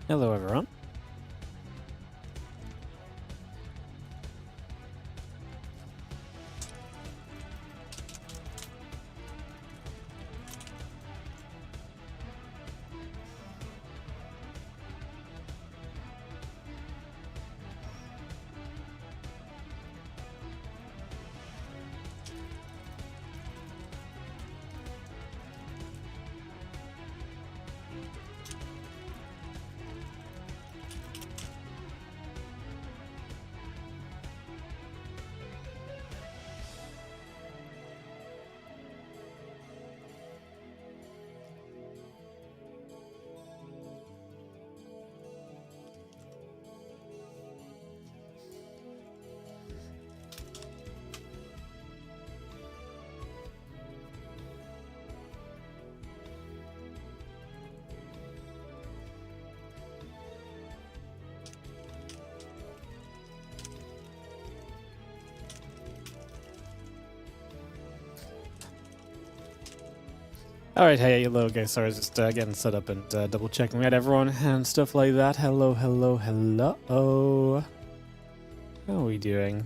Hello, everyone. Alright, hey, hello guys, sorry, just getting set up and double checking we had everyone and stuff like that. Hello. How are we doing?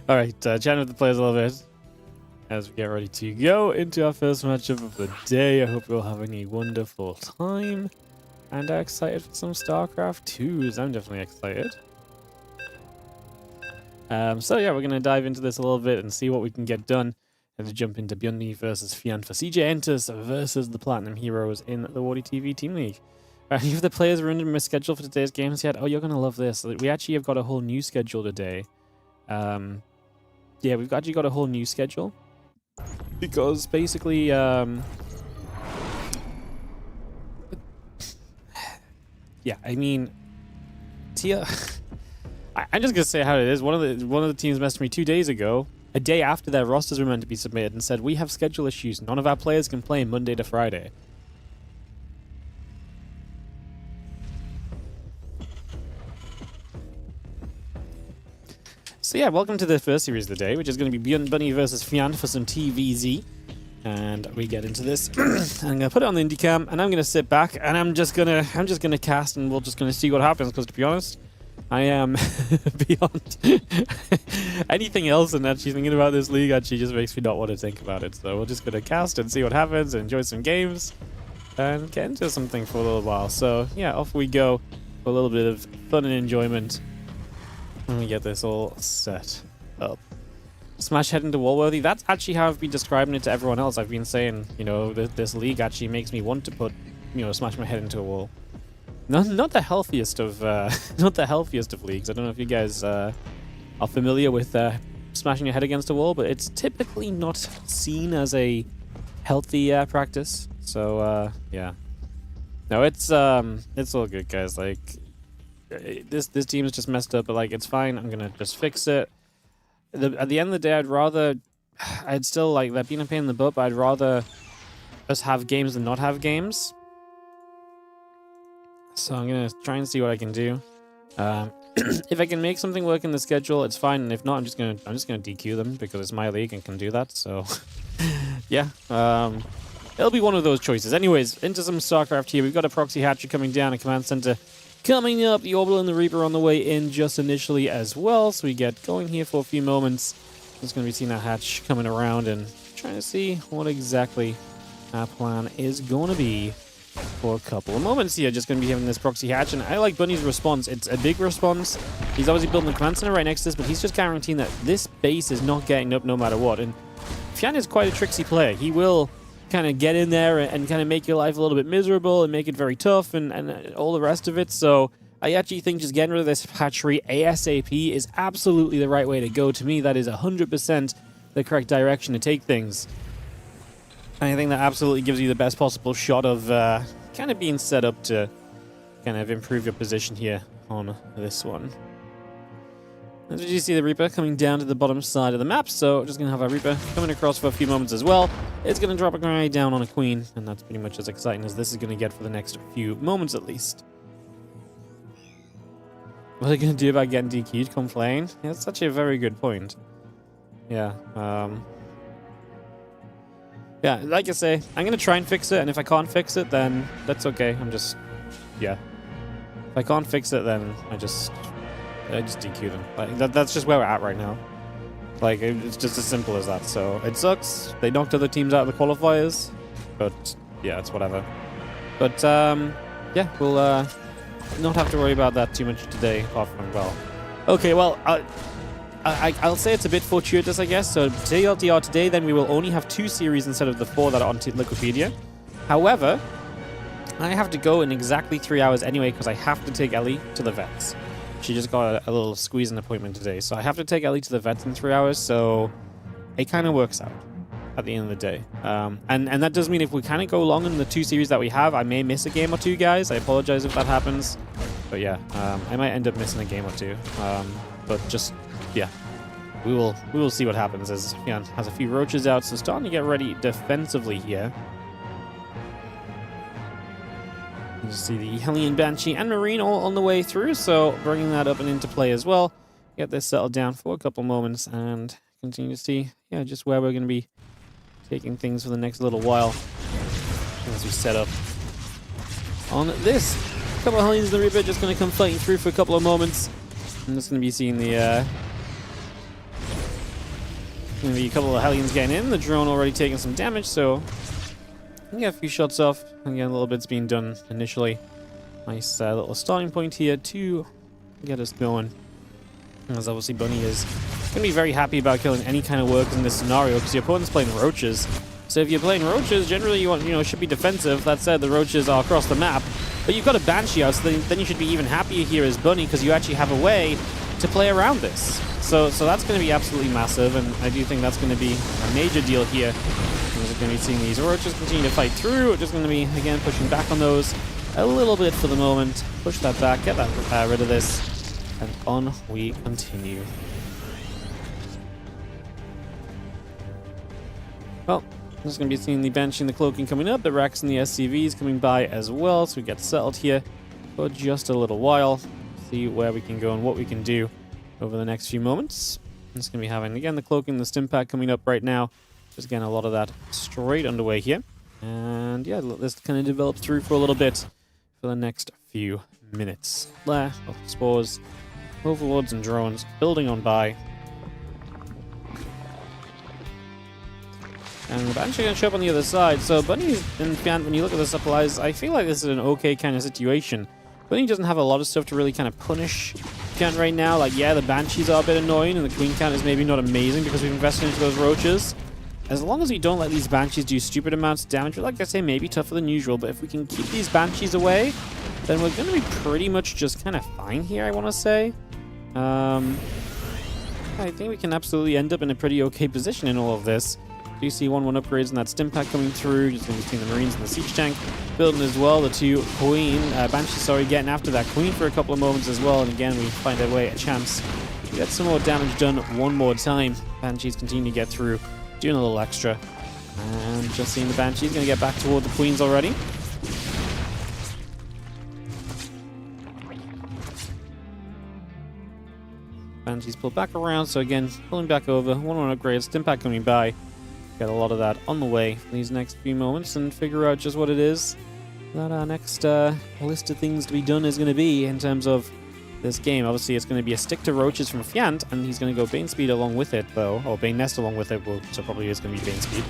Alright, chatting with the players a little bit as we get ready to go into our first matchup of the day. I hope you're all having a wonderful time. And excited for some StarCraft 2s. I'm definitely excited. So yeah, we're going to dive into this a little bit and see what we can get done. And to jump into Bunny versus Fant for CJ Enters versus the Platinum Heroes in the WARDITV Team League. Any of the players are in my schedule for today's games yet? Oh, you're going to love this. We actually have got a whole new schedule today. Yeah, we've actually got a whole new schedule. Because basically... yeah, I mean, Tia. I'm just gonna say how it is. One of the teams messaged me 2 days ago, a day after their rosters were meant to be submitted, and said we have schedule issues. None of our players can play Monday to Friday. So yeah, welcome to the first series of the day, which is going to be Bunny versus Fant for some TVZ. And we get into this. I'm gonna put it on the indie cam, and I'm gonna sit back, and I'm just gonna cast, and we're just gonna see what happens. Because to be honest, I am beyond anything else, and actually thinking about this league actually just makes me not want to think about it. So we're just gonna cast and see what happens, and enjoy some games, and get into something for a little while. So yeah, off we go for a little bit of fun and enjoyment. Let me get this all set up. Smash head into wall-worthy. That's actually how I've been describing it to everyone else. I've been saying, you know, this league actually makes me want to put, you know, smash my head into a wall. Not the healthiest of not the healthiest of leagues. I don't know if you guys are familiar with smashing your head against a wall, but it's typically not seen as a healthy practice. So yeah, no, it's all good, guys. Like this team is just messed up, but like it's fine. I'm gonna just fix it. At the end of the day, I'd still like that being a pain in the butt, but I'd rather us have games than not have games. So I'm gonna try and see what I can do. If I can make something work in the schedule, it's fine, and if not, I'm just gonna DQ them because it's my league and can do that. So yeah, it'll be one of those choices. Anyways, into some StarCraft here. We've got a proxy hatchery coming down, a command center coming up, the Orbital and the Reaper on the way in just initially as well. So we get going here for a few moments. Just going to be seeing that hatch coming around and trying to see what exactly our plan is going to be for a couple of moments here. Just going to be having this proxy hatch, and I like Bunny's response. It's a big response. He's obviously building the command center right next to this, but he's just guaranteeing that this base is not getting up no matter what. And Fant is quite a tricksy player. He will kind of get in there and kind of make your life a little bit miserable and make it very tough and all the rest of it. So I actually think just getting rid of this hatchery ASAP is absolutely the right way to go. To me, that is 100% the correct direction to take things. And I think that absolutely gives you the best possible shot of kind of being set up to kind of improve your position here on this one. As you see the Reaper coming down to the bottom side of the map, so just going to have our Reaper coming across for a few moments as well. It's going to drop a grenade down on a Queen, and that's pretty much as exciting as this is going to get for the next few moments at least. What are they going to do about getting DQ'd? Complain? Yeah, that's such a very good point. Yeah. Yeah, like I say, I'm going to try and fix it, and if I can't fix it, then that's okay. Yeah. If I can't fix it, then I just DQ them. Like, that's just where we're at right now. Like, it's just as simple as that. So, it sucks. They knocked other teams out of the qualifiers, but yeah, it's whatever. But, yeah, we'll not have to worry about that too much today, apart from, well... Okay, well, I'll say it's a bit fortuitous, I guess. So TLDR today, then we will only have 2 series instead of the 4 that are on Liquipedia. However, I have to go in exactly 3 hours anyway because I have to take Ellie to the vets. She just got a little squeezing appointment today. So I have to take Ellie to the vets in 3 hours, so it kind of works out at the end of the day. And that does mean if we kind of go long in the 2 series that we have, I may miss a game or 2, guys. I apologize if that happens. But yeah, I might end up missing a game or 2. But just... yeah, we will see what happens as Fant has a few roaches out, so starting to get ready defensively here. You see the Hellion, Banshee, and Marine all on the way through, so bringing that up and into play as well. Get this settled down for a couple moments and continue to see, yeah, just where we're going to be taking things for the next little while as we set up on this. A couple of Hellions in the Reaper just going to come fighting through for a couple of moments. I'm just going to be seeing the going to be a couple of Hellions getting in. The drone already taking some damage, so we get a few shots off. Again, a little bit's being done initially. Nice little starting point here to get us going. As obviously Bunny is going to be very happy about killing any kind of workers in this scenario because your opponent's playing roaches. So if you're playing roaches, generally you want, should be defensive. That said, the roaches are across the map, but you've got a Banshee out, so then you should be even happier here as Bunny because you actually have a way to play around this. So that's going to be absolutely massive, and I do think that's going to be a major deal here. We're going to be seeing these roaches continue to fight through. We're just going to be, again, pushing back on those a little bit for the moment. Push that back, get that rid of this, and on we continue. Well, I'm just going to be seeing the Banshee and the Cloaking coming up, the Rex and the SCVs coming by as well, so we get settled here for just a little while. See where we can go and what we can do over the next few moments. I'm just going to be having, again, the Cloaking, the Stim Pack coming up right now. Just getting a lot of that straight underway here. And yeah, this kind of develops through for a little bit for the next few minutes. There, spores, overlords and drones building on by. And the Banshee going to show up on the other side. So Bunny and Fant, when you look at the supplies, I feel like this is an okay kind of situation. Bunny doesn't have a lot of stuff to really kind of punish Fant right now. Like, yeah, the Banshees are a bit annoying, and the Queen count is maybe not amazing because we've invested into those roaches. As long as we don't let these Banshees do stupid amounts of damage, like I say, maybe tougher than usual, but if we can keep these Banshees away, then we're going to be pretty much just kind of fine here, I want to say. I think we can absolutely end up in a pretty okay position in all of this. Do you see 1-1 upgrades and that Stim Pack coming through? Just going to be seeing the Marines and the Siege Tank building as well. The 2 Banshees, sorry, getting after that Queen for a couple of moments as well. And again, we find our way a chance to get some more damage done one more time. Banshees continue to get through, doing a little extra. And just seeing the Banshees going to get back toward the Queens already. Banshees pull back around, so again, pulling back over. 1-1 upgrade, Stim Pack coming by. Get a lot of that on the way for these next few moments and figure out just what it is that our next list of things to be done is going to be in terms of this game. Obviously, it's going to be a stick to roaches from Fant, and he's going to go Bane Speed along with it, though. Or Bane Nest along with it, well, so probably is going to be Bane Speed.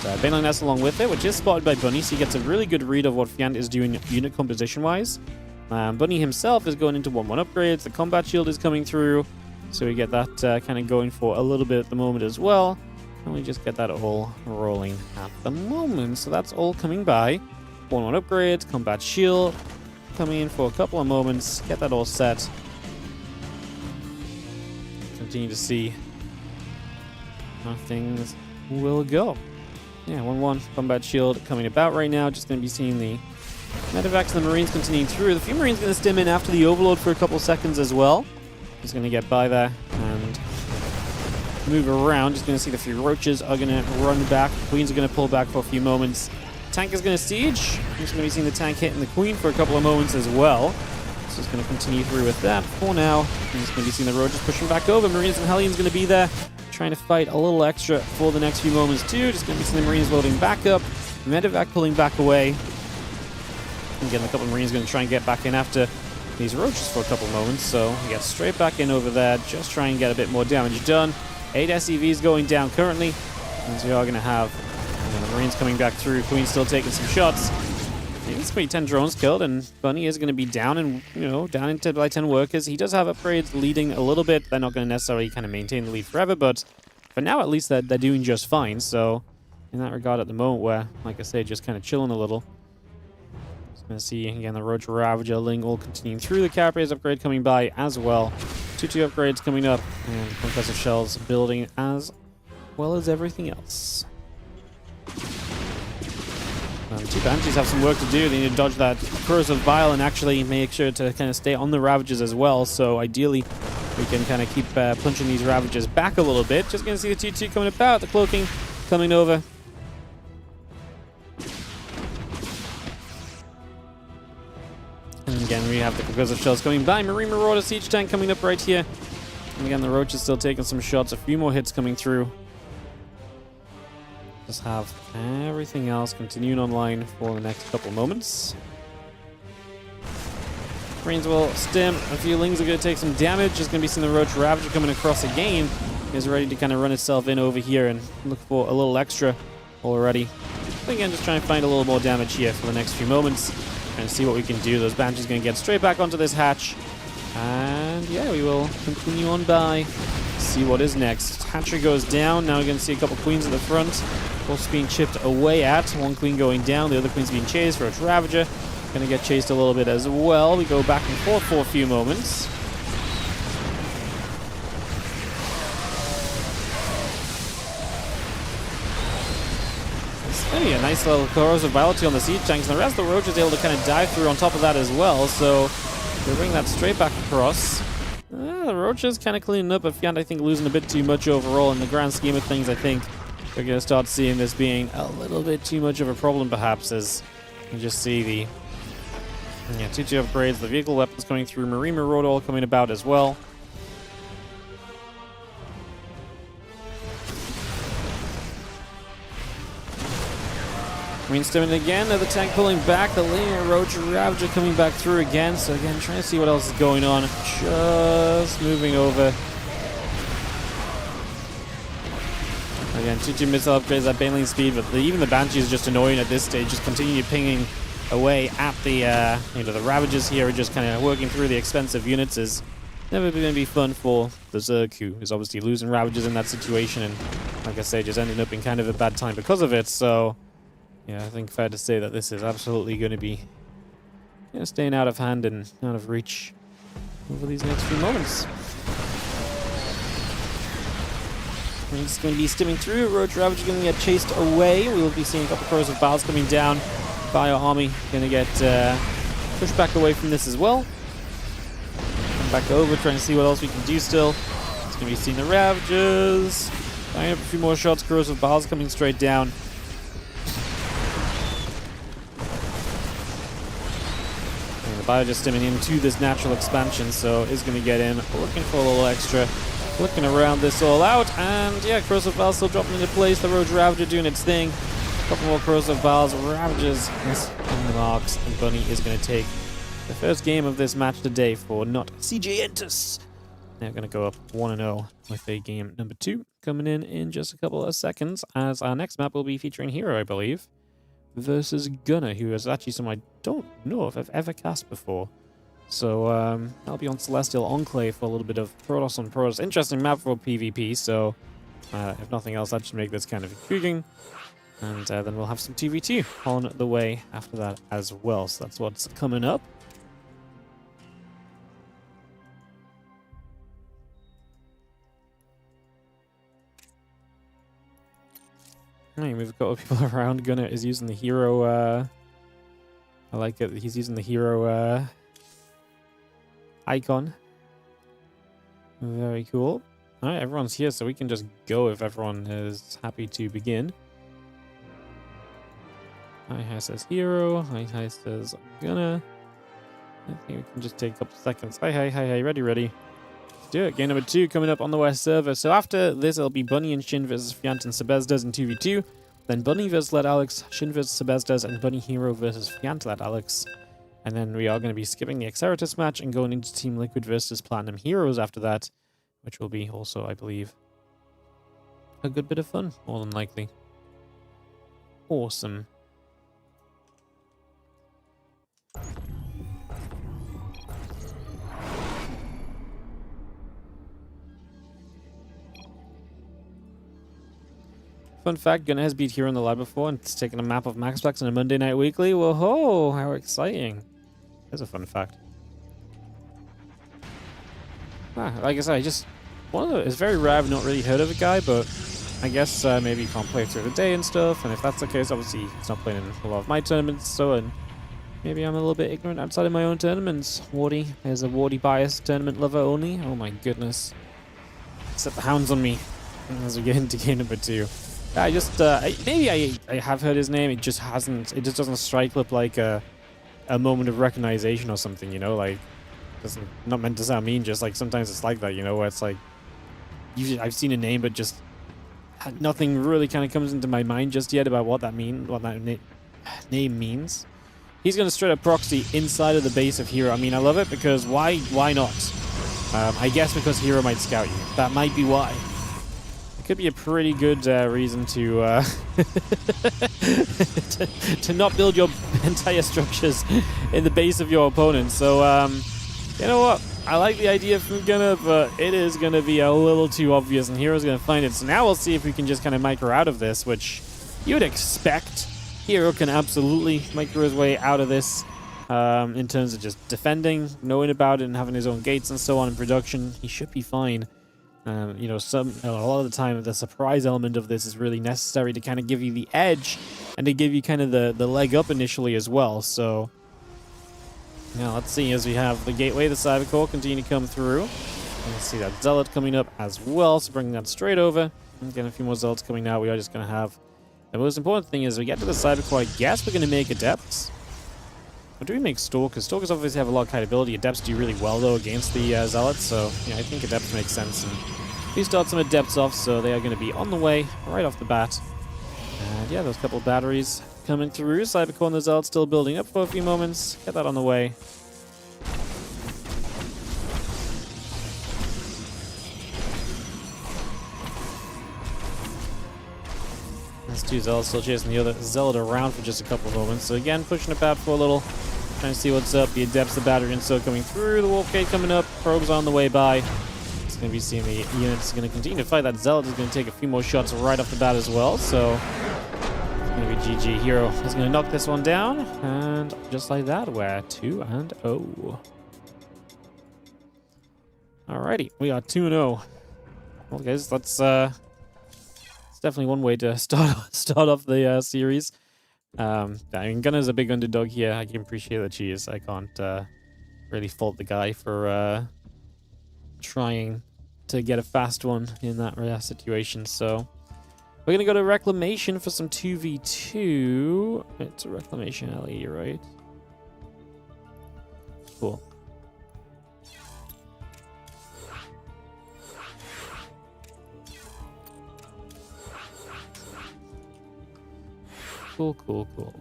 But Bane Nest along with it, which is spotted by Bunny, so he gets a really good read of what Fant is doing unit composition-wise. Bunny himself is going into 1-1 upgrades. The Combat Shield is coming through, so we get that kind of going for a little bit at the moment as well. And we just get that all rolling at the moment. So that's all coming by. 1-1 upgrades, Combat Shield coming in for a couple of moments. Get that all set. Continue to see how things will go. Yeah, 1-1 Combat Shield coming about right now. Just going to be seeing the Medevacs and the Marines continuing through. The few Marines going to stim in after the Overlord for a couple seconds as well. Just going to get by there and move around. Just going to see the few roaches are going to run back. Queens are going to pull back for a few moments. Tank is going to siege. Just going to be seeing the tank hitting the Queen for a couple of moments as well. So it's going to continue through with that for now. I'm just going to be seeing the roaches pushing back over. Marines and Hellions going to be there, trying to fight a little extra for the next few moments too. Just going to be some Marines loading back up. Medevac pulling back away. And getting a couple of Marines going to try and get back in after these roaches for a couple moments. So he gets straight back in over there. Just try and get a bit more damage done. 8 SCVs going down currently. And we are going to have the Marines coming back through. Queen's still taking some shots. I think it's going to be 10 drones killed, and Bunny is going to be down and, down into by 10 workers. He does have upgrades leading a little bit. They're not going to necessarily kind of maintain the lead forever, but for now, at least, they're doing just fine. So, in that regard, at the moment, where, like I say, just kind of chilling a little. Just going to see, again, the Roach Ravager Lingual continuing through. The Carapace upgrade coming by as well. 2-2 upgrades coming up, and Conquest of Shells building as well as everything else. Two Banshees have some work to do. They need to dodge that Corrosive Bile and actually make sure to kind of stay on the Ravagers as well. So ideally, we can kind of keep punching these Ravagers back a little bit. Just going to see the 2-2 coming about. The Cloaking coming over. And again, we have the Concussive Shells coming by. Marine Marauder Siege Tank coming up right here. And again, the Roach is still taking some shots. A few more hits coming through. Just have everything else continuing online for the next couple moments. Marines will stim. A few Lings are going to take some damage. Just going to be seeing the Roach Ravager coming across again. Is ready to kind of run itself in over here and look for a little extra already. But again, just trying to find a little more damage here for the next few moments and see what we can do. Those Banshees going to get straight back onto this hatch. And yeah, we will continue on by. See what is next. Hatchery goes down. Now we're going to see a couple Queens at the front. Both being chipped away at. One Queen going down. The other Queen's being chased. Roach Ravager going to get chased a little bit as well. We go back and forth for a few moments. It's going to be a nice little corrosive vitality on the siege tanks. And the rest of the Roach is able to kind of dive through on top of that as well. So we'll bring that straight back across. The Roach is kind of cleaning up, but Fant, I think, losing a bit too much overall. In the grand scheme of things, I think we're going to start seeing this being a little bit too much of a problem, perhaps, as you just see the 2-2 upgrades, the vehicle weapons coming through, Marine Marauder all coming about as well. Marine stimming again, the tank pulling back, the linear Roach Ravager coming back through again. So again, trying to see what else is going on. Just moving over. Again, 2-2 missile upgrades at Baneling speed, but even the Banshee is just annoying at this stage. Just continue pinging away at the the Ravagers here, just kind of working through the expensive units is never going to be fun for the Zerg, who is obviously losing Ravagers in that situation, and like I say, just ending up in kind of a bad time because of it. So yeah, I think fair to say that this is absolutely going to be staying out of hand and out of reach over these next few moments. We're just going to be stimming through. Roach Ravager going to get chased away. We will be seeing a couple of Corrosive Biles coming down. Bio Army going to get pushed back away from this as well. Come back over, trying to see what else we can do still. It's going to be seeing the Ravagers. Firing up a few more shots. Corrosive Biles coming straight down. Bio just stimming into this natural expansion, so is going to get in, looking for a little extra, looking around this all out, and yeah, Corrosive Biles still dropping into place, the Roach Ravager doing its thing, a couple more Corrosive Biles, Ravagers on the marks, and Bunny is going to take the first game of this match today for not CJ Entus. Now going to go up 1-0 with a game number 2 coming in just a couple of seconds, as our next map will be featuring herO, I believe, versus Gunner, who is actually someone I don't know if I've ever cast before. So I'll be on Celestial Enclave for a little bit of Protoss on Protoss. Interesting map for PvP, so if nothing else, that should make this kind of intriguing. And then we'll have some TVT on the way after that as well. So that's what's coming up. Hey, we've got people around. Gunner is using the herO. I like it. He's using the herO icon. Very cool. All right, everyone's here, so we can just go if everyone is happy to begin. Hi says herO. Hi says Gunner. I think we can just take a couple seconds. Hi. Ready. do it. Game number 2 coming up on the West server. So after this, it'll be Bunny and Shin versus Fant and Sebastes in 2v2. Then Bunny versus Led Alex, Shin versus Sebastes, and Bunny herO versus Fant Led Alex. And then we are going to be skipping the Exeritus match and going into Team Liquid versus Platinum herOs after that, which will be also, I believe, a good bit of fun, more than likely. Awesome. Fun fact, Gunnar has beat herO in the live before and it's taken a map of Maxplex in a Monday Night Weekly. Whoa, how exciting. That's a fun fact. Like I said, it's very rare. I've not really heard of a guy, but I guess maybe he can't play through the day and stuff. And if that's the case, obviously he's not playing in a lot of my tournaments. So, and maybe I'm a little bit ignorant outside of my own tournaments. Wardy is a Wardy biased tournament lover only. Oh my goodness. Set the hounds on me as we get into game number 2. I just, maybe I have heard his name, it just doesn't strike up like a moment of recognition or something, you know, like, not meant to sound mean, just like sometimes it's like that, you know, where it's like, usually I've seen a name, but just nothing really kind of comes into my mind just yet about what that name means. He's going to straight up proxy inside of the base of herO. I mean, I love it because why not? I guess because herO might scout you. That might be why. Could be a pretty good reason to to not build your entire structures in the base of your opponent. So, you know what? I like the idea from Gunnar, but it is going to be a little too obvious, and herO's going to find it. So now we'll see if we can just kind of micro out of this, which you would expect. herO can absolutely micro his way out of this in terms of just defending, knowing about it, and having his own gates and so on in production. He should be fine. You know, a lot of the time, the surprise element of this is really necessary to kind of give you the edge and to give you kind of the leg up initially as well. So, now let's see as we have the gateway, the Cybercore continue to come through. Let's see that Zealot coming up as well, so bringing that straight over. And getting a few more Zealots coming out. We are just going to have the most important thing is we get to the Cybercore. I guess we're going to make Adepts. Or do we make Stalkers? Stalkers obviously have a lot of kiteability. Adepts do really well, though, against the Zealots. So, yeah, I think Adepts make sense. And we start some Adepts off, so they are going to be on the way right off the bat. And, yeah, those couple of batteries coming through. Cybercore and the Zealots still building up for a few moments. Get that on the way. These two Zealots still chasing the other Zealot around for just a couple of moments. So again, pushing it back for a little, trying to see what's up. The Adepts, the battery, and so coming through. The Wolf Gate coming up. Probes on the way by. It's going to be seeing the units going to continue to fight. That Zealot is going to take a few more shots right off the bat as well. So it's going to be GG. herO is going to knock this one down. And just like that, we're 2-0. Alrighty, we are 2-0. Well, guys, that's definitely one way to start off the series. I mean, Gunnar's a big underdog here. I can appreciate the cheese. I can't really fault the guy for trying to get a fast one in that rare situation. So we're gonna go to Reclamation for some 2v2. It's a Reclamation LE, right? Cool. Cool.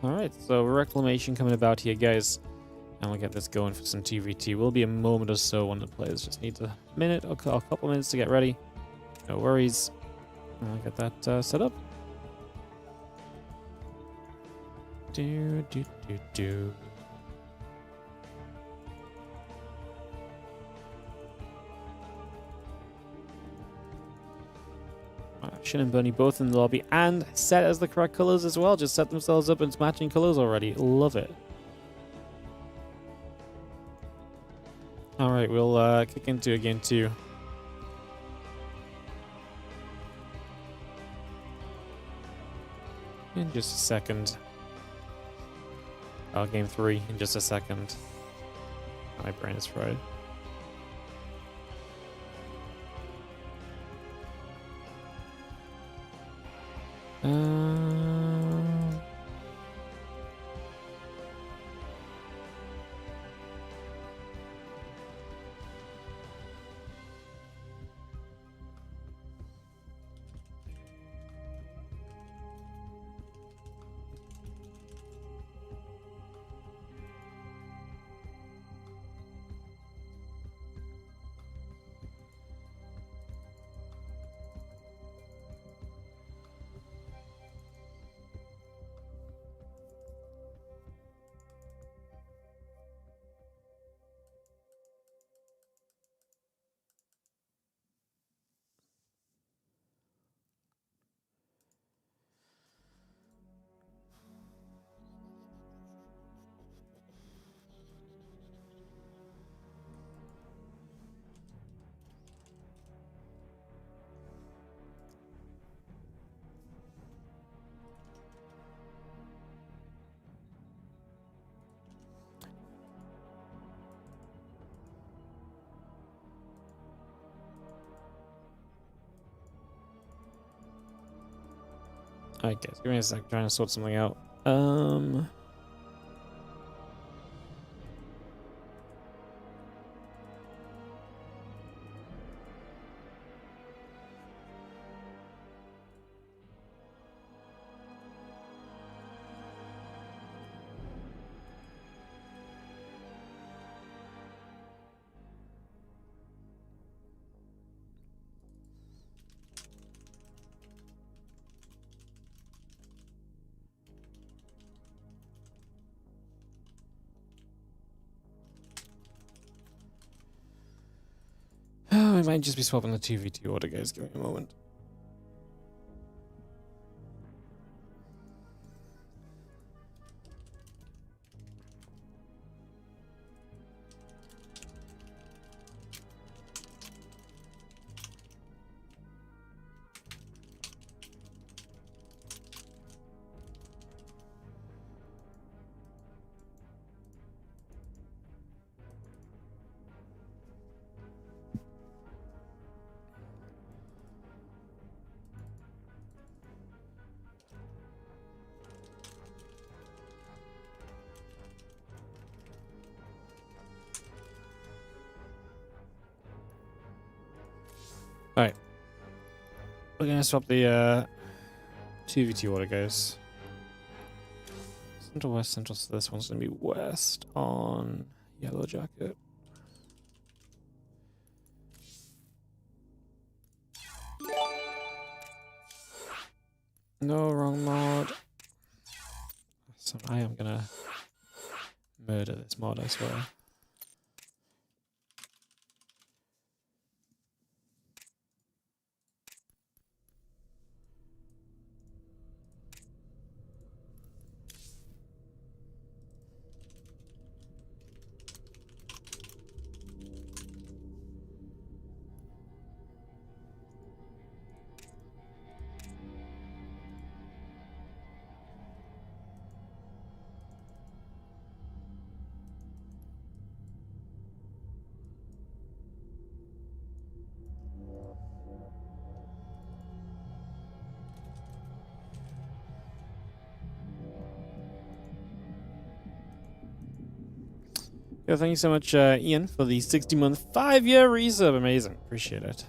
Alright, so Reclamation coming about here, guys. And we'll get this going for some 2v2. Will be a moment or so when the players just need a minute or a couple minutes to get ready. No worries. I'll get that set up. Do. Shin and Bunny both in the lobby and set as the correct colors as well. Just set themselves up in matching colors already. Love it. Alright, we'll kick into a game 2. In just a second. Oh, game 3 in just a second. My brain is fried. Alright guys, give me a sec, I'm trying to sort something out. Oh, I might just be swapping the 2v2 order, guys. Give me a moment. Alright. We're gonna swap the 2v2 order, guys. Central, west, central, so this one's gonna be west on yellow jacket. No, wrong mod. So I am gonna murder this mod, I swear. Yo, thank you so much, Ian, for the 60-month, 5-year resub. Amazing. Appreciate it.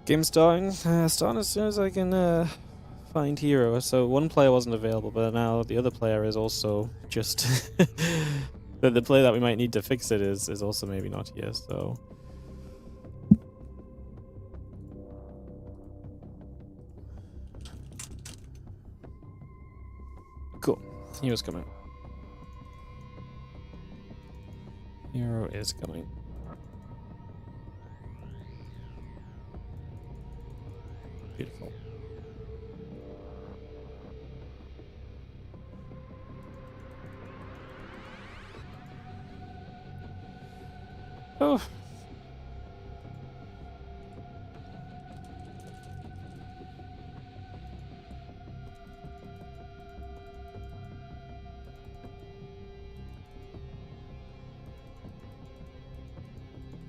Game starting. Starting as soon as I can find herO. So one player wasn't available, but now the other player is also just... the player that we might need to fix it is also maybe not here, so... Cool. hero's coming. herO is coming. Beautiful. Oh.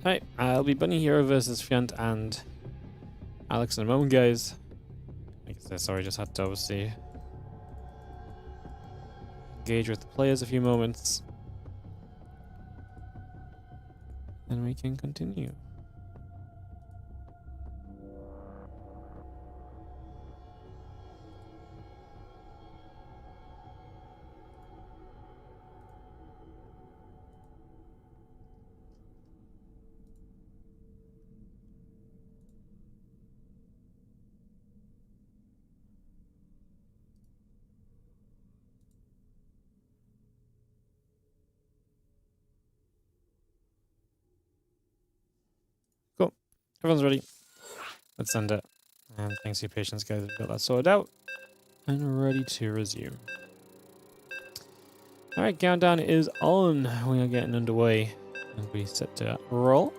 Alright, I'll be bunny herO versus Fant and Alex in a moment, guys. Like I said, sorry, just had to obviously engage with the players a few moments. Then we can continue. Cool. Everyone's ready. Let's send it. And thanks for your patience, guys. We've got that sorted out. And ready to resume. Alright, countdown is on. We are getting underway. And we set to roll.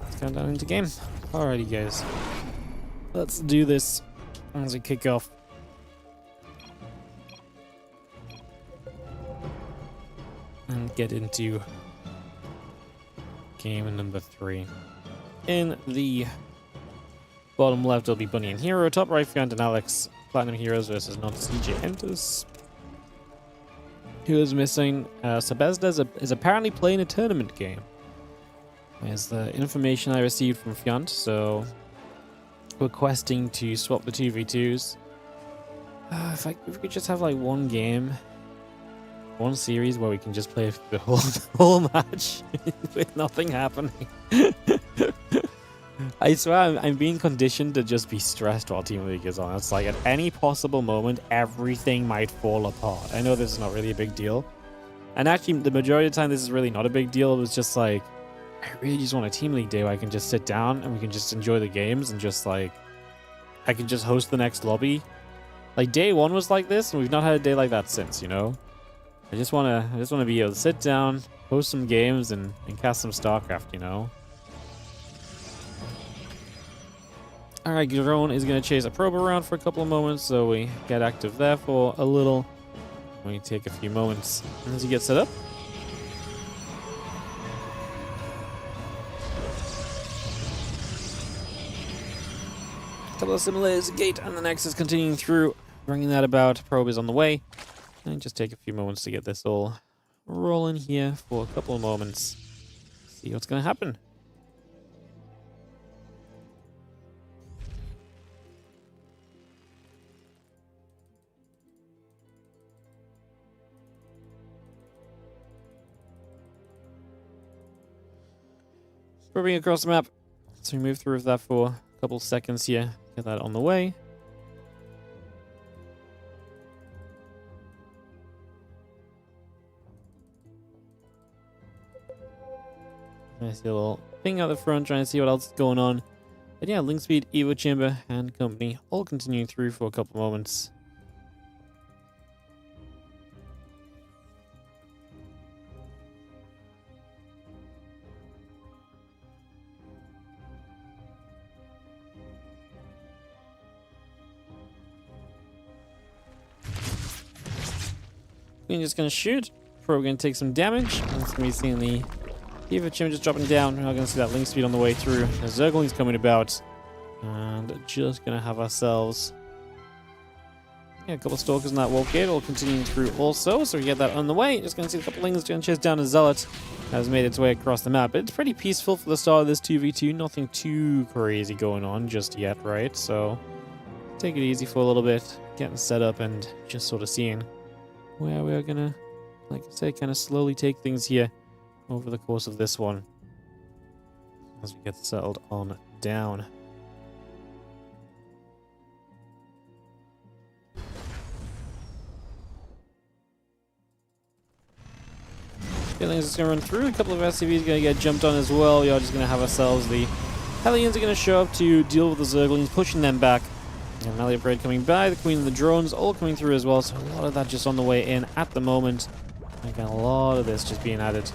Let's count down into game. Alrighty, guys. Let's do this as we kick off. And get into game number 3. In the bottom left, it'll be Bunny and herO. Top right, Fant and Alex. Platinum Heroes versus non-CJ Enters. Who is missing? Sebastes is apparently playing a tournament game. There's the information I received from Fant, so requesting to swap the 2v2s. If we could just have like one game, one series where we can just play the whole match with nothing happening. I swear I'm being conditioned to just be stressed while Team League is on. It's like at any possible moment, everything might fall apart. I know this is not really a big deal. And actually, the majority of the time, this is really not a big deal. It was just like, I really just want a Team League day where I can just sit down and we can just enjoy the games and just like, I can just host the next lobby. Like day 1 was like this, and we've not had a day like that since, you know? I just want to be able to sit down, host some games, and cast some StarCraft, you know? Alright, Drone is going to chase a probe around for a couple of moments, so we get active there for a little. We take a few moments as he gets set up. A couple of simulators, gate, and the next is continuing through, bringing that about. Probe is on the way. And just take a few moments to get this all rolling here for a couple of moments. See what's going to happen. Probing across the map. So we move through with that for a couple seconds here. Get that on the way. I see a little thing out the front, trying to see what else is going on. But yeah, Link Speed, Evo Chamber, and company all continuing through for a couple moments. Queen just going to shoot. Probably going to take some damage. That's going to be seeing the Evo Chamber just dropping down. We're not going to see that Link Speed on the way through. The Zergling's coming about. And just going to have ourselves a couple of Stalkers in that Wolf Gate, all continuing through also. So we get that on the way. Just going to see a couple of Lings going to chase down a Zealot. Has made its way across the map. But it's pretty peaceful for the start of this 2v2. Nothing too crazy going on just yet, right? So take it easy for a little bit. Getting set up and just sort of seeing where we're going to, like I say, kind of slowly take things here over the course of this one as we get settled on down. Feelings is going to run through. A couple of SCVs going to get jumped on as well. We are just going to have ourselves the Hellions are going to show up to deal with the Zerglings, pushing them back. And Melee Upgrade coming by, the Queen and the drones all coming through as well, so a lot of that just on the way in at the moment. Again, a lot of this just being added.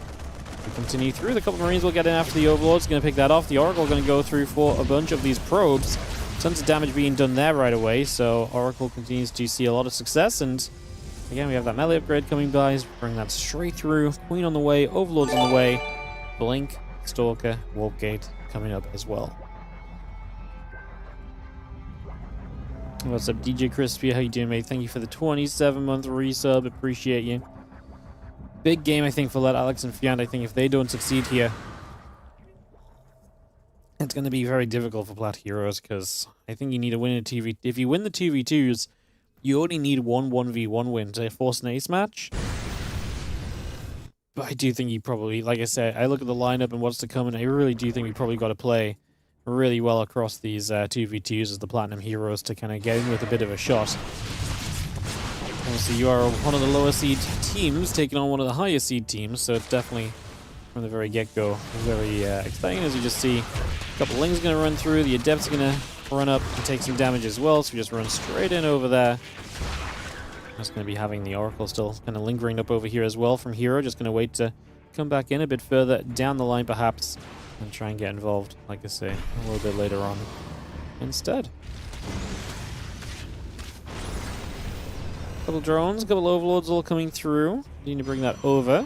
We continue through, the couple of Marines will get in after the Overlord's going to pick that off. The Oracle going to go through for a bunch of these probes. Tons of damage being done there right away, so Oracle continues to see a lot of success, and again, we have that Melee Upgrade coming by, bring that straight through. Queen on the way, Overlord's on the way, Blink, Stalker, Warpgate coming up as well. What's up, DJ Crispy? How you doing, mate? Thank you for the 27-month resub. Appreciate you. Big game, I think, for Alex and Fant. I think if they don't succeed here, it's going to be very difficult for Plat Heroes, because I think you need to win a 2v. If you win the 2v2s, you only need one 1v1 win to force an ace match. But I do think you probably, like I said, I look at the lineup and what's to come, and I really do think we probably got to play really well across these 2v2s as the Platinum Heroes to kind of get in with a bit of a shot. Obviously, you are one of the lower seed teams taking on one of the higher seed teams, so it's definitely from the very get-go. Very exciting, as you just see. A couple Lings going to run through. The Adept's going to run up and take some damage as well, so we just run straight in over there. Just going to be having the Oracle still kind of lingering up over here as well from herO. Just going to wait to come back in a bit further down the line, perhaps, and try and get involved, like I say, a little bit later on instead. Couple drones, couple overlords all coming through. Need to bring that over.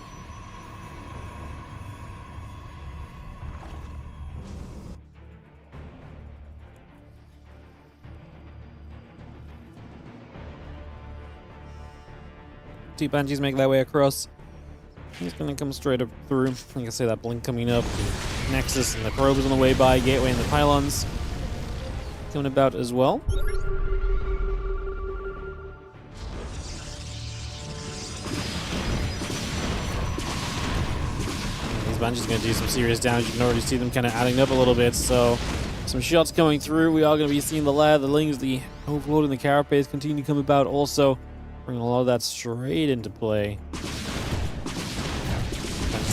Two Banshees make their way across. He's going to come straight up through. Like I say, that blink coming up. The Nexus and the probe is on the way by. Gateway and the pylons coming about as well. Banshee's going to do some serious damage. You can already see them kind of adding up a little bit, so some shots coming through. We are going to be seeing the Lair, the Lings, the Overlord, and the Carapace continue to come about also, bringing a lot of that straight into play. Banshee's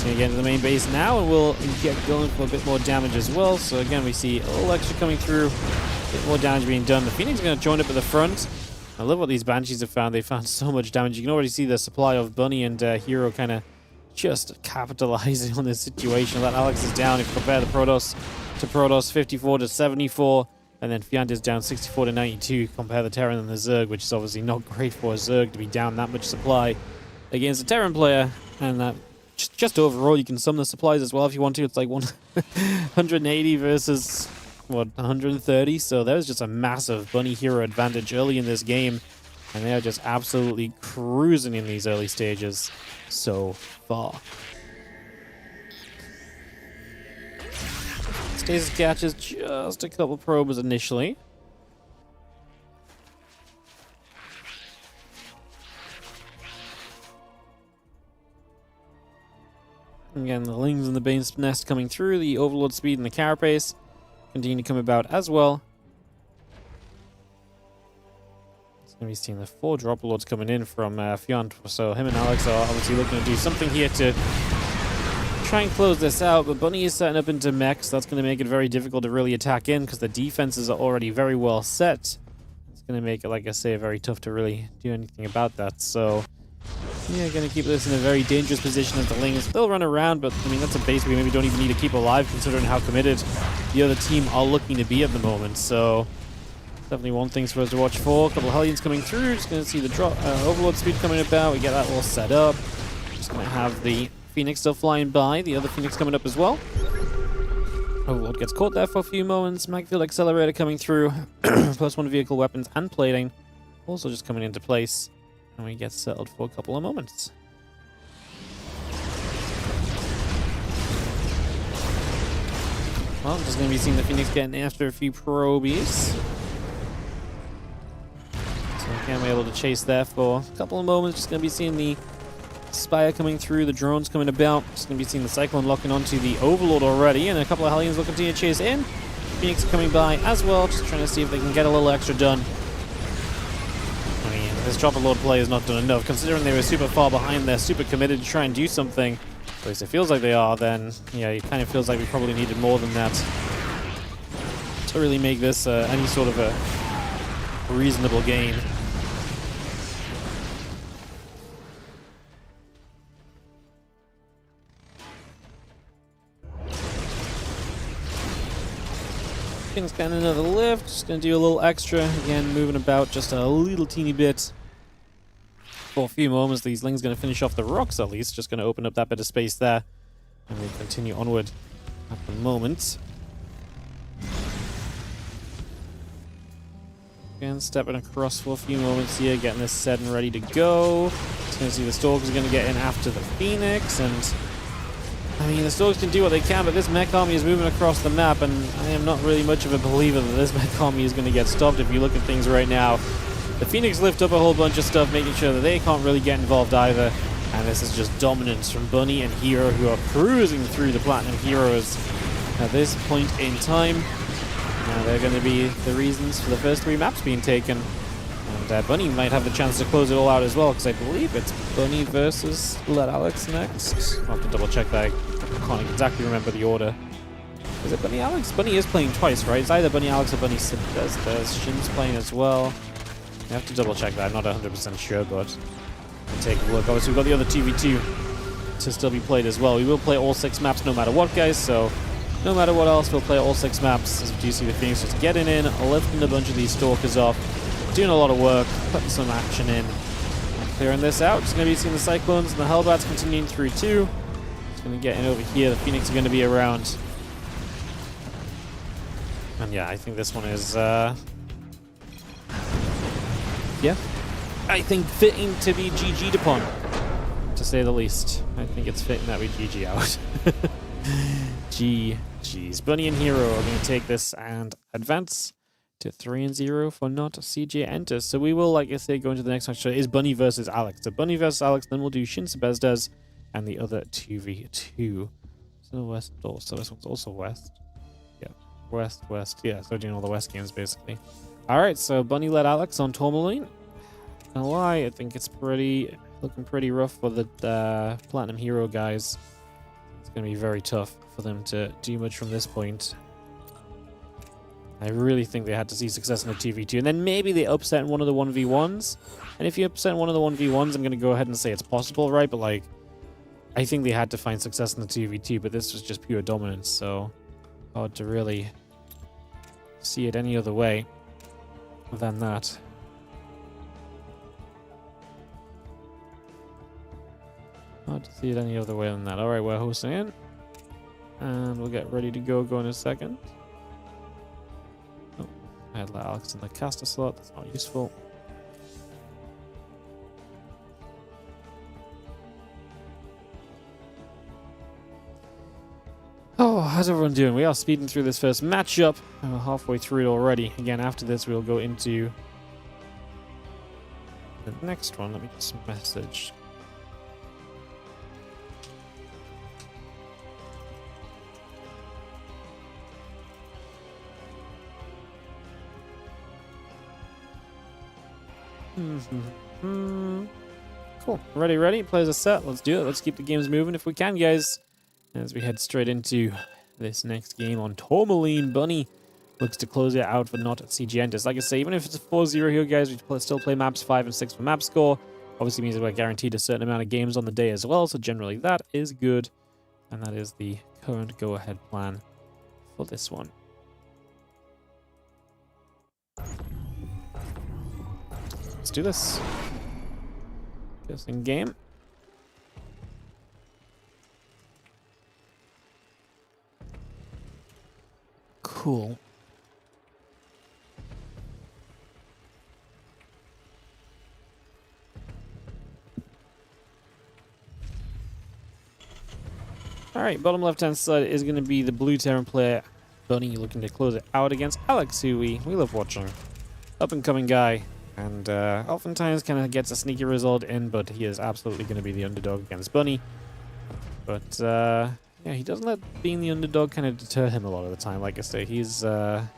going to get into the main base now, and we'll get going for a bit more damage as well. So again, we see a little extra coming through, a bit more damage being done. The Phoenix is going to join up at the front. I love what these Banshees have found. They found so much damage. You can already see the supply of Bunny and herO kind of just capitalizing on this situation. That Alex is down. If you compare the Protoss to Protoss, 54 to 74, and then Fant is down 64 to 92. Compare the Terran and the Zerg, which is obviously not great for a Zerg to be down that much supply against a Terran player. And that just overall, you can sum the supplies as well if you want to. It's like 180 versus what, 130. So there's just a massive Bunny herO advantage early in this game, and they are just absolutely cruising in these early stages so far. Stasis catches just a couple probes initially. Again, the Lings and the Bane's Nest coming through, the Overlord Speed and the Carapace continue to come about as well. Going to be seeing the 4 drop lords coming in from Fant, so him and Alex are obviously looking to do something here to try and close this out, but Bunny is setting up into mechs. That's going to make it very difficult to really attack in because the defenses are already very well set. It's going to make it, like I say, very tough to really do anything about that. So yeah, going to keep this in a very dangerous position as the Lings still run around, but I mean, that's a base we maybe don't even need to keep alive considering how committed the other team are looking to be at the moment. So definitely one thing for us to watch for. A couple of Hellions coming through. Just going to see the drop, Overlord Speed coming about. We get that all set up. Just going to have the Phoenix still flying by. The other Phoenix coming up as well. Overlord gets caught there for a few moments. Magfield Accelerator coming through. +1 vehicle weapons and plating. Also just coming into place. And we get settled for a couple of moments. Well, I'm just going to be seeing the Phoenix getting after a few probies. Again, we're able to chase there for a couple of moments. Just going to be seeing the Spire coming through, the drones coming about. Just going to be seeing the Cyclone locking onto the Overlord already, and a couple of Hellions will continue to chase in. Phoenix coming by as well, just trying to see if they can get a little extra done. I mean, this Dropper Lord play is not done enough, considering they were super far behind. They're super committed to try and do something. At least it feels like they are. Then, yeah, it kind of feels like we probably needed more than that to really make this any sort of a reasonable game. King's getting another lift, just going to do a little extra, again moving about just a little teeny bit for a few moments. These Lings going to finish off the rocks at least, just going to open up that bit of space there, and we'll continue onward at the moment. Again, stepping across for a few moments here, getting this set and ready to go. Just going to see the Stalkers are going to get in after the Phoenix, and I mean, the Stalkers can do what they can, but this mech army is moving across the map, and I am not really much of a believer that this mech army is going to get stopped if you look at things right now. The Phoenix lift up a whole bunch of stuff, making sure that they can't really get involved either, and this is just dominance from Bunny and herO, who are cruising through the Platinum Heroes at this point in time. Now they're going to be the reasons for the first 3 maps being taken. And Bunny might have the chance to close it all out as well, because I believe it's Bunny versus Let Alex next. I'll have to double check that. I can't exactly remember the order. Is it Bunny Alex? Bunny is playing twice, right? It's either Bunny Alex or Bunny Sebastes. Shin's playing as well. I have to double check that. I'm not 100% sure, but we'll take a look. Obviously, we've got the other 2v2 to still be played as well. We will play all 6 maps no matter what, guys, so no matter what else, we'll play all 6 maps. As we do see the Phoenix just getting in, lifting a bunch of these Stalkers off, doing a lot of work, putting some action in, and clearing this out. Just going to be seeing the Cyclones and the Hellbats continuing through too. Just going to get in over here. The Phoenix are going to be around. And yeah, I think this one is, yeah, I think fitting to be GG'd upon, to say the least. I think it's fitting that we GG out. GG's. Bunny and herO are going to take this and advance to 3-0 for not CJ enters. So we will, like I say, go into the next match. So it is Bunny versus Alex. So Bunny versus Alex, then we'll do Shin Sebastes and the other 2v2. So West also. This one's also West. Yeah. West. Yeah, so doing all the West games basically. Alright, so Bunny led Alex on Tourmaline. Not gonna lie, I think it's looking pretty rough for the Platinum herO guys. It's gonna be very tough for them to do much from this point. I really think they had to see success in the 2v2, and then maybe they upset in one of the 1v1s. And if you upset in one of the 1v1s, I'm gonna go ahead and say it's possible, right? But like, I think they had to find success in the 2v2, but this was just pure dominance, so hard to really see it any other way than that. Hard to see it any other way than that. Alright, we're hosting in. And we'll get ready to go in a second. Oh, I had Alex in the caster slot. That's not useful. Oh, how's everyone doing? We are speeding through this first matchup. And we're halfway through it already. Again, after this, we'll go into the next one. Let me just message. Cool. Ready? Players are set. Let's do it. Let's keep the games moving if we can, guys. As we head straight into this next game on Tourmaline, Bunny looks to close it out for not CG enters. Like I say, even if it's a 4-0 here, guys, we still play maps 5 and 6 for map score. Obviously means that we're guaranteed a certain amount of games on the day as well, so generally that is good. And that is the current go-ahead plan for this one. Let's do this. Just in game. Cool. Alright, bottom left-hand side is going to be the blue Terran player, Bunny, looking to close it out against Alex, who we love watching. Up-and-coming guy, and oftentimes kind of gets a sneaky result in, but he is absolutely going to be the underdog against Bunny. But, yeah, he doesn't let being the underdog kind of deter him a lot of the time. Like I say, he's a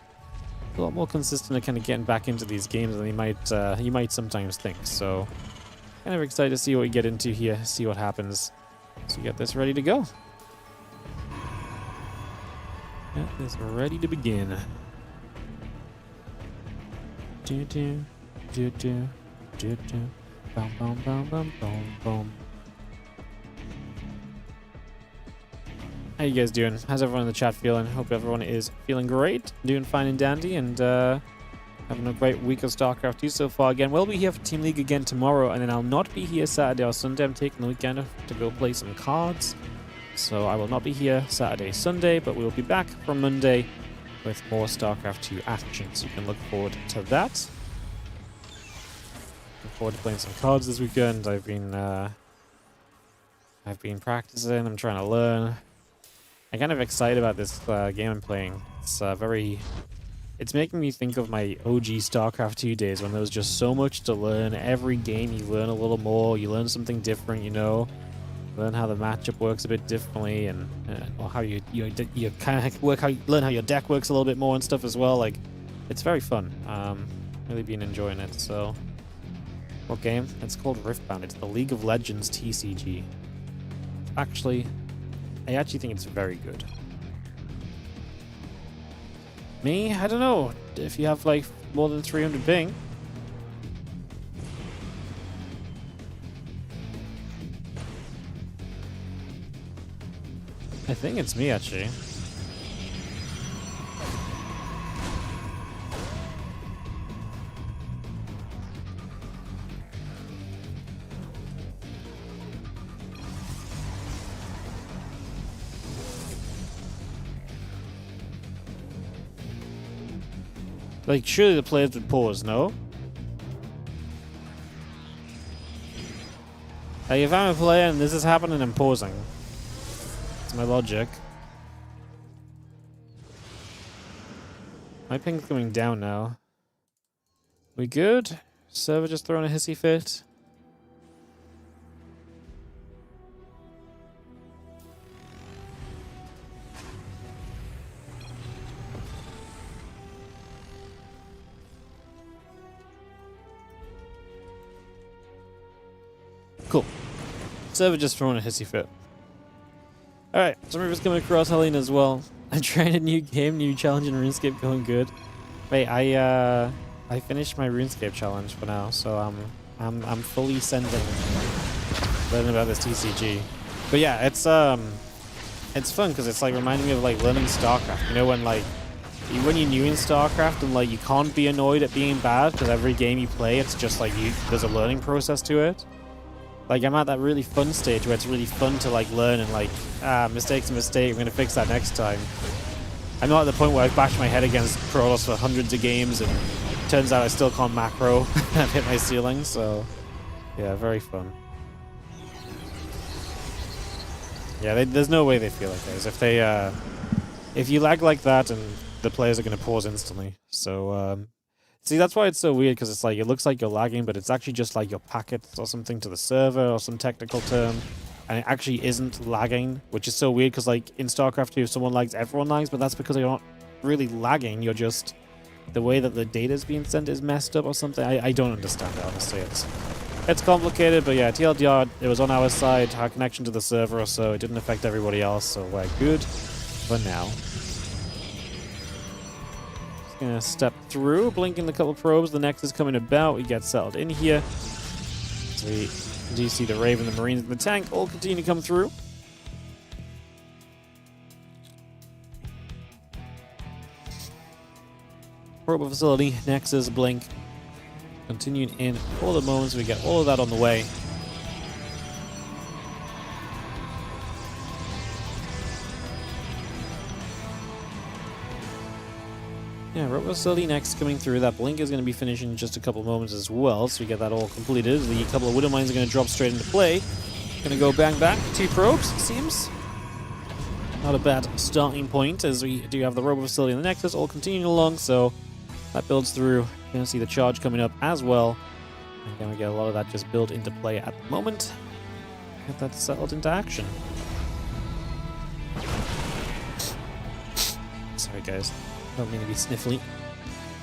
lot more consistent at kind of getting back into these games than he might sometimes think. So, kind of excited to see what we get into here, see what happens. So we get this ready to go. Get this ready to begin. Do do do do do do. Bum bum bum bum bum bum. How you guys doing? How's everyone in the chat feeling? Hope everyone is feeling great, doing fine and dandy, and having a great week of StarCraft 2 so far. Again, we'll be here for Team League again tomorrow, and then I'll not be here Saturday or Sunday. I'm taking the weekend to go play some cards, so I will not be here Saturday, Sunday, but we'll be back from Monday with more StarCraft 2 action, so you can look forward to that. Looking forward to playing some cards this weekend. I've been practicing. I'm trying to learn. I'm kind of excited about this game I'm playing. It's making me think of my OG StarCraft 2 days when there was just so much to learn. Every game you learn a little more, you learn something different, you know. Learn how the matchup works a bit differently, and or how you kind of learn how your deck works a little bit more and stuff as well. Like, it's very fun. Really been enjoying it. So, what game? It's called Riftbound. It's the League of Legends TCG. Actually I actually think it's very good. Me? I don't know. If you have like more than 300 ping. I think it's me actually. Like, surely the players would pause, no? Like, if I'm a player and this is happening, I'm pausing. That's my logic. My ping's coming down now. We good? Server just throwing a hissy fit? Cool. Server just throwing a hissy fit. Alright, somebody's coming across Helene as well. I'm trying a new game, new challenge in RuneScape, going good. Wait, I finished my RuneScape challenge for now, so I'm fully sending, learning about this TCG. But yeah, it's fun because it's like reminding me of like learning StarCraft. You know, when you're new in StarCraft and like you can't be annoyed at being bad because every game you play, it's just like there's a learning process to it. Like, I'm at that really fun stage where it's really fun to, like, learn and, like, mistake's a mistake, I'm going to fix that next time. I'm not at the point where I've bashed my head against Protoss for hundreds of games and turns out I still can't macro. I've hit my ceiling, so, yeah, very fun. Yeah, there's no way they feel like this. If you lag like that, and the players are going to pause instantly. So, see, that's why it's so weird, because it's like, it looks like you're lagging, but it's actually just like your packets or something to the server or some technical term, and it actually isn't lagging, which is so weird, because like in StarCraft 2, if someone lags, everyone lags, but that's because you're not really lagging, you're just, the way that the data is being sent is messed up or something. I don't understand it, honestly. It's complicated, but yeah, TLDR, it was on our side, our connection to the server or so, it didn't affect everybody else, so we're good for now. Gonna step through, blinking a couple probes. The next is coming about. We get settled in here. So we do see the Raven, the Marines, and the tank all continue to come through. Probe facility, Nexus, blink. Continuing in all the moments. We get all of that on the way. Yeah, Robo Facility next coming through. That blink is going to be finishing in just a couple of moments as well, so we get that all completed. The couple of Widow Mines are going to drop straight into play. Going to go bang bang. 2 probes, it seems. Not a bad starting point, as we do have the Robo Facility and the Nexus all continuing along, so that builds through. You're going to see the charge coming up as well. And then we get a lot of that just built into play at the moment. Get that settled into action. Sorry, guys. Don't mean to be sniffly.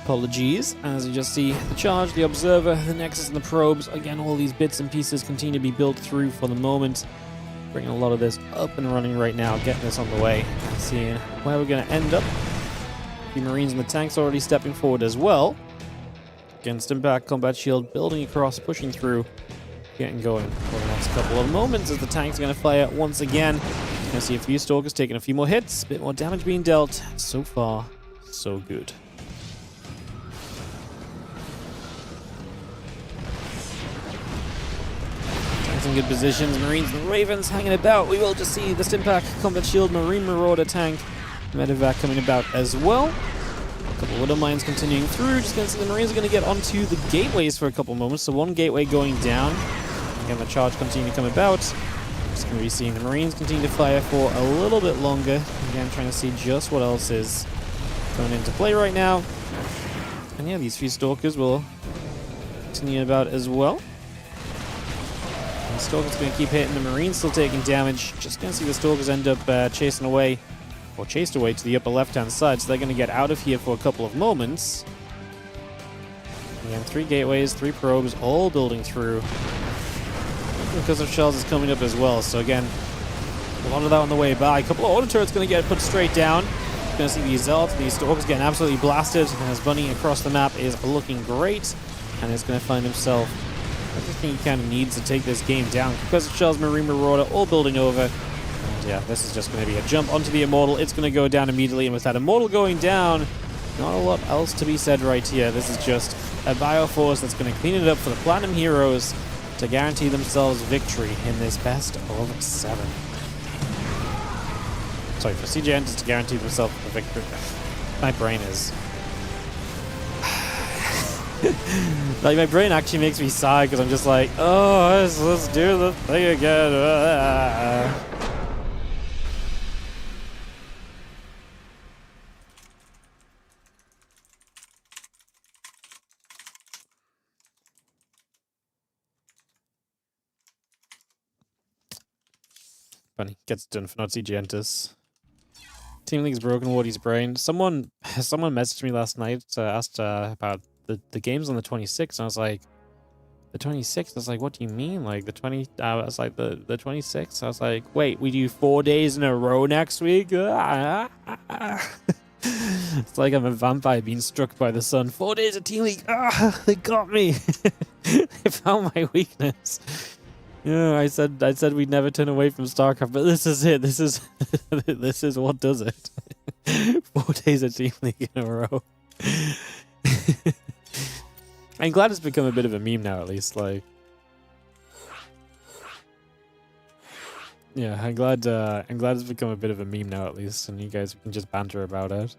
Apologies. As you just see, the charge, the observer, the nexus, and the probes. Again, all these bits and pieces continue to be built through for the moment. Bringing a lot of this up and running right now, getting this on the way. Seeing where we're going to end up. The Marines and the tanks already stepping forward as well. Against impact, combat shield, building across, pushing through. Getting going for the next couple of moments as the tanks are going to fire once again. Going to see a few Stalkers taking a few more hits. A bit more damage being dealt. So far, so good. Tanks in good positions. Marines and Ravens hanging about. We will just see the Stimpack, Combat Shield, Marine Marauder tank. Medevac coming about as well. A couple of Widow Mines continuing through. Just going to see the Marines are going to get onto the gateways for a couple moments. So one gateway going down. Again, the charge continuing to come about. Just going to be seeing the Marines continue to fire for a little bit longer. Again, trying to see just what else is going into play right now. And yeah, these few Stalkers will continue about as well. And the Stalkers going to keep hitting. The Marines still taking damage. Just going to see the Stalkers end up chasing away, or chased away to the upper left-hand side. So they're going to get out of here for a couple of moments. Again, 3 gateways, 3 probes, all building through. Because of shells is coming up as well. So again, A lot of that on the way back. A couple of auto turrets going to get put straight down. Going to see these Zealots, these Stalkers getting absolutely blasted as Bunny across the map is looking great. And is going to find himself everything he kind of needs to take this game down. Compressor Shells, Marine Marauder, all building over. And yeah, this is just going to be a jump onto the Immortal. It's going to go down immediately. And with that Immortal going down, not a lot else to be said right here. This is just a Bioforce that's going to clean it up for the Platinum Heroes to guarantee themselves victory in this best of 7. Sorry, for CJ Enters to guarantee themselves the victory. My brain is... like, my brain actually makes me sigh because I'm just like, oh, let's do the thing again. Bunny gets done for not CJ Enters. Team League's broken Wardy's brain. Someone messaged me last night, asked about the games on the 26th, and I was like, the 26th? I was like, what do you mean? Like, the 20... I was like, the 26th? I was like, wait, we do 4 days in a row next week? It's like I'm a vampire being struck by the sun. 4 days of Team League! They got me! They found my weakness. Yeah, I said we'd never turn away from StarCraft, but this is it. This is this is what does it. 4 days of Team League in a row. I'm glad it's become a bit of a meme now, at least. Like, yeah, I'm glad it's become a bit of a meme now, at least, and you guys can just banter about it.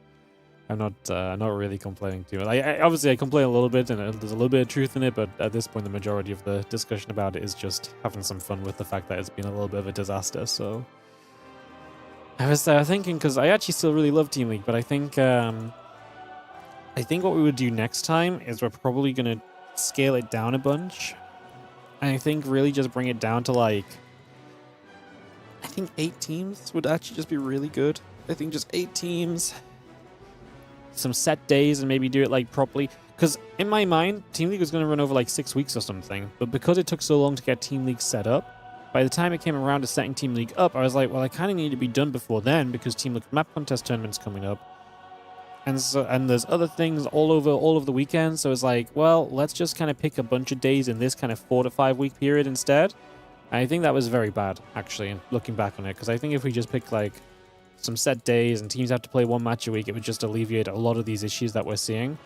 I'm not really complaining too much. Obviously I complain a little bit, and there's a little bit of truth in it, but at this point the majority of the discussion about it is just having some fun with the fact that it's been a little bit of a disaster. So I was thinking, because I actually still really love Team League, but I think what we would do next time is we're probably gonna scale it down a bunch. And I think really just bring it down to, like, I think 8 teams would actually just be really good. I think just 8 teams. Some set days and maybe do it like properly, because in my mind Team League was going to run over like 6 weeks or something, but because it took so long to get Team League set up, by the time it came around to setting Team League up, I was like, well, I kind of need to be done before then, because Team League map contest tournaments coming up, and there's other things all over the weekend, so it's like, well, let's just kind of pick a bunch of days in this kind of 4 to 5 week period instead. And I think that was very bad, actually, looking back on it, because I think if we just pick like some set days and teams have to play 1 match a week, it would just alleviate a lot of these issues that we're seeing.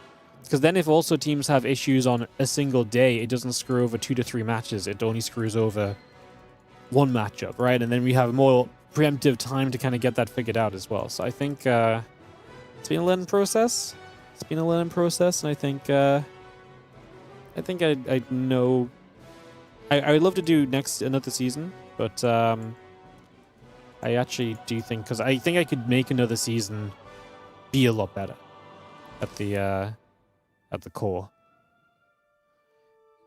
Because then if also teams have issues on a single day, it doesn't screw over 2 to 3 matches. It only screws over 1 matchup, right? And then we have more preemptive time to kind of get that figured out as well. So I think it's been a learning process. It's been a learning process, and I think I know... I would love to do another season, but... I actually do think, because I think I could make another season be a lot better at the core.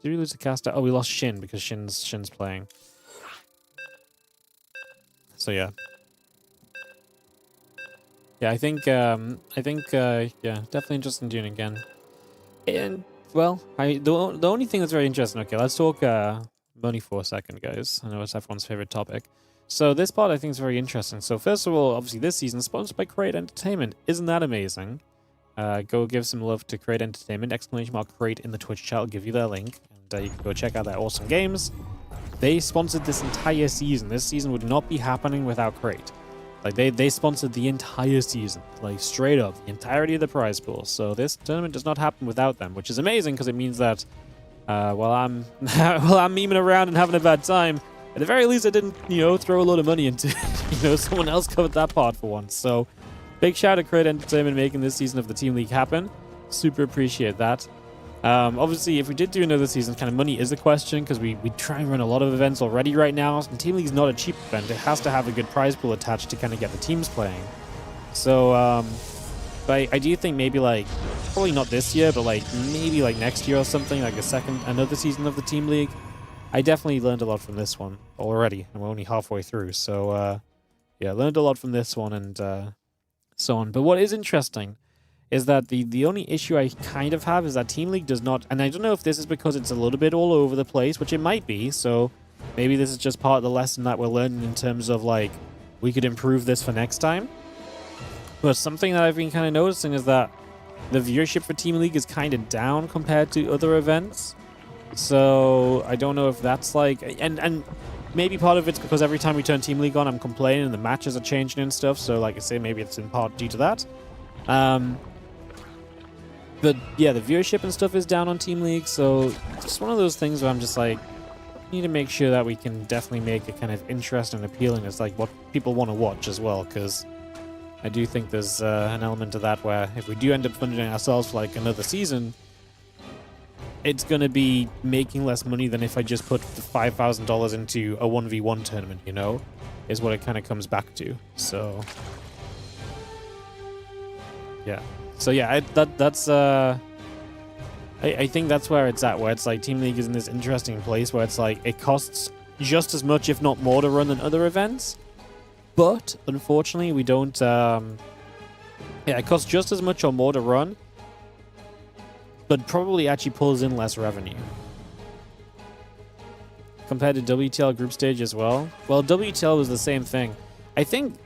Did we lose the caster? Oh, we lost Shin because Shin's playing. So yeah, I think yeah, definitely interested in doing it again. And well, the only thing that's very interesting. Okay, let's talk money for a second, guys. I know it's everyone's favorite topic. So this part I think is very interesting. So first of all, obviously this season is sponsored by Create Entertainment. Isn't that amazing? Go give some love to Create Entertainment. !Create in the Twitch chat. I'll give you their link. And you can go check out their awesome games. They sponsored this entire season. This season would not be happening without Create. Like, they sponsored the entire season. Like, straight up. The entirety of the prize pool. So this tournament does not happen without them. Which is amazing, because it means that while I'm memeing around and having a bad time, at the very least, I didn't, throw a lot of money into it. Someone else covered that part for once. So, big shout out to Create Entertainment making this season of the Team League happen. Super appreciate that. Obviously, if we did do another season, kind of money is the question, because we try and run a lot of events already right now. And Team League's not a cheap event. It has to have a good prize pool attached to kind of get the teams playing. So, but I do think maybe, like, probably not this year, but, like, maybe, like, next year or something, like another season of the Team League. I definitely learned a lot from this one already, and we're only halfway through. So, yeah, learned a lot from this one and so on. But what is interesting is that the only issue I kind of have is that Team League does not... And I don't know if this is because it's a little bit all over the place, which it might be. So maybe this is just part of the lesson that we're learning in terms of, like, we could improve this for next time. But something that I've been kind of noticing is that the viewership for Team League is kind of down compared to other events. So I don't know if that's like, and maybe part of it's because every time we turn Team League on, I'm complaining and the matches are changing and stuff. So like I say, maybe it's in part due to that. But yeah, the viewership and stuff is down on Team League. So it's just one of those things where I'm just like, need to make sure that we can definitely make it kind of interesting and appealing. It's like what people want to watch as well, because I do think there's an element to that where if we do end up funding ourselves for like another season, it's going to be making less money than if I just put the $5,000 into a 1v1 tournament, you know, is what it kind of comes back to. So yeah. So yeah, that's I think that's where it's at, where it's like Team League is in this interesting place where it's like it costs just as much, if not more, to run than other events. But unfortunately, we don't. Yeah, it costs just as much or more to run, but probably actually pulls in less revenue compared to WTL group stage as well. Well, WTL was the same thing. I think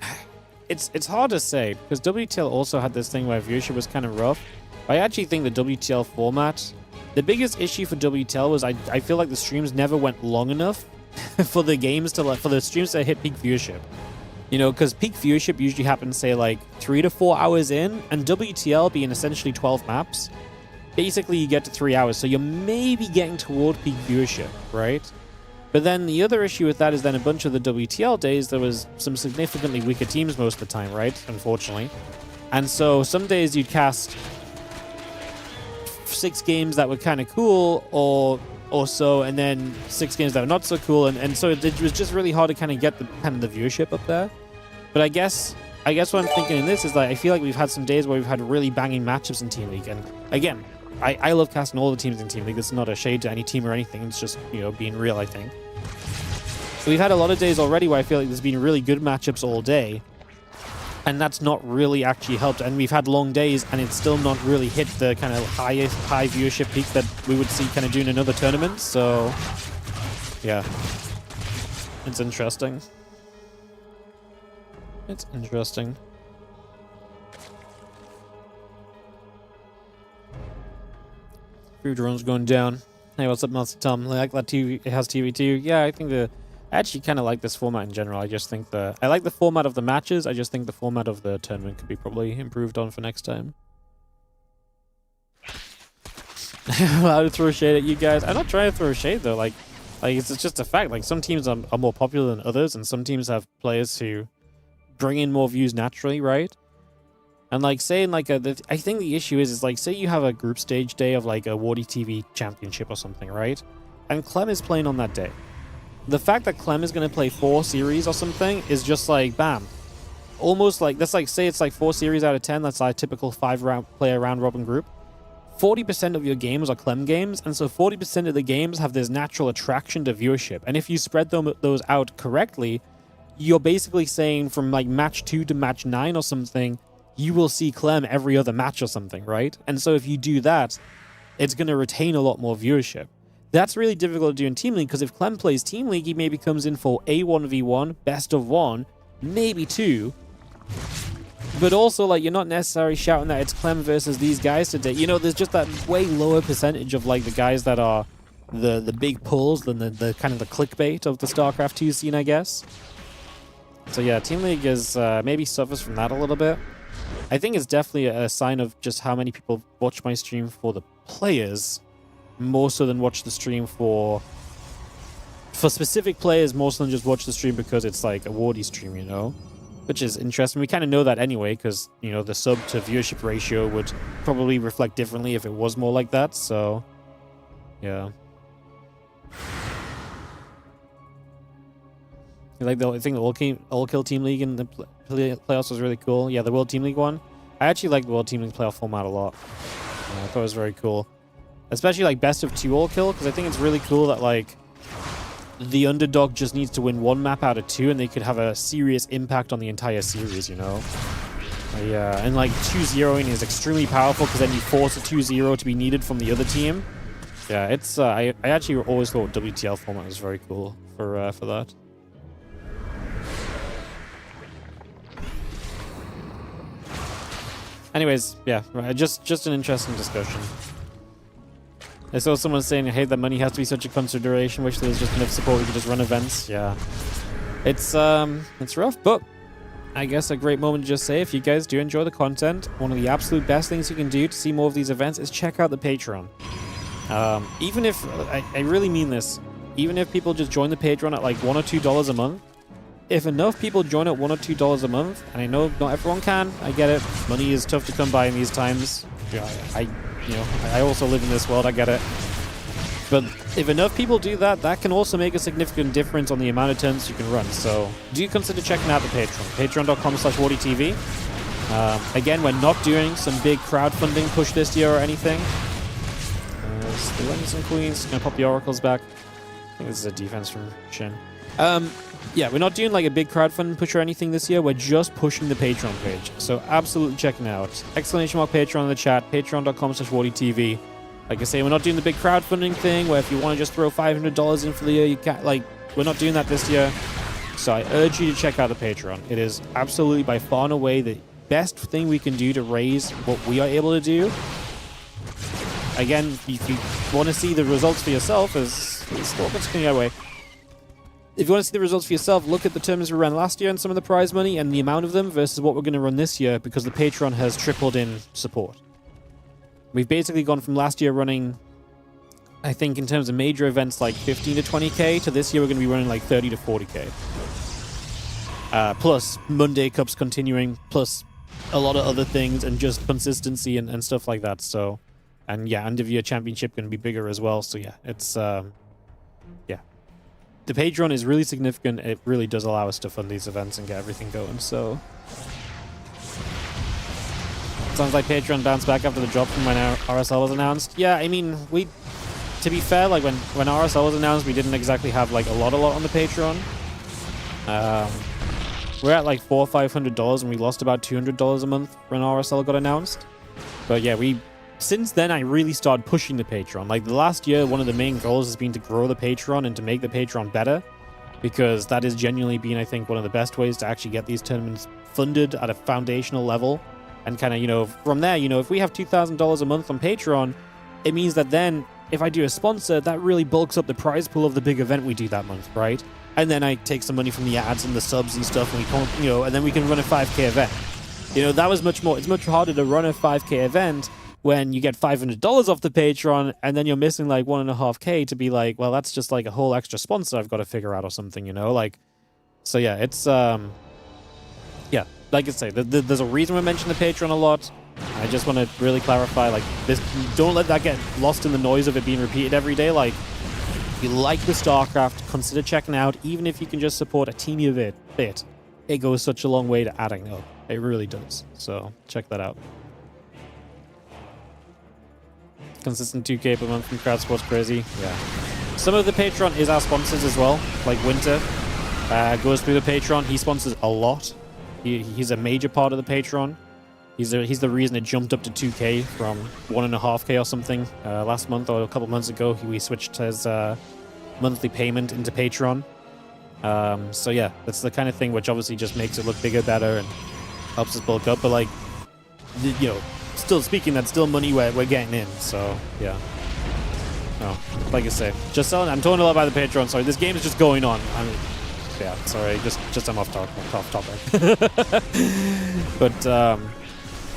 it's hard to say because WTL also had this thing where viewership was kind of rough. I actually think the WTL format, the biggest issue for WTL was I feel like the streams never went long enough for the games to for the streams to hit peak viewership. You know, because peak viewership usually happens, say, like 3 to 4 hours in, and WTL being essentially 12 maps, basically you get to 3 hours, so you're maybe getting toward peak viewership, right? But then the other issue with that is then a bunch of the WTL days, there was some significantly weaker teams most of the time, right? Unfortunately. And so some days you'd cast 6 games that were kind of cool, or so, and then 6 games that were not so cool, and so it was just really hard to kind of get the viewership up there. But I guess what I'm thinking in this is like I feel like we've had some days where we've had really banging matchups in Team League, and again, I love casting all the teams in Team League. This is not a shade to any team or anything. It's just, you know, being real, I think. So we've had a lot of days already where I feel like there's been really good matchups all day, and that's not really actually helped. And we've had long days, and it's still not really hit the kind of high viewership peak that we would see kind of doing another tournament. So, yeah, it's interesting. It's interesting. Few drones going down. Hey, what's up, Master Tom? I like that TV. It has TV too. Yeah, I think I actually kind of like this format in general. I just think I like the format of the matches. I just think the format of the tournament could be probably improved on for next time. I'm allowed to throw shade at you guys. I'm not trying to throw shade though. Like it's just a fact. Like some teams are more popular than others, and some teams have players who bring in more views naturally, right? And like saying like I think the issue is like say you have a group stage day of like a WARDITV championship or something, right? And Clem is playing on that day. The fact that Clem is going to play 4 series or something is just like, bam. Almost like, that's like, say it's like 4 series out of 10. That's like a typical 5-player round-robin group. 40% of your games are Clem games, and so 40% of the games have this natural attraction to viewership. And if you spread those out correctly, you're basically saying from like match 2 to match 9 or something, you will see Clem every other match or something, right? And so if you do that, it's going to retain a lot more viewership. That's really difficult to do in Team League, because if Clem plays Team League, he maybe comes in for a 1v1, best of 1, maybe 2. But also, like, you're not necessarily shouting that it's Clem versus these guys today. You know, there's just that way lower percentage of, like, the guys that are the big pulls than the kind of the clickbait of the StarCraft 2 scene, I guess. So yeah, Team League is maybe suffers from that a little bit. I think it's definitely a sign of just how many people watch my stream for the players, more so than watch the stream for specific players, more so than just watch the stream because it's like a Wardy stream, you know? Which is interesting. We kind of know that anyway, because, you know, the sub to viewership ratio would probably reflect differently if it was more like that, so yeah. I think the all-kill Team League in the playoffs was really cool. Yeah, the World Team League one. I actually like the World Team League playoff format a lot. I thought it was very cool. Especially like best of 2 all-kill, because I think it's really cool that like the underdog just needs to win 1 map out of 2 and they could have a serious impact on the entire series, you know? Yeah, and like 2-0ing is extremely powerful because then you force a 2-0 to be needed from the other team. Yeah, it's I actually always thought WTL format was very cool for that. anyways, yeah, right, just an interesting discussion. I saw someone saying, I hate that money has to be such a consideration. Wish there was just enough support we could just run events. Yeah. It's rough, but I guess a great moment to just say, if you guys do enjoy the content, one of the absolute best things you can do to see more of these events is check out the Patreon. Even if, I really mean this, even if people just join the Patreon at like $1 or $2 a month, if enough people join at $1 or $2 a month, and I know not everyone can, I get it, money is tough to come by in these times. Yeah, I also live in this world, I get it. But if enough people do that, that can also make a significant difference on the amount of turns you can run. So do consider checking out the Patreon. Patreon.com/WARDITV. Again, we're not doing some big crowdfunding push this year or anything. The Legends and Queens. Gonna pop the Oracles back. I think this is a defense from Shin. Yeah, we're not doing like a big crowdfunding push or anything this year. We're just pushing the Patreon page. So absolutely checking out. !Patreon in the chat. Patreon.com/WARDITV. Like I say, we're not doing the big crowdfunding thing where if you want to just throw $500 in for the year, you can't. Like, we're not doing that this year. So I urge you to check out the Patreon. It is absolutely by far and away the best thing we can do to raise what we are able to do. Again, if you want to see the results for yourself, as Stalker's coming our way. If you want to see the results for yourself, look at the tournaments we ran last year and some of the prize money and the amount of them versus what we're going to run this year, because the Patreon has tripled in support. We've basically gone from last year running, I think in terms of major events, like 15 to 20k, to this year we're going to be running like 30 to 40k. Plus Monday Cups continuing, plus a lot of other things, and just consistency and stuff like that. So, and yeah, end of year championship going to be bigger as well. So yeah, it's, yeah. The Patreon is really significant. It really does allow us to fund these events and get everything going, so... Sounds like Patreon bounced back after the drop from when RSL was announced. Yeah, I mean, to be fair, like when RSL was announced, we didn't exactly have like a lot on the Patreon. We're at like $400 or $500 and we lost about $200 a month when RSL got announced. But yeah, since then I really started pushing the Patreon. Like the last year, one of the main goals has been to grow the Patreon and to make the Patreon better, because that has genuinely been, I think, one of the best ways to actually get these tournaments funded at a foundational level. And kind of, from there, if we have $2,000 a month on Patreon, it means that then, if I do a sponsor, that really bulks up the prize pool of the big event we do that month, right? And then I take some money from the ads and the subs and stuff, and we can, and then we can run a 5k event. That was much more, it's much harder to run a 5k event when you get $500 off the Patreon, and then you're missing like 1.5k to be like, well, that's just like a whole extra sponsor I've got to figure out or something, like, so yeah, it's, yeah. Like I say, there's a reason we mention the Patreon a lot. I just want to really clarify, like, this. Don't let that get lost in the noise of it being repeated every day. Like, if you like the StarCraft, consider checking out. Even if you can just support a teeny bit, it goes such a long way to adding up. It really does. So check that out. Consistent 2k per month from Crowd Sports, crazy. Yeah. Some of the Patreon is our sponsors as well. Like Winter goes through the Patreon. He sponsors a lot. He's a major part of the Patreon. He's the reason it jumped up to 2k from 1.5k or something last month or a couple months ago. We switched his monthly payment into Patreon. So yeah, that's the kind of thing which obviously just makes it look bigger, better, and helps us bulk up. But like, still speaking, that's still money we're getting in. So yeah. Oh, like I say, just selling. I'm talking a lot about the Patreon. Sorry, this game is just going on. Yeah, sorry, just I'm off topic. But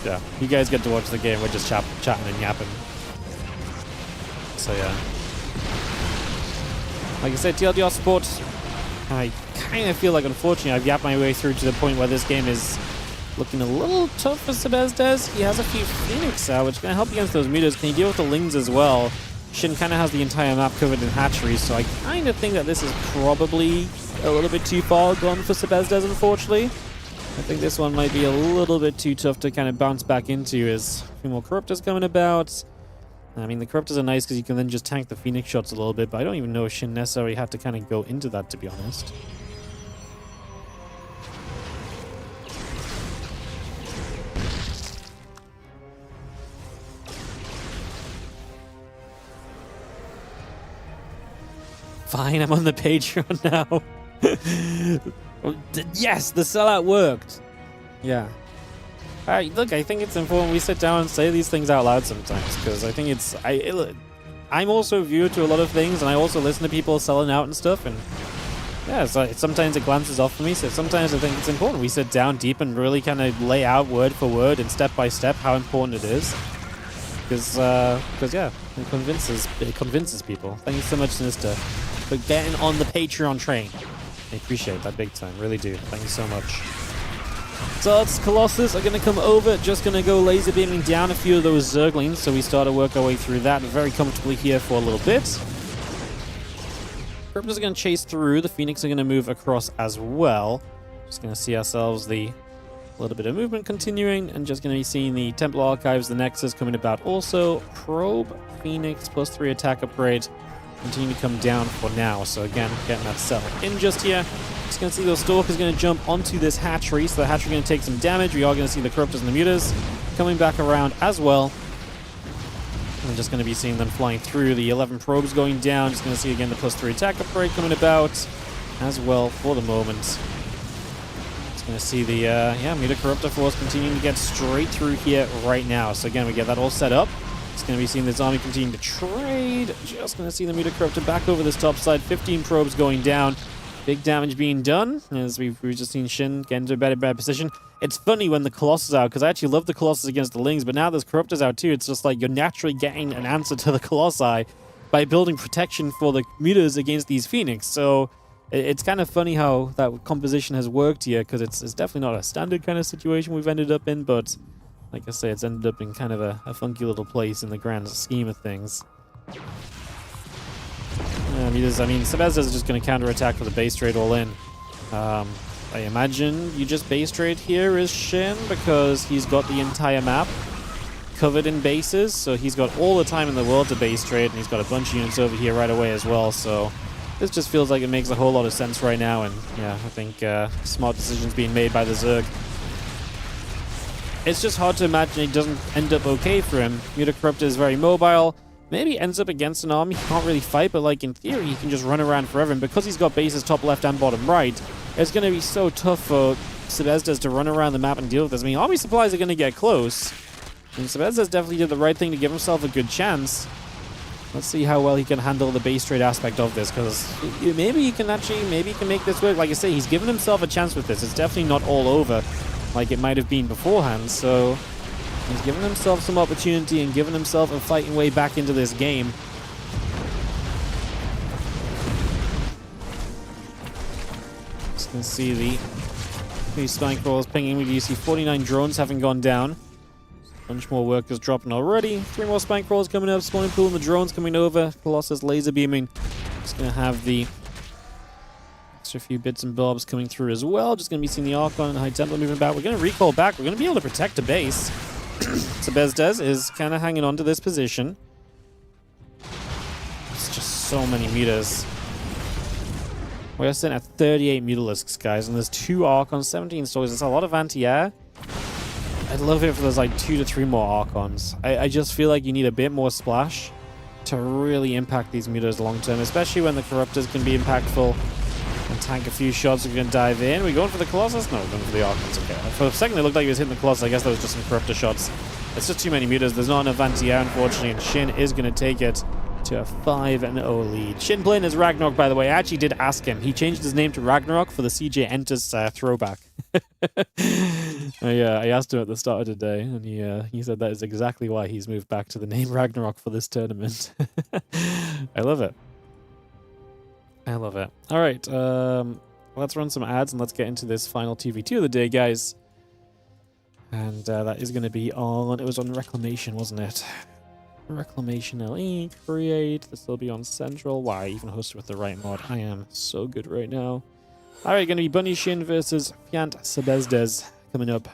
yeah, you guys get to watch the game. We're just chatting and yapping. So yeah, like I said, TLDR support. I kind of feel like, unfortunately, I've yapped my way through to the point where this game is looking a little tough for Sebastes. He has a few Phoenix out, which is going to help against those mutas. Can he deal with the Lings as well? Shin kind of has the entire map covered in hatcheries, so I kind of think that this is probably a little bit too far gone for Sebastes, unfortunately. I think this one might be a little bit too tough to kind of bounce back into, as a few more Corruptors coming about. I mean, the Corruptors are nice because you can then just tank the Phoenix shots a little bit, but I don't even know if Shin necessarily had to kind of go into that, to be honest. Fine, I'm on the Patreon now. Yes, the sellout worked. Yeah. Look, I think it's important we sit down and say these things out loud sometimes, because I think it's... I'm also viewed to a lot of things, and I also listen to people selling out and stuff, and yeah, so sometimes it glances off for me, so sometimes I think it's important we sit down deep and really kind of lay out word for word and step by step how important it is. Because yeah, it convinces people. Thank you so much, Sinister, for getting on the Patreon train. I appreciate that big time, really do. Thank you so much. So it's Colossus are going to come over, just going to go laser beaming down a few of those Zerglings, so we start to work our way through that very comfortably here for a little bit. Corruptors are going to chase through, the Phoenix are going to move across as well. Just going to see ourselves a little bit of movement continuing, and just going to be seeing the Templar Archives, the Nexus coming about also. Probe, Phoenix, +3 attack upgrade, continue to come down for now. So again, getting that settled in just here. Just going to see those Stalkers going to jump onto this hatchery, so the hatchery going to take some damage. We are going to see the Corruptors and the Mutas coming back around as well. I'm just going to be seeing them flying through. The 11 probes going down. Just going to see again the +3 attack upgrade coming about as well for the moment. Just going to see the Muta Corruptor Force continuing to get straight through here right now. So again, we get that all set up. Just going to be seeing this army continue to trade. Just going to see the Muta Corruptor back over this top side. 15 probes going down. Big damage being done, as we've just seen Shin get into a better position. It's funny when the Colossus out, because I actually love the Colossus against the Lings, but now there's Corruptors out too. It's just like you're naturally getting an answer to the Colossi by building protection for the Mutas against these Phoenix. So it's kind of funny how that composition has worked here, because it's definitely not a standard kind of situation we've ended up in, but like I say, it's ended up in kind of a funky little place in the grand scheme of things. I mean, Sebastes is just going to counterattack with a base trade all in. I imagine you just base trade here is Shin, because he's got the entire map covered in bases, so he's got all the time in the world to base trade, and he's got a bunch of units over here right away as well, so this just feels like it makes a whole lot of sense right now, and yeah, I think smart decisions being made by the Zerg. It's just hard to imagine it doesn't end up okay for him. Muta Corruptor is very mobile. Maybe ends up against an army he can't really fight, but like in theory he can just run around forever, and because he's got bases top left and bottom right, it's going to be so tough for Sebastes to run around the map and deal with this. I mean, army supplies are going to get close, and Sebastes definitely did the right thing to give himself a good chance. Let's see how well he can handle the base trade aspect of this, because maybe he can make this work. Like I say, he's given himself a chance with this. It's definitely not all over like it might have been beforehand, so he's given himself some opportunity and given himself a fighting way back into this game. Just gonna see the spine crawlers pinging. We do see 49 drones having gone down. A bunch more workers dropping already. 3 more spine crawlers coming up. Spawning pool and the drones coming over. Colossus laser beaming. Just gonna have the extra few bits and bobs coming through as well. Just gonna be seeing the Archon and High Templar moving back. We're gonna recall back. We're gonna be able to protect a base. Sebastes is kind of hanging on to this position. It's just so many mutas. We're sitting at 38 Mutalisks, guys, and there's 2 Archons, 17 Stalkers. It's a lot of anti-air. I'd love it if there's like 2 to 3 more Archons. I just feel like you need a bit more splash to really impact these mutas long term, especially when the Corruptors can be impactful and tank a few shots. We're going to dive in. We're going for the Colossus? No, we're going for the Archons. Okay. For a second, it looked like he was hitting the Colossus. I guess that was just some Corruptor shots. It's just too many mutas. There's not enough anti-air, unfortunately, and Shin is going to take it to a 5-0 lead. Shin playing as Ragnarok, by the way. I actually did ask him. He changed his name to Ragnarok for the CJ Enters throwback. I asked him at the start of today, and he said that is exactly why he's moved back to the name Ragnarok for this tournament. I love it. I love it. All right, let's run some ads and let's get into this final 2v2 of the day, guys. And that is going to be on, it was on Reclamation, wasn't it? Reclamation LE, create, this will be on Central. Wow, I even hosted with the right mod. I am so good right now. All right, going to be Bunny Shin versus Fant Sebastes coming up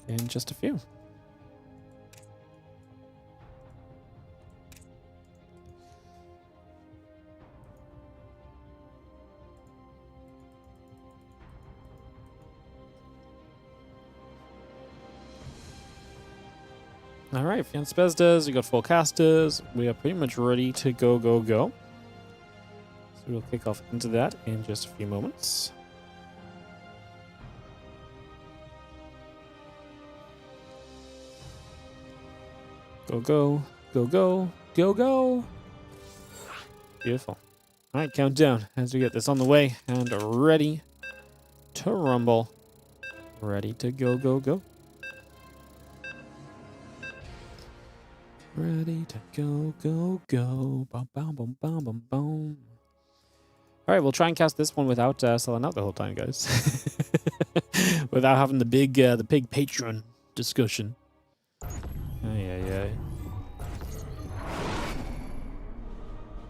in just a few. All right, Fant Sebastes, we got 4 casters. We are pretty much ready to go. So we'll kick off into that in just a few moments. Go, go, go, go, go, go. Beautiful. All right, countdown as we get this on the way and ready to rumble. Ready to go, go, go. Ready to go, go, go. Bum, bum, bum, bum, bum, bum. All right, we'll try and cast this one without selling out the whole time, guys. Without having the big Patreon discussion. Ay.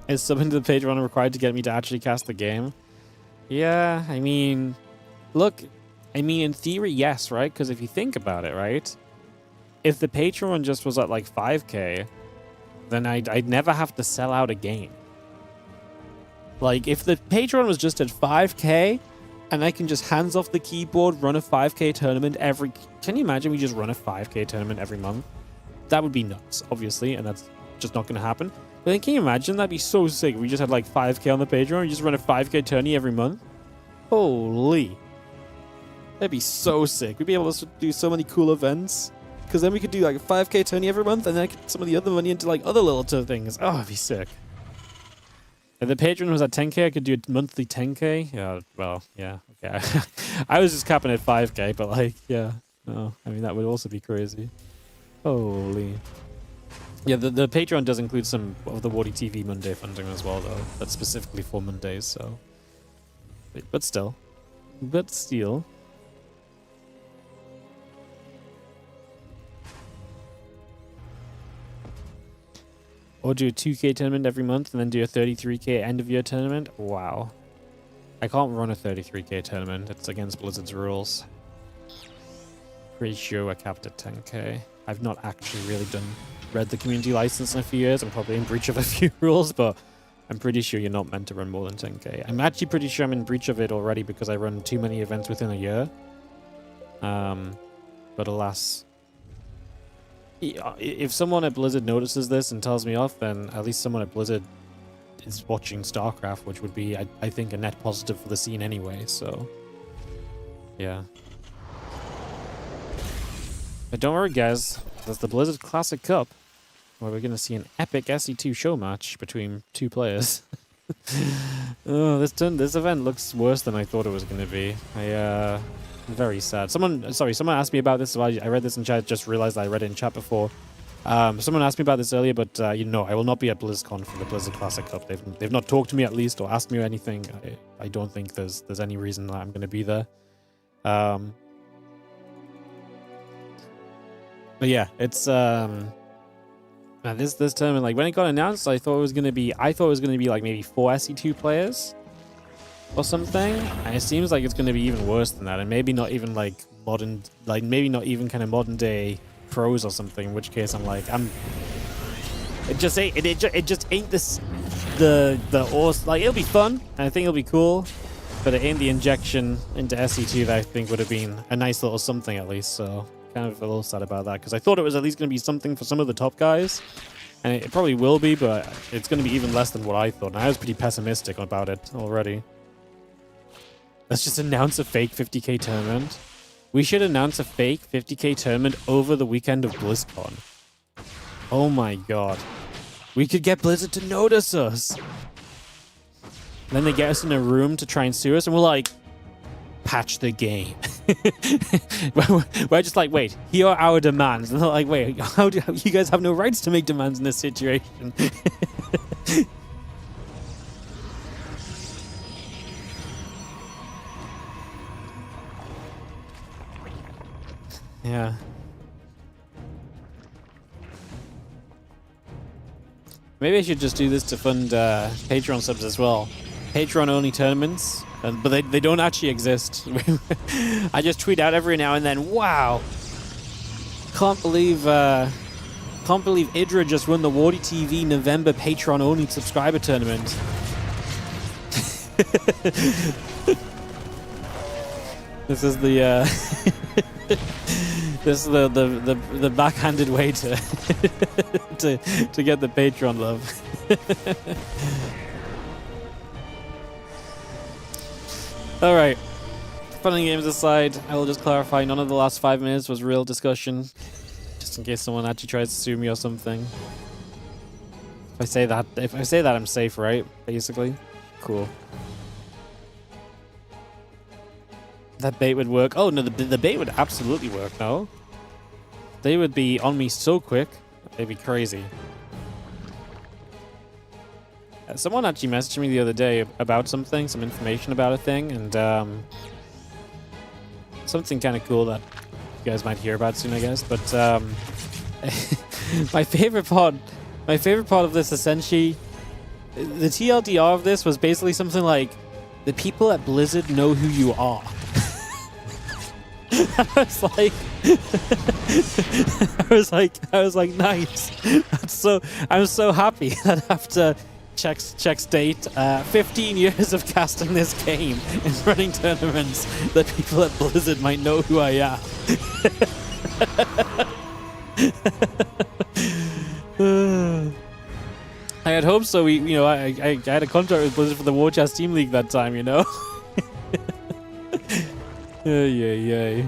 Is subbing to the Patreon required to get me to actually cast the game? Yeah, I mean, look, in theory, yes, right? Because if you think about it, right? If the Patreon just was at like 5k, then I'd never have to sell out a game. Like, if the Patreon was just at 5k, and I can just hands off the keyboard, run a 5k tournament every... Can you imagine we just run a 5k tournament every month? That would be nuts, obviously, and that's just not going to happen. But then can you imagine? That'd be so sick. We just had like 5k on the Patreon, and just run a 5k tourney every month. Holy. That'd be so sick. We'd be able to do so many cool events. Because then we could do like a 5k tourney every month, and then I could put some of the other money into like other little things. Oh, it'd be sick. If the Patreon was at 10k, I could do a monthly 10k. Yeah, well, yeah, okay. I was just capping at 5k, but like, yeah. Oh, I mean, that would also be crazy. Holy. Yeah, the Patreon does include some of the WARDITV Monday funding as well, though. That's specifically for Mondays, so. But still. But still. Or do a 2k tournament every month and then do a 33k end of year tournament? Wow. I can't run a 33k tournament. It's against Blizzard's rules. Pretty sure we're capped at 10k. I've not actually really read the community license in a few years. I'm probably in breach of a few rules, but I'm pretty sure you're not meant to run more than 10k. I'm actually pretty sure I'm in breach of it already because I run too many events within a year. But alas... If someone at Blizzard notices this and tells me off, then at least someone at Blizzard is watching StarCraft, which would be, I think, a net positive for the scene anyway, so... Yeah. But don't worry, guys. There's the Blizzard Classic Cup, where we're going to see an epic SE2 show match between two players. Oh, this event looks worse than I thought it was going to be. Very sad. Someone asked me about this. So I read this in chat. Just realized I read it in chat before. Someone asked me about this earlier, but I will not be at BlizzCon for the Blizzard Classic Cup. They've not talked to me at least or asked me anything. I don't think there's any reason that I'm going to be there. But yeah, it's this tournament. Like when it got announced, I thought it was going to be like maybe 4 SE2 players. Or something, and it seems like it's going to be even worse than that, and maybe not even like maybe not even kind of modern day pros or something. In which case, it just ain't this the awesome. Like it'll be fun, and I think it'll be cool, but it ain't the injection into SE2 that I think would have been a nice little something at least. So kind of a little sad about that because I thought it was at least going to be something for some of the top guys, and it probably will be, but it's going to be even less than what I thought. And I was pretty pessimistic about it already. Let's just announce a fake 50k tournament. We should announce a fake 50k tournament over the weekend of BlizzCon. Oh my god. We could get Blizzard to notice us. And then they get us in a room to try and sue us, and we're like, patch the game. We're just like, wait, here are our demands. And they're like, wait, how do you guys have no rights to make demands in this situation? Yeah. Maybe I should just do this to fund Patreon subs as well. Patreon-only tournaments, but they don't actually exist. I just tweet out every now and then, wow! Can't believe Idra just won the WARDITV November Patreon-only subscriber tournament. This is the this is the backhanded way to to get the Patreon love. All right. Fun and games aside, I will just clarify: none of the last 5 minutes was real discussion. Just just in case someone actually tries to sue me or something. If I say that, I'm safe, right? Basically. Cool. That bait would work. Oh, no, the bait would absolutely work, no? They would be on me so quick. They'd be crazy. Someone actually messaged me the other day about something, some information about a thing, and something kind of cool that you guys might hear about soon, I guess. But my favorite part of this, essentially, the TLDR of this was basically something like, the people at Blizzard know who you are. I was like, nice. I'm so happy that after check state, 15 years of casting this game and running tournaments, that people at Blizzard might know who I am. I had hoped so. I had a contract with Blizzard for the WARDITV Team League that time, you know. Yeah.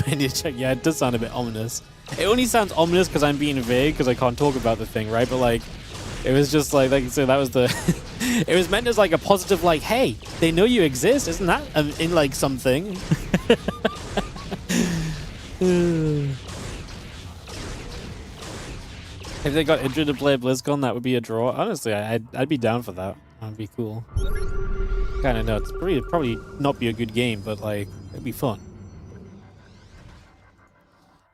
I need to check. Yeah, it does sound a bit ominous. It only sounds ominous because I'm being vague because I can't talk about the thing, right? But like, it was just like I said, that was the. It was meant as like a positive, like, hey, they know you exist, isn't that in like something? If they got injured to play BlizzCon, that would be a draw. Honestly, I'd be down for that. That'd be cool. Kind of nuts. Probably not be a good game, but like it'd be fun.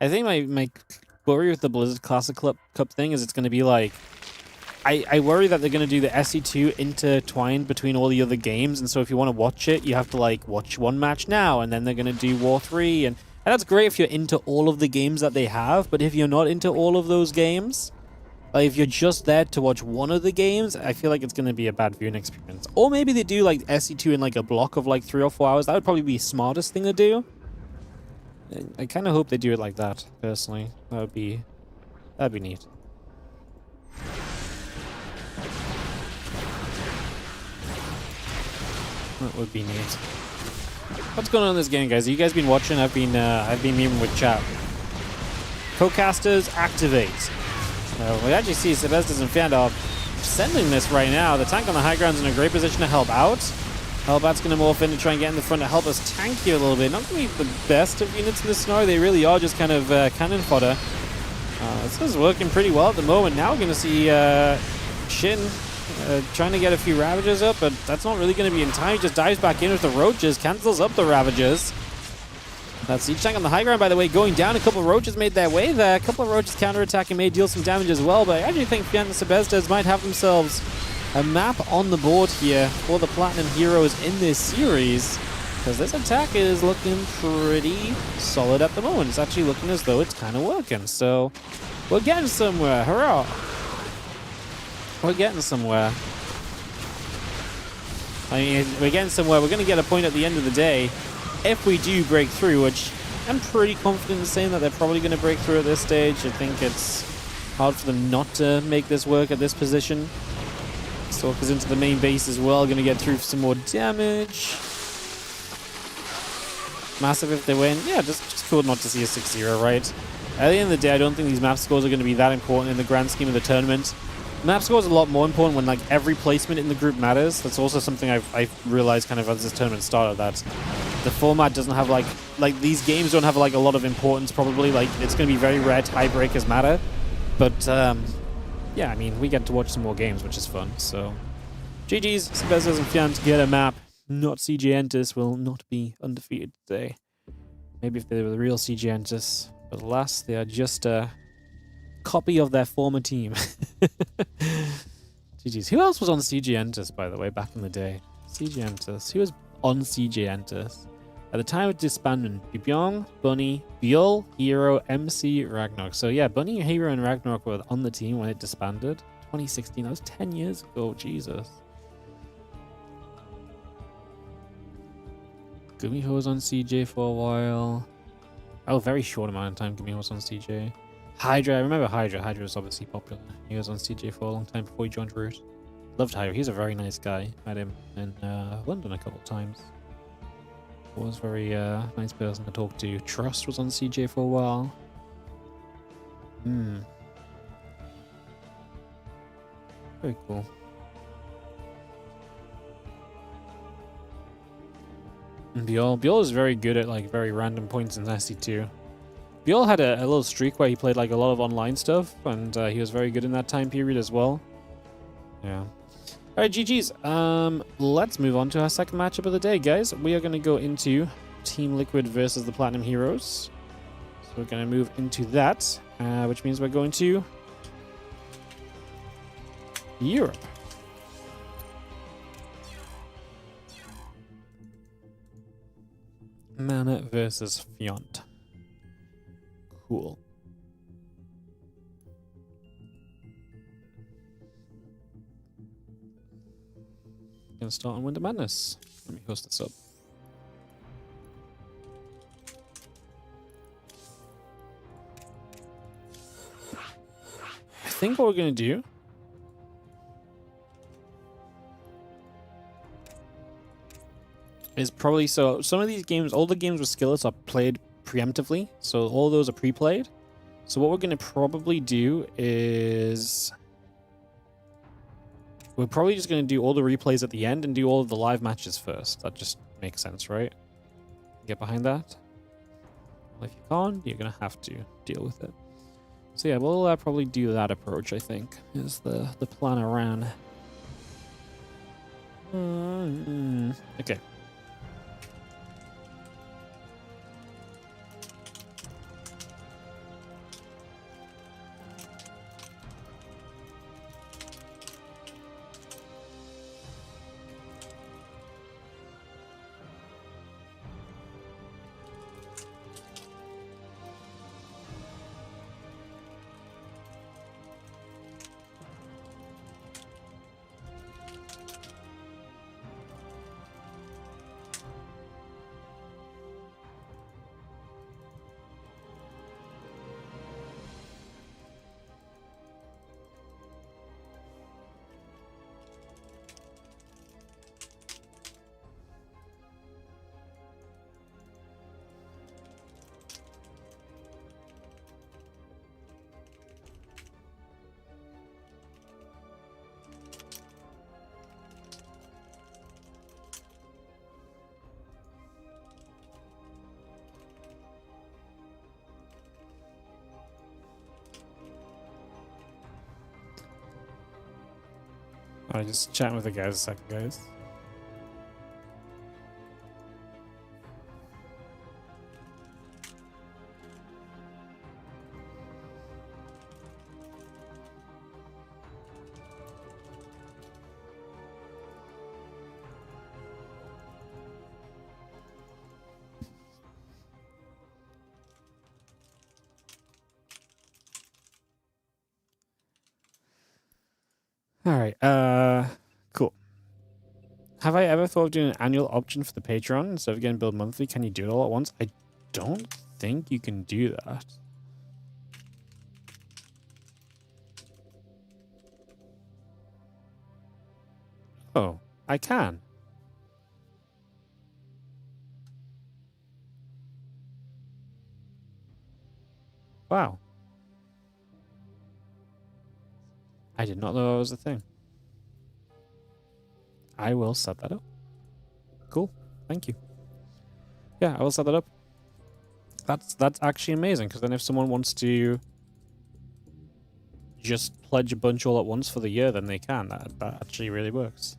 I think my worry with the Blizzard Classic Cup thing is it's going to be like, I worry that they're going to do the SC2 intertwined between all the other games, and so if you want to watch it, you have to like watch one match now, and then they're going to do War 3, and that's great if you're into all of the games that they have, but if you're not into all of those games, like if you're just there to watch one of the games, I feel like it's going to be a bad viewing experience. Or maybe they do like SC2 in like a block of like 3 or 4 hours. That would probably be the smartest thing to do. I kind of hope they do it like that, personally. That'd be neat. That would be neat. What's going on in this game, guys? Have you guys been watching? I've been memeing with chat. Co-casters, activate. We actually see Sebastes and Fant are sending this right now. The tank on the high ground is in a great position to help out. Hellbat's going to morph in to try and get in the front to help us tank here a little bit. Not going to be the best of units in this scenario. They really are just kind of cannon fodder. This is working pretty well at the moment. Now we're going to see Shin trying to get a few Ravagers up, but that's not really going to be in time. He just dives back in with the Roaches, cancels up the Ravagers. That Siege Tank on the high ground, by the way, going down. A couple of Roaches made their way there. A couple of Roaches counterattacking may deal some damage as well, but I actually think Fant and Sebastes might have themselves a map on the board here for the Platinum Heroes in this series, because this attack is looking pretty solid at the moment. It's actually looking as though it's kind of working, so we're getting somewhere. Hurrah! We're getting somewhere. I mean, we're getting somewhere. We're going to get a point at the end of the day if we do break through, which I'm pretty confident in saying that they're probably going to break through at this stage. I think it's hard for them not to make this work at this position. Stalkers into the main base as well, going to get through for some more damage. Massive if they win. Yeah, just cool not to see a 6-0, right? At the end of the day, I don't think these map scores are going to be that important in the grand scheme of the tournament. Map score is a lot more important when like every placement in the group matters. That's also something I've realized kind of as this tournament started, that the format doesn't have like these games don't have like a lot of importance probably. Like it's going to be very rare tiebreakers matter. But yeah, I mean, we get to watch some more games, which is fun. So GG's, Sebastes and Fant get a map. Not CG Entus will not be undefeated today. Maybe if they were the real CG Entus, but alas, they are just a copy of their former team. GG's. Who else was on CG Entus, by the way, back in the day? CG Entus. Who was on CG Entus? At the time of disbandment, Bibyong, Bunny, Biol, herO, MC, Ragnarok. So yeah, Bunny, herO, and Ragnarok were on the team when it disbanded. 2016, that was 10 years ago, Jesus. Gumiho was on CJ for a while. Oh, very short amount of time Gumiho was on CJ. Hydra, I remember Hydra. Hydra was obviously popular. He was on CJ for a long time before he joined Root. Loved Hydra. He's a very nice guy. Met him in London a couple of times. Was very nice person to talk to. Trust was on CJ for a while. Very cool. And Biol is very good at like very random points in SC2. Biol had a little streak where he played like a lot of online stuff, and he was very good in that time period as well. Yeah. All right, GG's. Let's move on to our second matchup of the day, guys. We are going to go into Team Liquid versus the Platinum Heroes. So we're going to move into that, which means we're going to Europe. Mana versus Fant. Cool. Gonna start on Winter Madness. Let me host this up. I think what we're gonna do is probably, so some of these games, all the games with Skele are played preemptively, so all those are pre-played. So what we're gonna probably do is we're probably just going to do all the replays at the end and do all of the live matches first. That just makes sense, right? Get behind that? Well, if you can't, you're going to have to deal with it. So yeah, we'll probably do that approach, I think, is the plan around. Okay. Alright, just chatting with the guys a second, guys. Alright, cool. Have I ever thought of doing an annual option for the Patreon instead of getting billed monthly? Can you do it all at once? I don't think you can do that. Oh, I can. Wow. I did not know that was a thing. I will set that up. Cool. Thank you. Yeah, I will set that up. That's actually amazing, because then if someone wants to just pledge a bunch all at once for the year, then they can. That actually really works.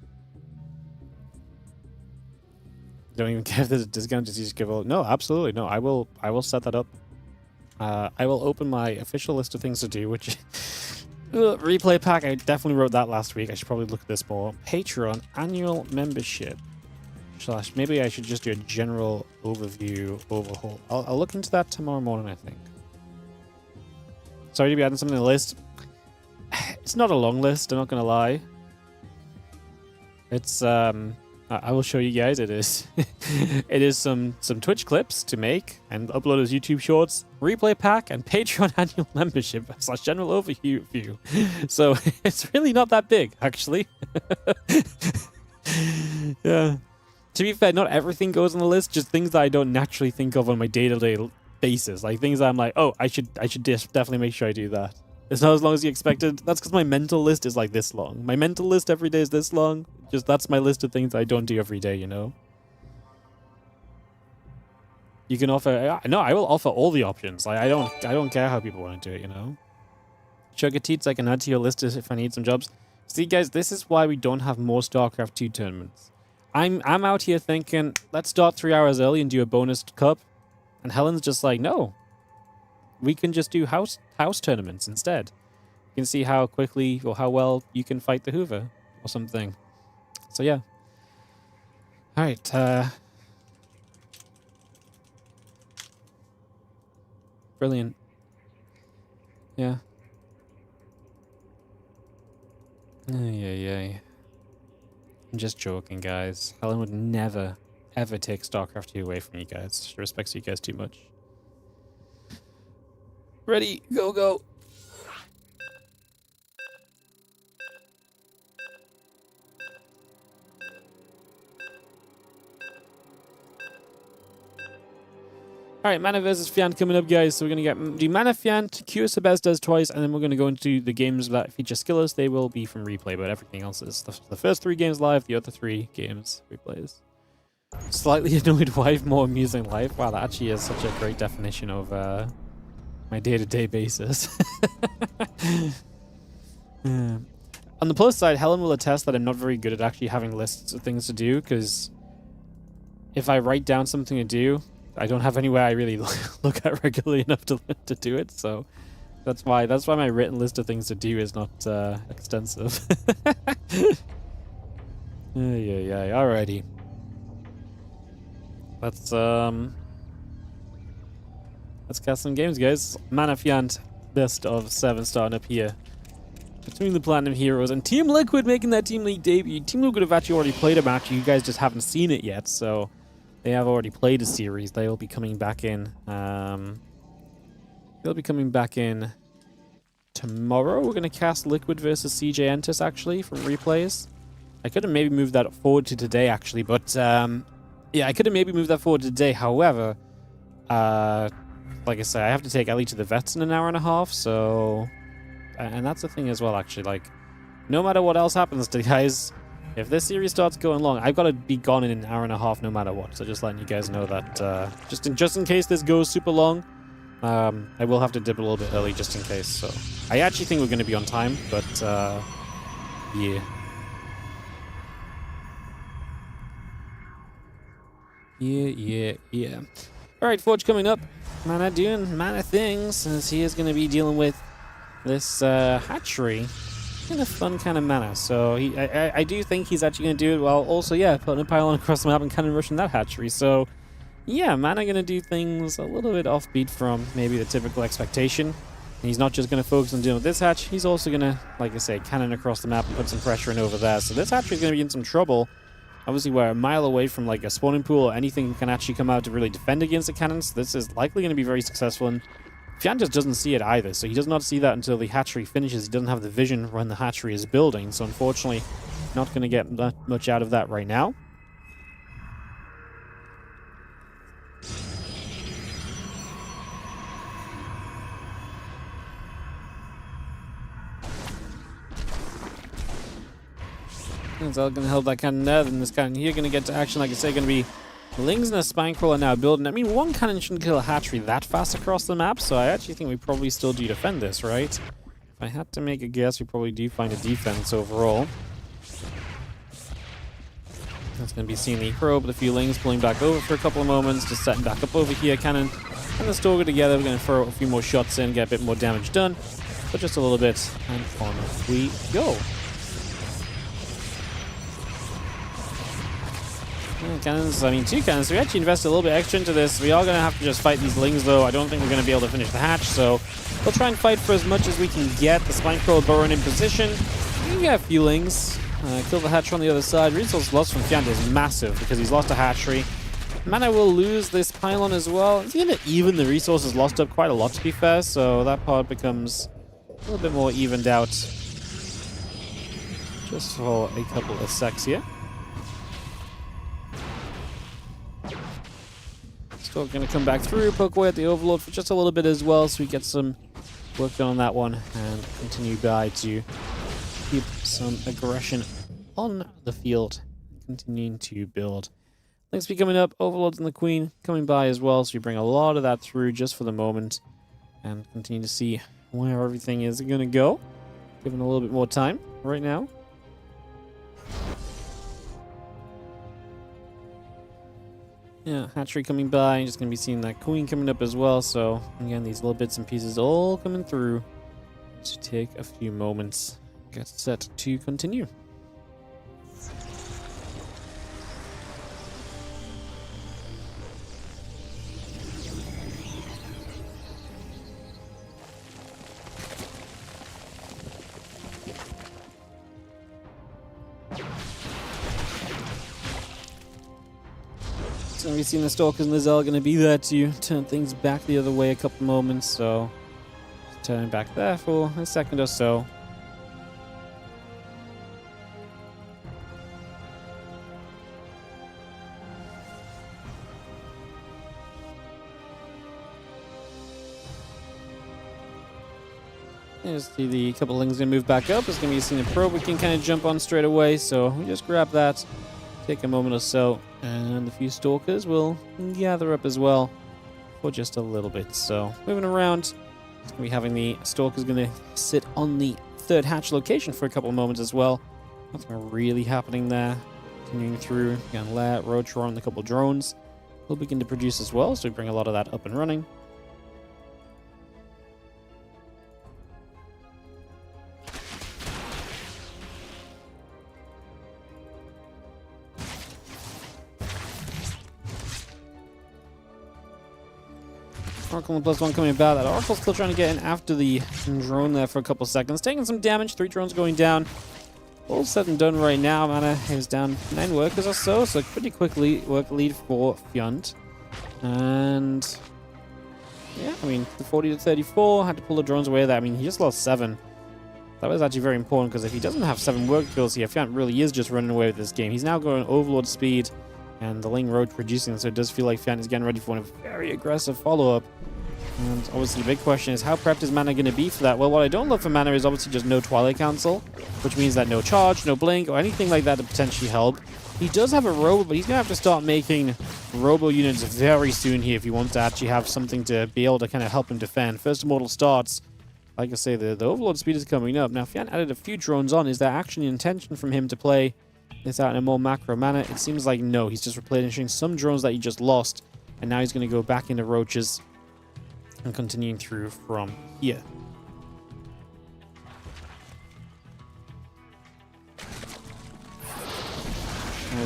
Don't even care if there's a discount, just give all. No, absolutely no. I will set that up. I will open my official list of things to do, which replay pack. I definitely wrote that last week. I should probably look at this more. Patreon annual membership. / maybe I should just do a general overview overhaul. I'll look into that tomorrow morning, I think. Sorry to be adding something to the list. It's not a long list, I'm not gonna lie. It's I will show you guys. It is it is some Twitch clips to make and upload as YouTube shorts, replay pack, and Patreon annual membership / general overview. So it's really not that big, actually. Yeah. To be fair, not everything goes on the list, just things that I don't naturally think of on my day-to-day basis. Like things that I'm like, oh, I should definitely make sure I do that. It's not as long as you expected. That's because my mental list is like this long. My mental list every day is this long. Just that's my list of things I don't do every day, you know? You can offer... No, I will offer all the options. Like, I don't care how people want to do it, you know? Sugar Teats I can add to your list if I need some jobs. See, guys, this is why we don't have more StarCraft 2 tournaments. I'm out here thinking, let's start 3 hours early and do a bonus cup. And Helen's just like, no. We can just do house tournaments instead. You can see how quickly or how well you can fight the Hoover or something. So yeah. Alright, brilliant. Yeah. Ay. I'm just joking, guys. Helen would never, ever take StarCraft 2 away from you guys. She respects you guys too much. Ready, go, go. Alright, Mana versus Fant coming up, guys. So we're going to do Mana Fant, cure Sebastes twice, and then we're going to go into the games that feature Skele. They will be from replay, but everything else is the first 3 games live, the other 3 games replays. Slightly annoyed wife, more amusing life. Wow, that actually is such a great definition of my day-to-day basis. On the plus side, Helen will attest that I'm not very good at actually having lists of things to do, because if I write down something to do, I don't have anywhere I really look at regularly enough to do it, so that's why my written list of things to do is not extensive. Yeah. Alrighty. Let's cast some games, guys. Mana Fant, best of 7 starting up here. Between the Platinum Heroes and Team Liquid making that Team League debut. Team Liquid have actually already played a match. You guys just haven't seen it yet, so they have already played a series. They will be coming back in. They'll be coming back in tomorrow. We're going to cast Liquid versus CJ Entis, actually, from replays. I could have maybe moved that forward to today, actually, but yeah, I could have maybe moved that forward to today. However, like I say, I have to take Ellie to the vets in an hour and a half, so... And that's the thing as well, actually, like, no matter what else happens to guys, if this series starts going long, I've got to be gone in an hour and a half no matter what. So just letting you guys know that, just in case this goes super long, I will have to dip a little bit early just in case. So I actually think we're going to be on time, but yeah. Yeah. All right, Forge coming up. Mana doing mana things, as he is going to be dealing with this hatchery in a fun kind of manner. So I do think he's actually going to do it while also, yeah, putting a pylon across the map and kind of rushing that hatchery. So yeah, Mana going to do things a little bit offbeat from maybe the typical expectation. And he's not just going to focus on dealing with this hatch, he's also going to, like I say, cannon across the map and put some pressure in over there. So this hatchery is going to be in some trouble. Obviously, we're a mile away from like a spawning pool or anything can actually come out to really defend against the cannons. This is likely going to be very successful, and Fant just doesn't see it either, so he does not see that until the hatchery finishes. He doesn't have the vision when the hatchery is building, so unfortunately, not going to get that much out of that right now. It's all going to help that cannon there, then this cannon here going to get to action, like I say, going to be Lings and a Spine Crawler now building. I mean, one cannon shouldn't kill a hatchery that fast across the map, so I actually think we probably still do defend this, right? If I had to make a guess, we probably do find a defense overall. That's going to be seeing the herO with a few Lings pulling back over for a couple of moments, just setting back up over here. Cannon and the Stalker together. We're going to throw a few more shots in, get a bit more damage done, but just a little bit, and on we go. Cannons, I mean 2 cannons, so we actually invested a little bit extra into this. We are going to have to just fight these Lings though. I don't think we're going to be able to finish the hatch, so we'll try and fight for as much as we can get. The Spine Crawler burrowing in position. We get a few Lings. Kill the hatch on the other side. Resource loss from Fant is massive because he's lost a hatchery. Mana will lose this pylon as well. It's going to even the resources lost up quite a lot, to be fair, so that part becomes a little bit more evened out just for a couple of secs here. Still going to come back through, poke away at the Overlord for just a little bit as well, so we get some work done on that one, and continue by to keep some aggression on the field, continuing to build. Things be coming up, Overlords and the Queen coming by as well, so we bring a lot of that through just for the moment, and continue to see where everything is going to go. Given a little bit more time right now. Yeah, hatchery coming by. Just going to be seeing that Queen coming up as well. So, again, these little bits and pieces all coming through to take a few moments. Get set to continue. So we've seen the Stalkers and the Zell going to be there to turn things back the other way a couple moments, so just turn back there for a second or so. Just see the couple things going to move back up. There's going to be a scene of probe we can kind of jump on straight away, so we just grab that. Take a moment or so, and a few Stalkers will gather up as well for just a little bit. So, moving around, going to be having the Stalkers going to sit on the third hatch location for a couple of moments as well. Nothing really happening there. Continuing through, again, Lair, Rotron, and a couple of drones will begin to produce as well, so we bring a lot of that up and running. Oracle and +1 coming about. That Oracle's still trying to get in after the drone there for a couple seconds. Taking some damage. 3 drones going down. All said and done right now. Mana is down 9 workers or so. So pretty quickly work lead for Fant. And yeah, I mean, the 40 to 34. Had to pull the drones away there. I mean, he just lost 7. That was actually very important because if he doesn't have 7 work kills here, Fant really is just running away with this game. He's now going Overlord speed. And the Ling Road producing, so it does feel like Fant is getting ready for a very aggressive follow-up. And obviously the big question is, how prepped is Mana going to be for that? Well, what I don't love for Mana is obviously just no Twilight Council, which means that no charge, no blink, or anything like that to potentially help. He does have a Robo, but he's going to have to start making Robo units very soon here if he wants to actually have something to be able to kind of help him defend. First Immortal starts. Like I say, the Overlord speed is coming up. Now, Fant added a few drones on. Is there actually an intention from him to play this out in a more macro manner? It seems like no. He's just replenishing some drones that he just lost, and now he's going to go back into roaches and continuing through from here.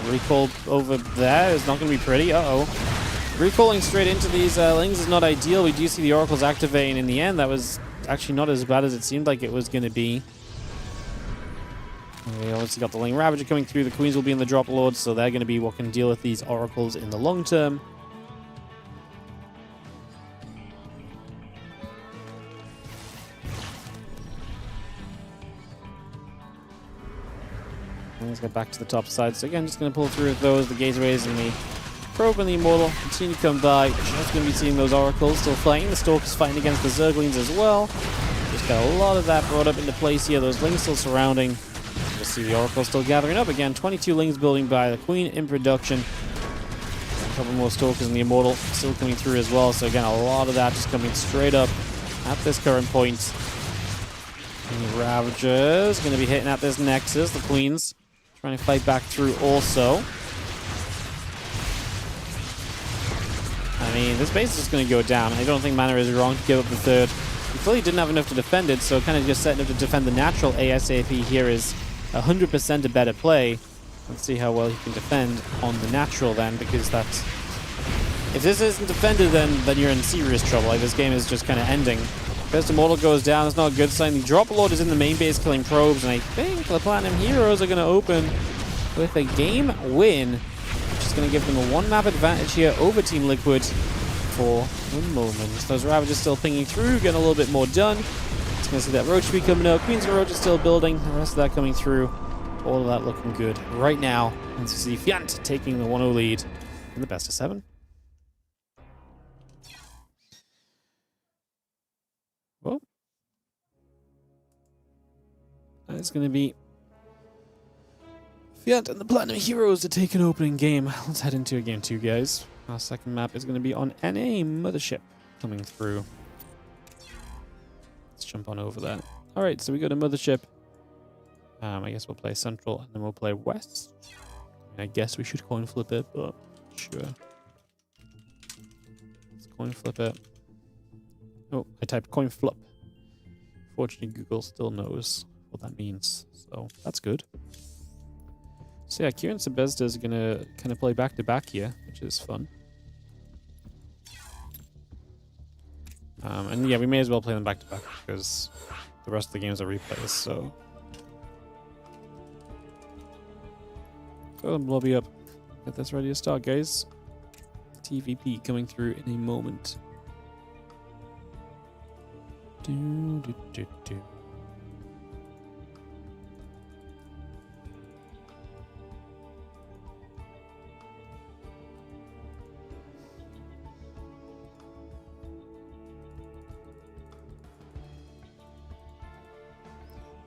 Recall over there is not going to be pretty. Recalling straight into these Lings is not ideal. We do see the Oracles activating in the end. That was actually not as bad as it seemed like it was going to be. We obviously got the Ling Ravager coming through. The Queens will be in the Drop Lords, so they're going to be what can deal with these Oracles in the long term. Let's get back to the top side. So again, just going to pull through those, the Gateways and the Probe and the Immortal. Continue to come by. Just going to be seeing those Oracles still fighting. The Stalkers fighting against the Zerglings as well. Just got a lot of that brought up into place here. Those Lings still surrounding. We'll see the Oracle still gathering up again. 22 Lings building by the Queen in production. A couple more Stalkers and the Immortal still coming through as well. So again, a lot of that just coming straight up at this current point. And the Ravagers going to be hitting at this Nexus. The Queens trying to fight back through also. I mean, this base is just going to go down. I don't think Mana is wrong to give up the third. He clearly didn't have enough to defend it, so kind of just setting up to defend the natural ASAP here is 100% a better play. Let's see how well he can defend on the natural then, because that's... If this isn't defended, then you're in serious trouble. Like, this game is just kind of ending. First Immortal goes down. That's not a good sign. The Drop Lord is in the main base killing probes, and I think the Platinum Heroes are going to open with a game win, which is going to give them a 1-map advantage here over Team Liquid for the moment. Those Ravagers still pinging through, getting a little bit more done. It's going to see that Roach speed coming up. Queens and Roach is still building. The rest of that coming through. All of that looking good right now. And to see Fant taking the 1-0 lead in the best of 7. it's going to be Fant and the Platinum herOs to take an opening game. Let's head into game 2, guys. Our second map is going to be on NA Mothership coming through. Let's jump on over there. Alright, so we go to Mothership. I guess we'll play Central and then we'll play West. I guess we should coin flip it, but sure. Let's coin flip it. Oh, I typed coin flip. Fortunately, Google still knows what that means, so that's good. So yeah, Q and Sebastes are gonna kind of play back to back here, which is fun. And yeah, we may as well play them back to back because the rest of the games are replays. So go and lobby up. Get this ready to start, guys. TVP coming through in a moment. Do, do, do, do.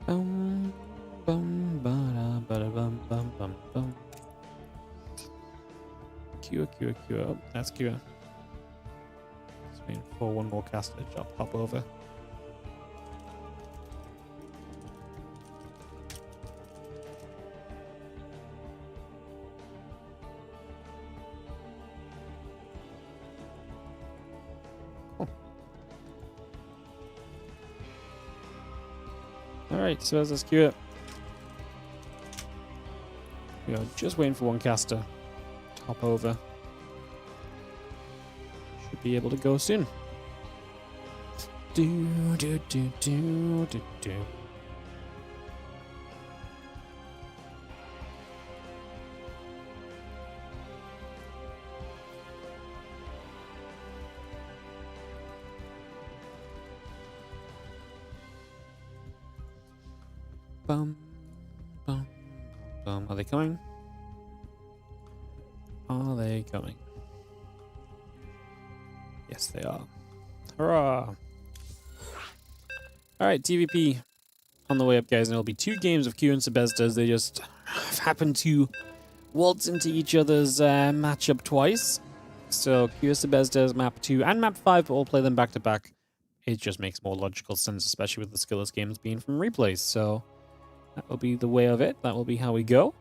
Bum, bum, ba-da, ba-da, bum, bum, bum, bum. Q. Oh, that's Q. Just waiting for one more caster to pop over. Alright, so let's queue it. We are just waiting for one caster to hop over. Should be able to go soon. Do do do do do do. Bum, bum, bum. Are they coming? Are they coming? Yes, they are. Hurrah! Alright, TVP on the way up, guys, and it'll be 2 games of Q and Sebastes. They just happen to waltz into each other's matchup twice. So Q and Sebastes map 2 and map 5, but we'll play them back to back. It just makes more logical sense, especially with the Skele games being from replays. So that will be the way of it. That will be how we go.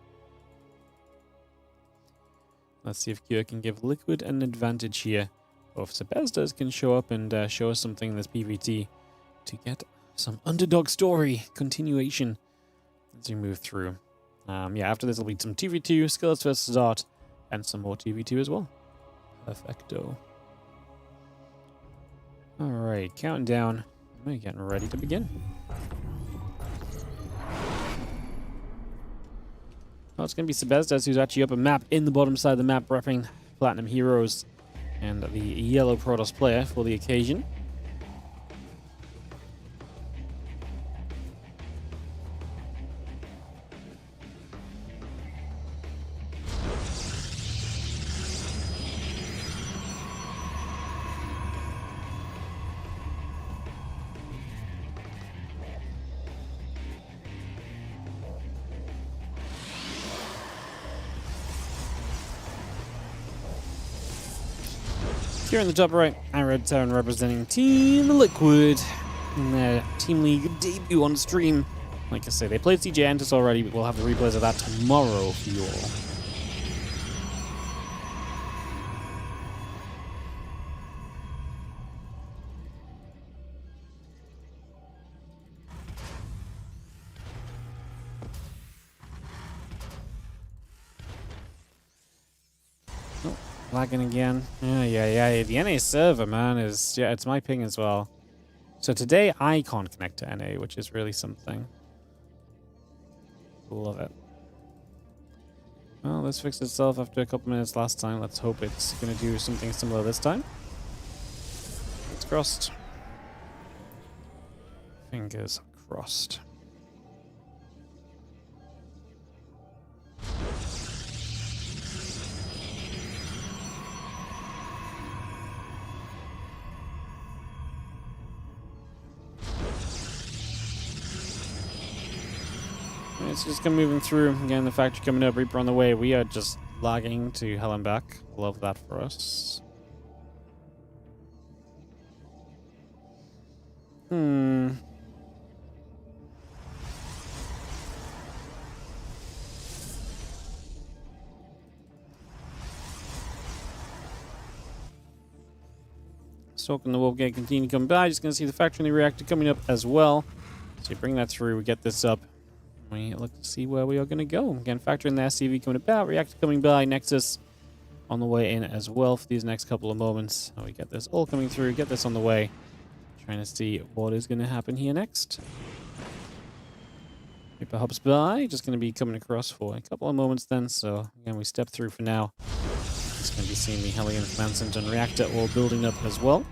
Let's see if Q can give Liquid an advantage here. Or if Sebastes can show up and show us something in this PvT to get some underdog story continuation as we move through. Yeah, after this will be some TV2, Skele versus Art, and some more TV2 as well. Perfecto. Alright, counting down. We're getting ready to begin. Oh, it's going to be Sebastes who's actually up a map in the bottom side of the map, repping Platinum herOs and the yellow Protoss player for the occasion. Here in the top right, I Red Town representing Team Liquid in their Team League debut on stream. Like I say, they played CJ Antis already, but we'll have the replays of that tomorrow for you all. Lagging again. Yeah. The NA server, man, is... Yeah, it's my ping as well. So today, I can't connect to NA, which is really something. Love it. Well, this fixed itself after a couple minutes last time. Let's hope it's going to do something similar this time. It's crossed. Fingers crossed. It's just gonna moving through. Again, the factory coming up, Reaper on the way. We are just lagging to hell and back. Love that for us. Stalking the Wolf Gate, continue to come by. Just gonna see the factory and the reactor coming up as well. So you bring that through, we get this up. We look to see where we are gonna go. Again, factory in the SCV coming about, reactor coming by, Nexus on the way in as well for these next couple of moments. So we get this all coming through, get this on the way. Trying to see what is gonna happen here next. Reaper hops by, just gonna be coming across for a couple of moments then. So again, we step through for now. Just going to be seeing the Hellion Command Center and Reactor all building up as well.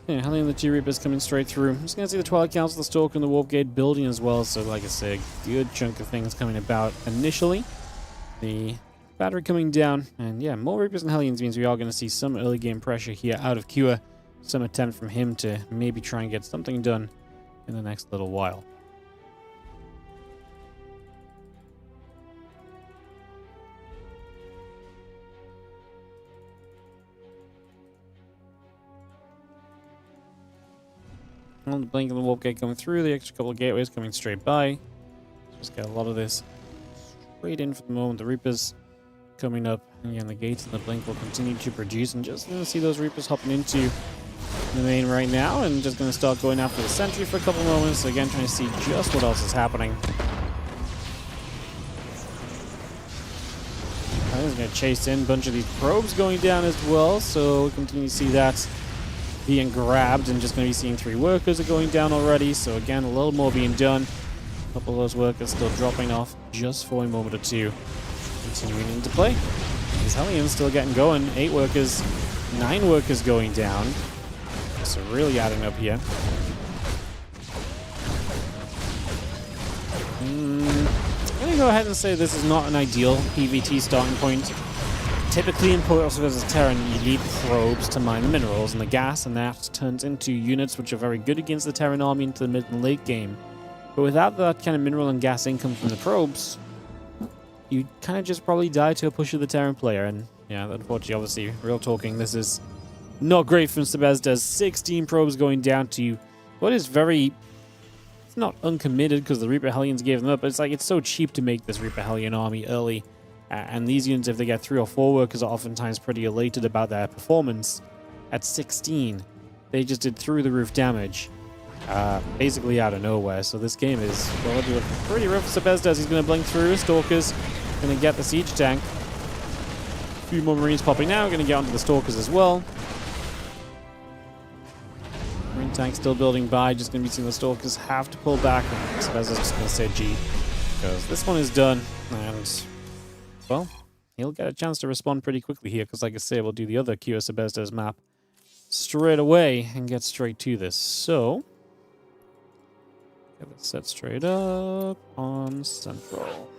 Yeah, Hellion and the G Reapers coming straight through. I'm just going to see the Twilight Council, the Stalker, and the Warp Gate building as well. So, like I say, a good chunk of things coming about initially. The battery coming down, and yeah, more Reapers and Hellions means we are going to see some early game pressure here out of Cure. Some attempt from him to maybe try and get something done in the next little while. On the blink of the Warp Gate coming through, the extra couple of gateways coming straight by. Just get a lot of this straight in for the moment. The Reapers coming up, and again, the gates and the blink will continue to produce, and just going to see those Reapers hopping into the main right now, and just going to start going after the sentry for a couple of moments. So again, trying to see just what else is happening. I think going to chase in a bunch of these probes going down as well, so we continue to see that being grabbed, and just going to be seeing 3 workers are going down already. So again, a little more being done. A couple of those workers still dropping off just for a moment or two. Continuing into play. These Hellions still getting going. 8 workers, 9 workers going down. So really adding up here. I'm going to go ahead and say this is not an ideal PvT starting point. Typically in Portals vs. Terran, you need probes to mine the minerals and the gas, and that turns into units which are very good against the Terran army into the mid and late game. But without that kind of mineral and gas income from the probes, you kind of just probably die to a push of the Terran player. And yeah, unfortunately, obviously, real talking, this is not great from Sebastes. 16 probes going down to what is very... It's not uncommitted because the Reaper Hellions gave them up, but it's like it's so cheap to make this Reaper Hellion army early. And these units, if they get 3 or 4 workers, are oftentimes pretty elated about their performance. At 16, they just did through-the-roof damage. Basically out of nowhere. So this game is pretty rough for Sebastes. He's going to blink through. Stalkers going to get the siege tank. A few more Marines popping now. Going to get onto the Stalkers as well. Marine tank still building by. Just going to be seeing the Stalkers have to pull back. And Sebastes is just going to say G. Because this one is done. And, well, he'll get a chance to respond pretty quickly here. Because, like I say, we'll do the other Cure Sebastes map straight away and get straight to this. So... get it set straight up on Central.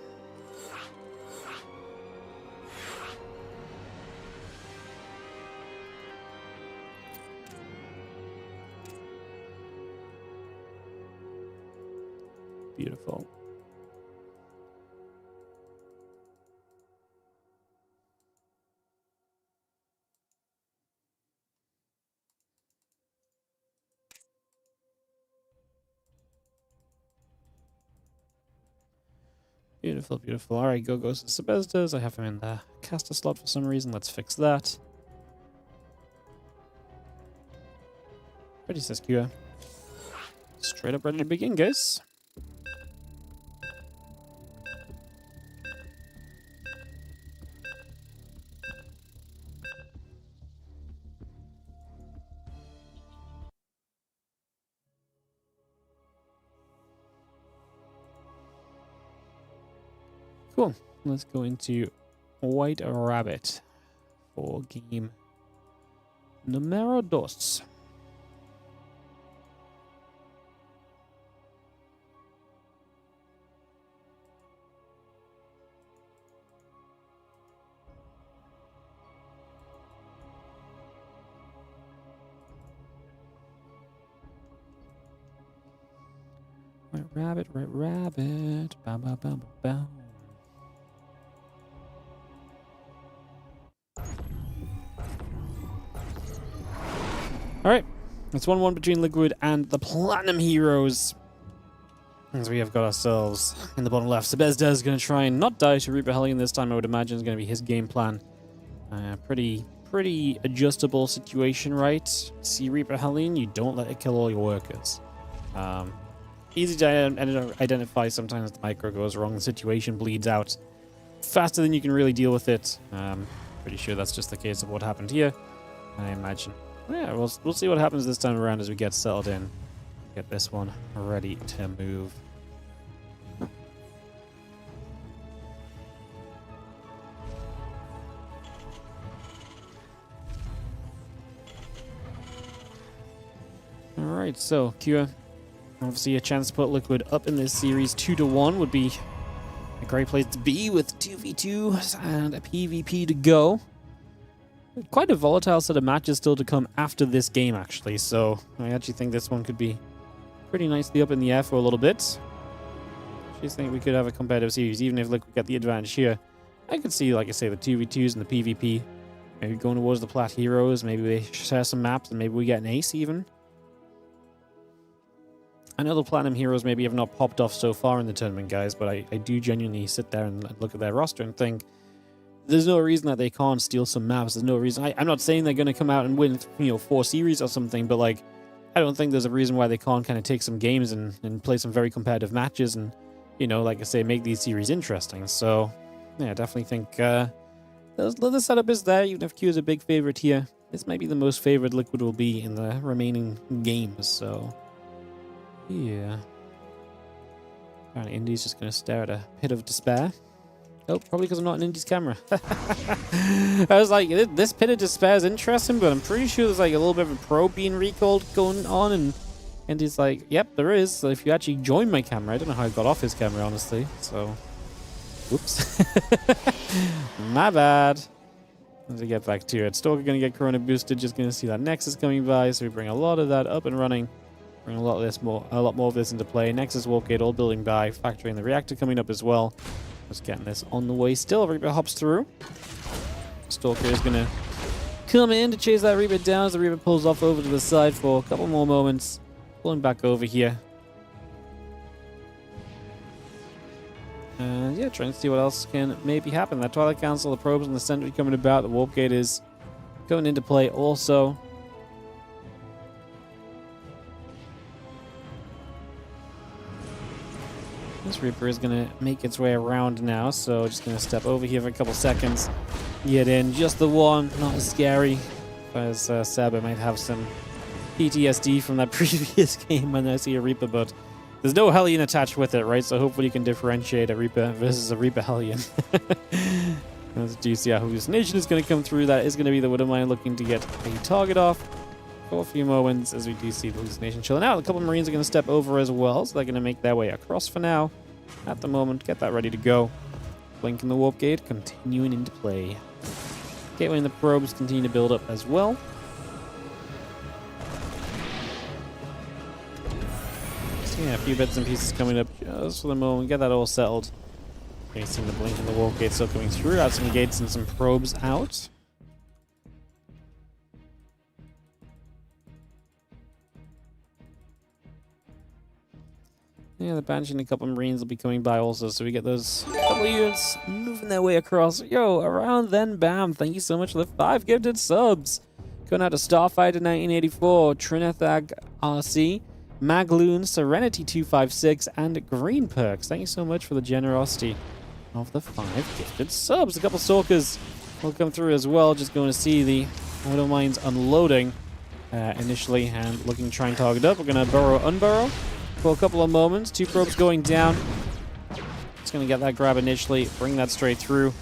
Beautiful. Beautiful, beautiful. Alright, go goes to Sebastes. I have him in the caster slot for some reason. Let's fix that. Ready, says Cure. Straight up ready to begin, guys. Cool. Let's go into White Rabbit for game numero dos. Rabbit, rabbit. Bow, bow, bow, bow, bow. Alright, it's 1-1 between Liquid and the Platinum Heroes. As we have got ourselves in the bottom left. Sebastes is going to try and not die to Reaper Hellion this time. I would imagine is going to be his game plan. Pretty adjustable situation, right? See Reaper Hellion, you don't let it kill all your workers. Easy to identify sometimes the micro goes wrong, the situation bleeds out faster than you can really deal with it. Pretty sure that's just the case of what happened here. I imagine. Yeah, we'll see what happens this time around as we get settled in. Get this one ready to move. Alright, so Cure. Obviously a chance to put Liquid up in this series 2-1 would be a great place to be with 2v2 and a PvP to go. Quite a volatile set of matches still to come after this game, actually, so I actually think this one could be pretty nicely up in the air for a little bit. I just think we could have a competitive series, even if Liquid get the advantage here. I could see, like I say, the 2v2s and the PvP maybe going towards the Plat Heroes, maybe they share some maps and maybe we get an ace even. I know the Platinum Heroes maybe have not popped off so far in the tournament, guys, but I do genuinely sit there and look at their roster and think there's no reason that they can't steal some maps. There's no reason. I'm not saying they're going to come out and win, 4 series or something, but like, I don't think there's a reason why they can't kind of take some games and play some very competitive matches and, like I say, make these series interesting. So, yeah, I definitely think the setup is there, even if Q is a big favorite here. This might be the most favored Liquid will be in the remaining games, so yeah. Apparently Indy's just going to stare at a pit of despair. Oh, probably because I'm not in Indy's camera. I was like, this pit of despair is interesting, but I'm pretty sure there's like a little bit of a probe being recalled going on, and Indy's like, yep, there is. So if you actually join my camera, I don't know how I got off his camera, honestly. So, whoops. My bad. As we get back to it, Stalker going to get Corona boosted, just going to see that Nexus coming by, so we bring a lot of that up and running. Bring a lot more of this into play. Nexus Warp Gate all building by, factoring the reactor coming up as well. Just getting this on the way still. Reaper hops through. Stalker is going to come in to chase that Reaper down as the Reaper pulls off over to the side for a couple more moments. Pulling back over here. And yeah, trying to see what else can maybe happen. That Twilight Council, the probes in the center coming about. The Warp Gate is going into play also. This Reaper is going to make its way around now, so just going to step over here for a couple seconds. Get in, just the one, not as scary as Seba might have some PTSD from that previous game when I see a Reaper, but there's no Hellion attached with it, right? So hopefully you can differentiate a Reaper versus a Reaper Hellion. As you see how Hallucination is going to come through, that is going to be the Widowmine looking to get a target off for a few moments as we do see the Hallucination chilling out. A couple of Marines are going to step over as well, so they're going to make their way across for now. At the moment, get that ready to go. Blink in the Warp Gate, continuing into play. Gateway and the probes continue to build up as well. So yeah, a few bits and pieces coming up just for the moment. Get that all settled. Okay, seeing the Blink and the Warp Gate still coming through. Add some gates and some probes out. Yeah, the Banshee and a couple of Marines will be coming by also, so we get those couple of units moving their way across. Yo, around then, bam. Thank you so much for the 5 gifted subs. Going out to Starfighter 1984, Trinethag RC, Magloon, Serenity 256, and Green Perks. Thank you so much for the generosity of the 5 gifted subs. A couple Stalkers will come through as well. Just going to see the Widow Mines unloading initially and looking to try and target up. We're going to burrow, unburrow for a couple of moments. 2 probes going down. Just going to get that grab initially, bring that straight through.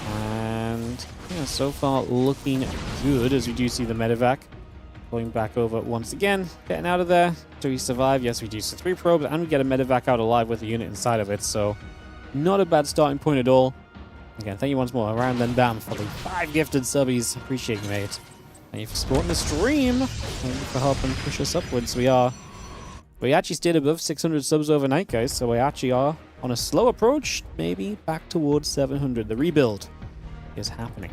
And yeah, so far looking good as we do see the medevac going back over once again. Getting out of there. Do we survive? Yes, we do. So 3 probes and we get a medevac out alive with a unit inside of it. So not a bad starting point at all. Again, thank you once more. Around then bam for the 5 gifted subbies. Appreciate you, mate. Thank you for supporting the stream. Thank you for helping push us upwards. We are We actually stayed above 600 subs overnight, guys, so we actually are on a slow approach, maybe back towards 700. The rebuild is happening.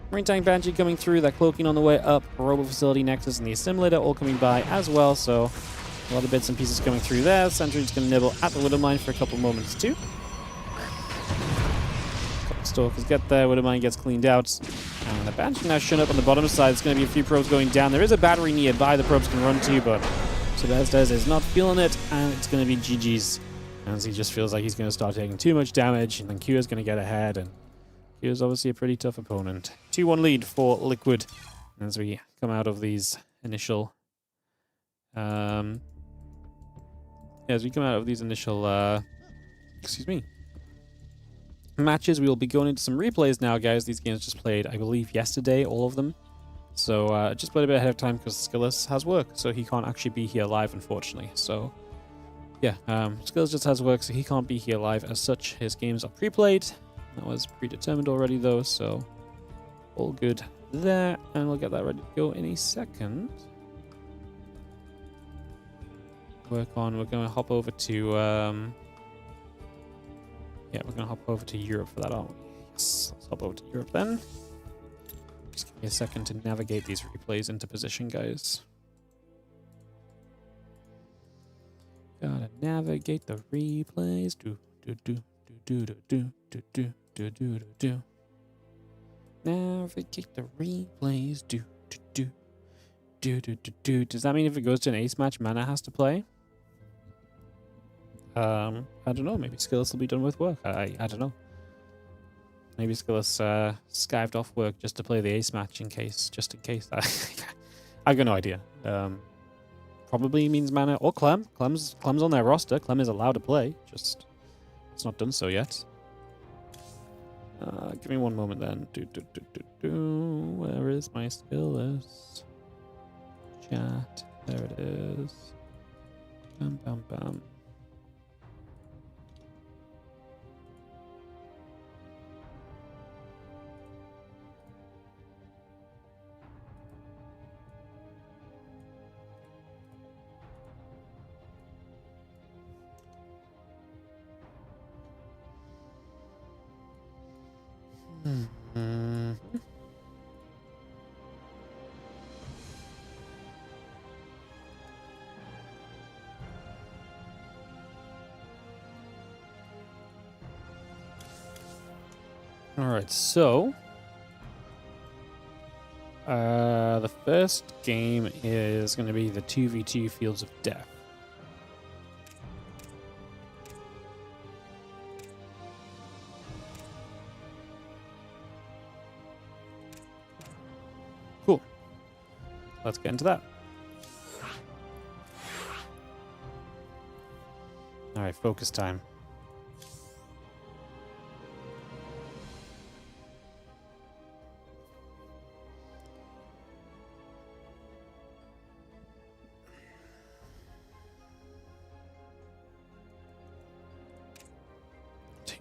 Marine Tank Banshee coming through, that cloaking on the way up, Robo Facility Nexus and the Assimilator all coming by as well, so a lot of bits and pieces coming through there. Sentry's going to nibble at the Widowmine for a couple moments too. Couple Stalkers get there, Widowmine gets cleaned out. And the Banshee now shown up on the bottom side. There's going to be a few probes going down. There is a battery nearby the probes can run to, but Sebastes is not feeling it, and it's going to be GG's. As he just feels like he's going to start taking too much damage, and then Q's going to get ahead, and Q's obviously a pretty tough opponent. 2-1 lead for Liquid as we come out of these initial matches. We will be going into some replays now, guys. These games just played, I believe, yesterday, all of them. So just played a bit ahead of time because Skele has work, so he can't actually be here live, unfortunately. So yeah, Skele just has work, so he can't be here live as such. His games are pre-played. That was predetermined already, though, so all good there. And we'll get that ready to go in a second. We're going to hop over to we're going to hop over to Europe for that, aren't we? Yes, let's hop over to Europe then. Just give me a second to navigate these replays into position, guys. Gotta navigate the replays. Navigate the replays. Does that mean if it goes to an ace match, Mana has to play? I don't know. Maybe Skele will be done with work. I don't know. Maybe Skele skived off work just to play the ace match just in case. I've got no idea. Probably means Mana or Clem. Clem's on their roster. Clem is allowed to play. Just it's not done so yet. Give me one moment then. Where is my skill list? Chat. There it is. Bam, bam, bam. Alright, so the first game is going to be the 2v2 Fields of Death. Cool. Let's get into that. Alright, focus time.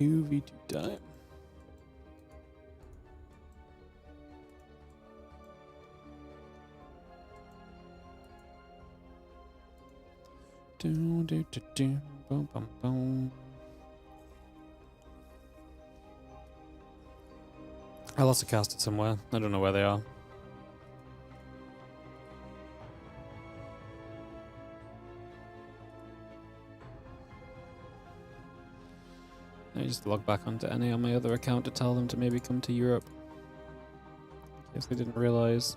V2 time. Boom, boom, boom. I lost a casted somewhere. I don't know where they are. I just log back onto NA on my other account to tell them to maybe come to Europe. In case they didn't realize.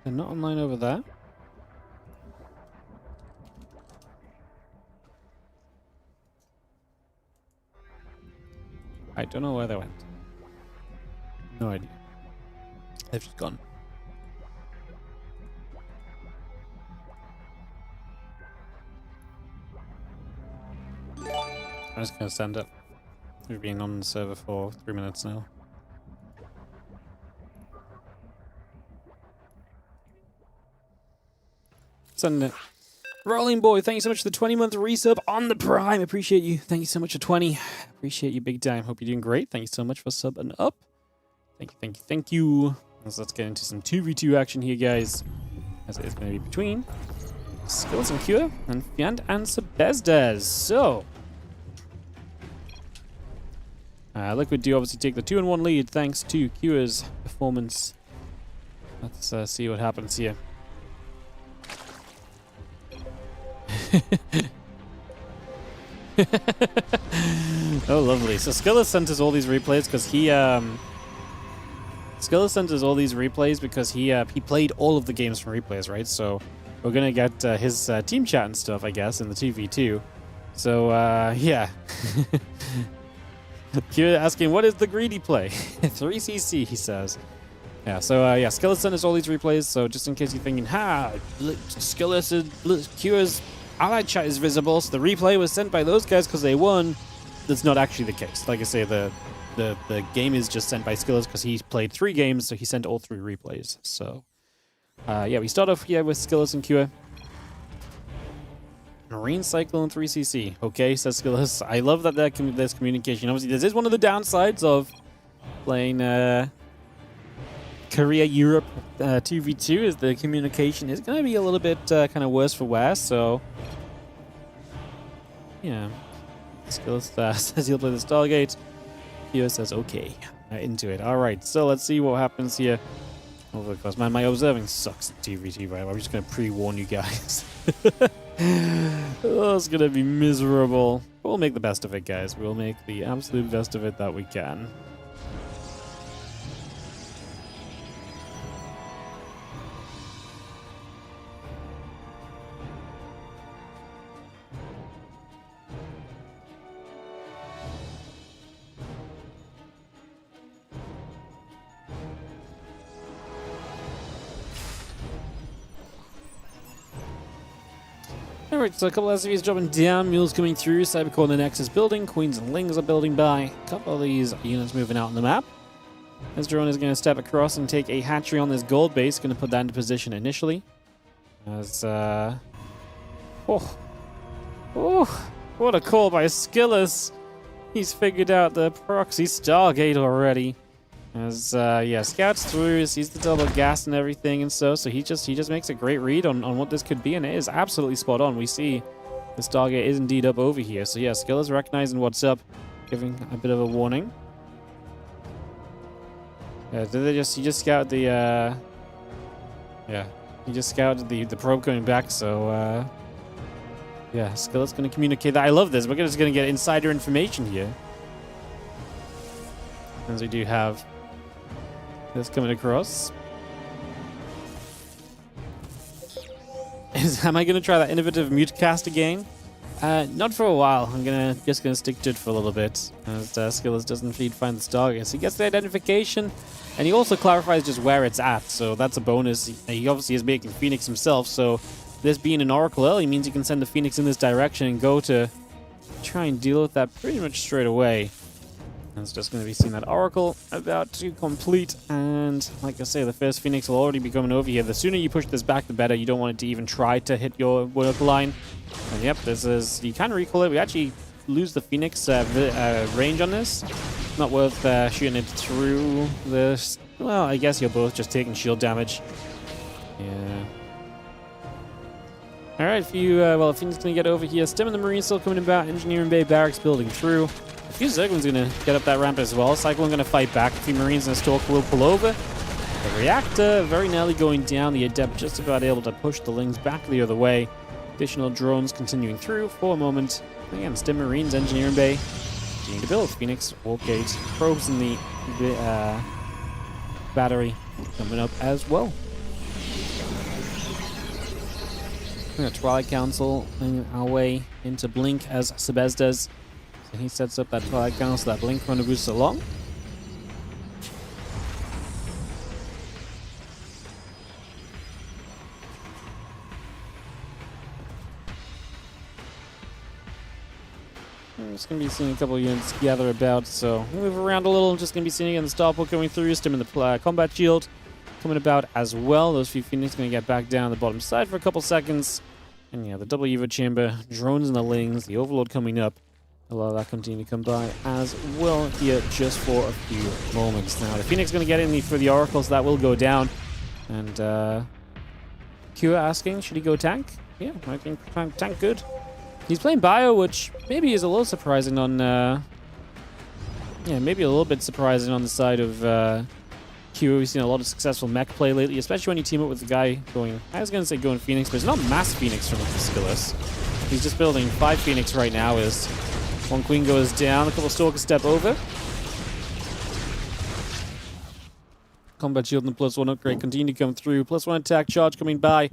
They're not online over there. I don't know where they went. No idea. They've just gone. I'm just gonna send it. We've been on the server for 3 minutes now. Send it. Rolling Boy, thank you so much for the 20-month resub on the Prime. Appreciate you. Thank you so much for 20. Appreciate you big time. Hope you're doing great. Thank you so much for subbing up. Thank you, thank you, thank you. So let's get into some 2v2 action here, guys. As it is going to be between Skills and Cure and Fant and Sebastes. So, Liquid do obviously take the 2-1 lead thanks to Cure's performance. Let's see what happens here. Oh, lovely. So Skele sent us all these replays because he played all of the games from replays, right? So we're gonna get his team chat and stuff, I guess, in the 2v2. So yeah. Kira asking, what is the greedy play? 3cc, he says. Yeah, so yeah, Skele sent us all these replays, so just in case you're thinking, Skele said Kira's allied chat is visible, so the replay was sent by those guys because they won. That's not actually the case. Like I say, the game is just sent by Skele because he played 3 games, so he sent all 3 replays. So yeah, we start off here with Skele and Cure. Marine Cycle and 3cc. Okay, says Skele. I love that there's communication. Obviously, this is one of the downsides of playing Korea Europe 2v2 is the communication is going to be a little bit kind of worse for wear. So yeah, Skele says he'll play the Stargate. Kyo says okay, into it. All right, so let's see what happens here. Oh, of course, man, my observing sucks at 2v2. Right, I'm just going to pre-warn you guys. Oh, it's going to be miserable. We'll make the best of it, guys. We'll make the absolute best of it that we can. Alright, so a couple of SCVs dropping down, mules coming through, Cybercore in the Nexus building, Queens and Lings are building by, a couple of these units moving out on the map. This drone is going to step across and take a hatchery on this gold base, going to put that into position initially. As, what a call by Skele. He's figured out the proxy Stargate already. As, yeah, scouts through, sees the double gas and everything, and so he just makes a great read on what this could be, and it is absolutely spot on. We see the Stargate is indeed up over here, so yeah, Skele is recognizing what's up, giving a bit of a warning. Yeah, he just scouted the, yeah, he just scouted the probe coming back, so, yeah, Skele's gonna communicate that. I love this. We're just gonna get insider information here. As we do have this coming across. Am I going to try that innovative mute cast again? Not for a while. I'm just gonna stick to it for a little bit. As Skele doesn't find the Stargate. So he gets the identification, and he also clarifies just where it's at. So that's a bonus. He obviously is making Phoenix himself. So this being an Oracle early means he can send the Phoenix in this direction and go to try and deal with that pretty much straight away. And it's just going to be seeing that Oracle about to complete. And like I say, the first Phoenix will already be coming over here. The sooner you push this back, the better. You don't want it to even try to hit your work line. And yep, this is, you can recall it. We actually lose the Phoenix range on this. Not worth shooting it through this. Well, I guess you're both just taking shield damage. Yeah. Alright, if you, well, if Phoenix going to get over here. Stem and the Marine still coming about. Engineering Bay Barracks building through. A few Zerglings going to get up that ramp as well. Cyclone going to fight back. A few Marines and a Stalker will pull over. The Reactor very nearly going down. The Adept just about able to push the Lings back the other way. Additional drones continuing through for a moment. Again, Stem Marines, Engineering Bay. Continue to build. Phoenix, Warp Gate, probes in the battery coming up as well. Twilight Council making our way into Blink as Sebastes. So he sets up that Twilight Council, that Blink runner boosts along. I'm just going to be seeing a couple of units gather about, so move around a little. Just going to be seeing again the starport coming through, stim in the combat shield coming about as well. Those few Phoenix going to get back down the bottom side for a couple seconds. And yeah, the double Evo chamber, drones and the lings, the overlord coming up. A lot of that continue to come by as well here just for a few moments. Now, the Phoenix going to get in for the Oracle, so that will go down. And Q asking, should he go tank? Yeah, I think tank good. He's playing bio, which maybe is a little surprising on... yeah, maybe a little bit surprising on the side of Q. We've seen a lot of successful mech play lately, especially when you team up with the guy going... I was going to say going Phoenix, but it's not mass Phoenix from Skele. He's just building 5 Phoenix right now as one Queen goes down, a couple Stalkers step over. Combat shield and the +1 upgrade continue to come through. +1 attack charge coming by.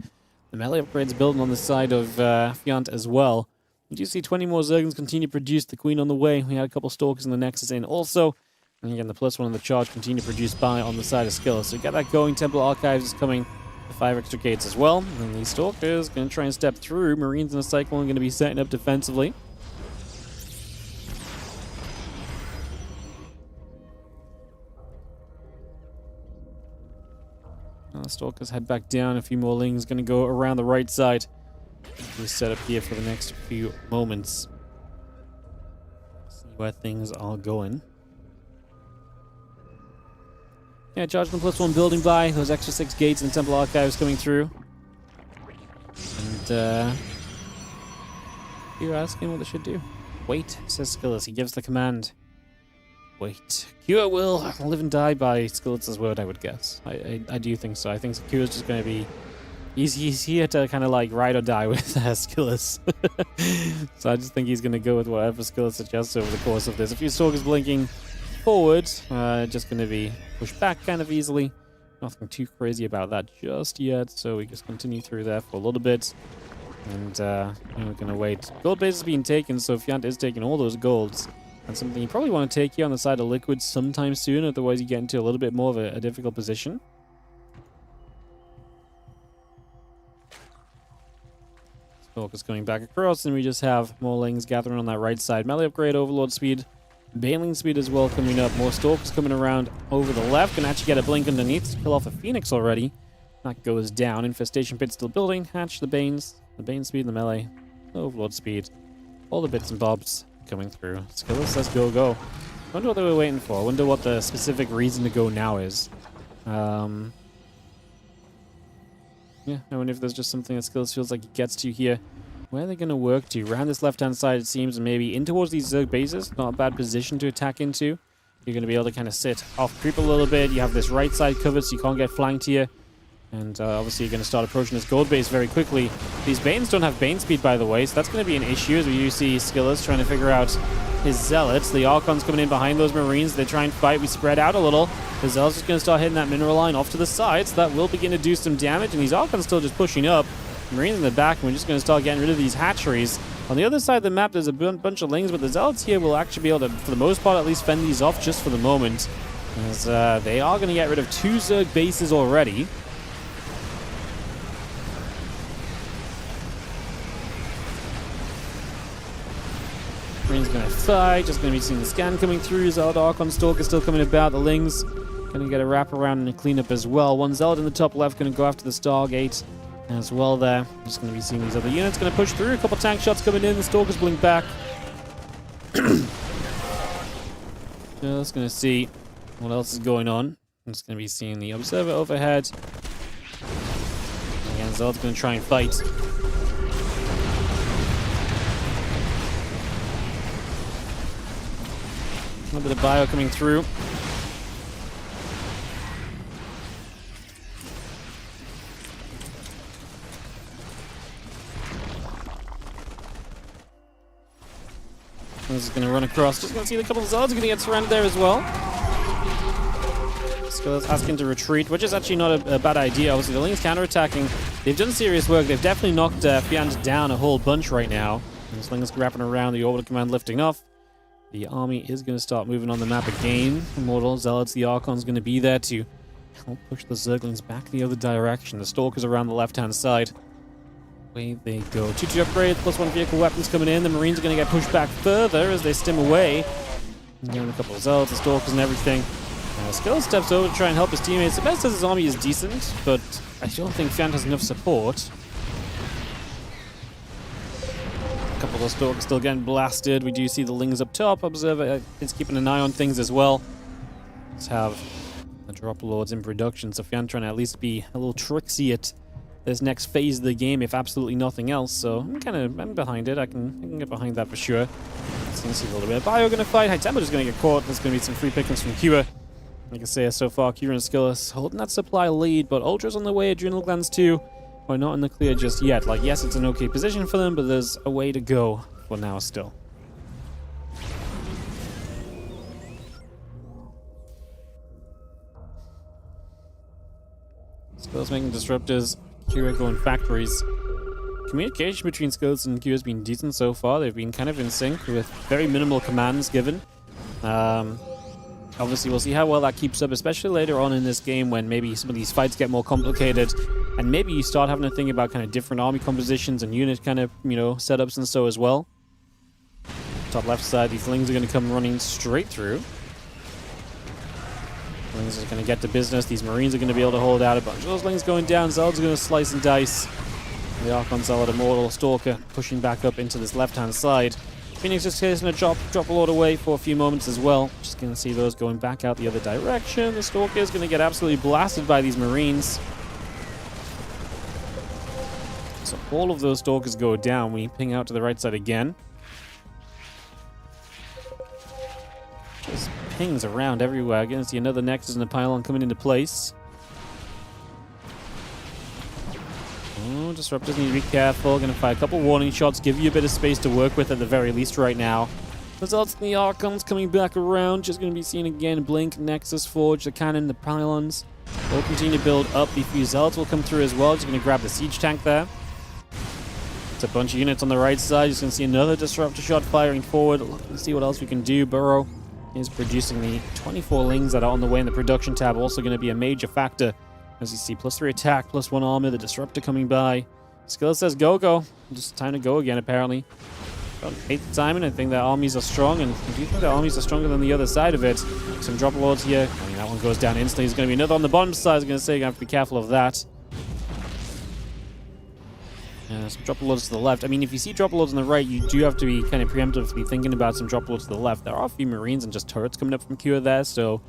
The melee upgrades building on the side of Fant as well. You do see 20 more Zerglings continue to produce. The Queen on the way. We had a couple Stalkers in the Nexus in also. And again, the +1 on the charge continue to produce by on the side of Skele. So get that going. Temple Archives is coming. The 5 extra gates as well. And these Stalkers going to try and step through. Marines in a Cyclone going to be setting up defensively. Stalkers head back down. A few more Lings going to go around the right side. We set up here for the next few moments. See where things are going. Yeah, charge the +1 building by. Those extra 6 gates and Temple Archives coming through. And you're asking what they should do. Wait, says Skele as he gives the command. Wait. Q will live and die by Skeleton's word, I would guess. I do think so. I think Q is just going to be... He's here to kind of like ride or die with Skele. So I just think he's going to go with whatever Skele suggests over the course of this. A few Stalkers blinking forward. Just going to be pushed back kind of easily. Nothing too crazy about that just yet. So we just continue through there for a little bit. And we're going to wait. Gold base is being taken, so Fant is taking all those golds. That's something you probably want to take here on the side of Liquid sometime soon, otherwise you get into a little bit more of a difficult position. Stalkers coming back across, and we just have more Lings gathering on that right side. Melee upgrade, Overlord speed, Baneling speed as well coming up. More Stalkers coming around over the left. Can actually get a blink underneath to kill off a Phoenix already. That goes down. Infestation pit still building. Hatch the Banes. The Bane speed, the melee, the Overlord speed. All the bits and bobs coming through. Skele says go, go. Wonder what they were waiting for. Wonder what the specific reason to go now is. Yeah, I wonder if there's just something that Skele feels like he gets to here. Where are they going to work to? Around this left-hand side, it seems, and maybe in towards these Zerg bases. Not a bad position to attack into. You're going to be able to kind of sit off creep a little bit. You have this right side covered, so you can't get flanked here. And obviously you're going to start approaching this gold base very quickly. These Banes don't have Bane speed, by the way, so that's going to be an issue as we do see Skele trying to figure out his Zealots. The Archon's coming in behind those Marines. They try and fight. We spread out a little. The Zealot's just going to start hitting that mineral line off to the side, so that will begin to do some damage. And these Archons still just pushing up. Marines in the back, and we're just going to start getting rid of these hatcheries. On the other side of the map, there's a bunch of Lings, but the Zealots here will actually be able to, for the most part, at least fend these off just for the moment. As they are going to get rid of 2 Zerg bases already. Marine's going to fight, just going to be seeing the scan coming through. Zealot Archon Stalker still coming about. The Lings going to get a wrap around and a cleanup as well. One Zealot in the top left going to go after the Stargate as well there. Just going to be seeing these other units going to push through. A couple tank shots coming in. The Stalkers blink back. Just going to see what else is going on. I'm just going to be seeing the Observer overhead. Again, Zealot's going to try and fight. A little bit of bio coming through. This is going to run across. Just going to see a couple of Zealots are going to get surrounded there as well. Skele's asking to retreat, which is actually not a bad idea. Obviously, the Ling's counterattacking. They've done serious work. They've definitely knocked Fant down a whole bunch right now. And this Ling's wrapping around, the orbital command lifting off. The army is going to start moving on the map again. Immortal Zealots, the Archon's going to be there to help push the Zerglings back the other direction. The Stalkers around the left-hand side. Away they go. 2-2 upgrade, +1 vehicle weapons coming in. The Marines are going to get pushed back further as they stim away. Getting a couple of Zealots, the Stalkers and everything. Skele steps over to try and help his teammates. Sebastes says his army is decent, but I don't think Fant has enough support. A couple of Stalkers still getting blasted. We do see the Lings up top. Observer is keeping an eye on things as well. Let's have the Drop Lords in production, so Fant trying to at least be a little tricksy at this next phase of the game, if absolutely nothing else. So I'm behind it. I can get behind that for sure. So you can see a little bit of Bio gonna fight. High Tempo is gonna get caught. There's gonna be some free pickings from Kira. Like I say, so far, Kira and Skele holding that supply lead, but Ultra's on the way. Adrenal Glands too. We're not in the clear just yet. Like, yes, it's an okay position for them, but there's a way to go for now still. Skele's making disruptors. Kira going factories. Communication between Skele and Kira has been decent so far. They've been kind of in sync with very minimal commands given. Obviously, we'll see how well that keeps up, especially later on in this game when maybe some of these fights get more complicated and maybe you start having to think about kind of different army compositions and unit kind of, setups and so as well. Top left side, these Lings are going to come running straight through. Lings are going to get to business. These Marines are going to be able to hold out a bunch of those Lings going down. Zealots are going to slice and dice. The Archon Zealot Immortal Stalker pushing back up into this left-hand side. Phoenix just chasing a drop a lot away for a few moments as well. Just going to see those going back out the other direction. The Stalker is going to get absolutely blasted by these Marines. So all of those Stalkers go down. We ping out to the right side again. Just pings around everywhere. Again, see another Nexus and a pylon coming into place. Oh, Disruptors need to be careful. Gonna fire a couple warning shots, give you a bit of space to work with at the very least right now. Results in the Archons coming back around. Just gonna be seen again. Blink, Nexus, Forge, the cannon, the pylons. They'll continue to build up. The few Zealots will come through as well. Just gonna grab the siege tank there. It's a bunch of units on the right side. Just gonna see another Disruptor shot firing forward. Let's see what else we can do. Burrow is producing the 24 Lings that are on the way in the production tab. Also gonna be a major factor. As you see, +3 attack, +1 armor, the Disruptor coming by. Skele says go. Just time to go again, apparently. About 8th time, and I think their armies are strong, and I do think their armies are stronger than the other side of it. Some Drop Lords here. I mean, that one goes down instantly. There's going to be another on the bottom side. I was going to say, you're going to have to be careful of that. Some Drop Lords to the left. I mean, if you see Drop Lords on the right, you do have to be kind of preemptively thinking about some Drop Lords to the left. There are a few Marines and just turrets coming up from Kira there, so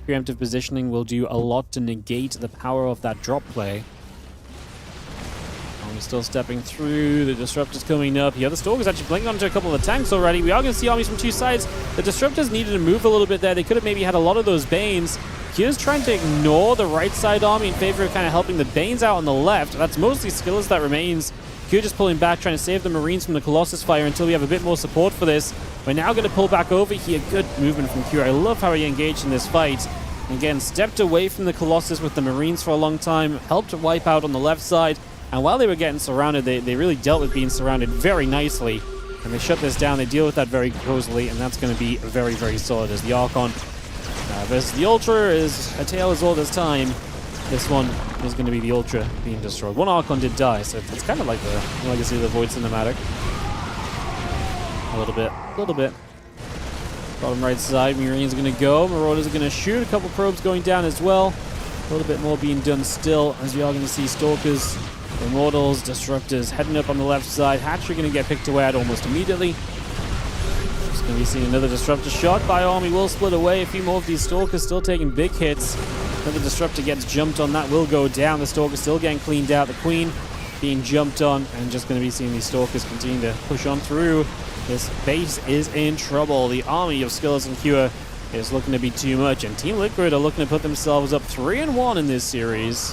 preemptive positioning will do a lot to negate the power of that drop play. Army still stepping through. The Disruptors coming up. The other Stalkers actually blinking onto a couple of the tanks already. We are going to see armies from two sides. The Disruptors needed to move a little bit there. They could have maybe had a lot of those Banes. Kira's trying to ignore the right side army in favor of kind of helping the Banes out on the left. That's mostly Skele that remains. Kira just pulling back, trying to save the Marines from the Colossus fire until we have a bit more support for this. We're now going to pull back over here. Good movement from Kira. I love how he engaged in this fight. Again, stepped away from the Colossus with the Marines for a long time, helped wipe out on the left side, and while they were getting surrounded, they really dealt with being surrounded very nicely, and they shut this down. They deal with that very composedly, and that's going to be very, very solid as the Archon versus the Ultra is a tale as old as time. This one is going to be the Ultra being destroyed. One Archon did die, so it's kind of like the Legacy of the Void cinematic. A little bit. Bottom right side, Marines are going to go. Marauders are going to shoot. A couple probes going down as well. A little bit more being done still, as we are going to see Stalkers, Immortals, Disruptors heading up on the left side. Hatchery going to get picked away at almost immediately. Just going to be seeing another Disruptor shot. By army will split away. A few more of these Stalkers still taking big hits. Another Disruptor gets jumped on. That will go down. The Stalker still getting cleaned out. The Queen being jumped on, and just going to be seeing these Stalkers continue to push on through. This base is in trouble. The army of Skele and Kira is looking to be too much, and Team Liquid are looking to put themselves up 3-1 in this series.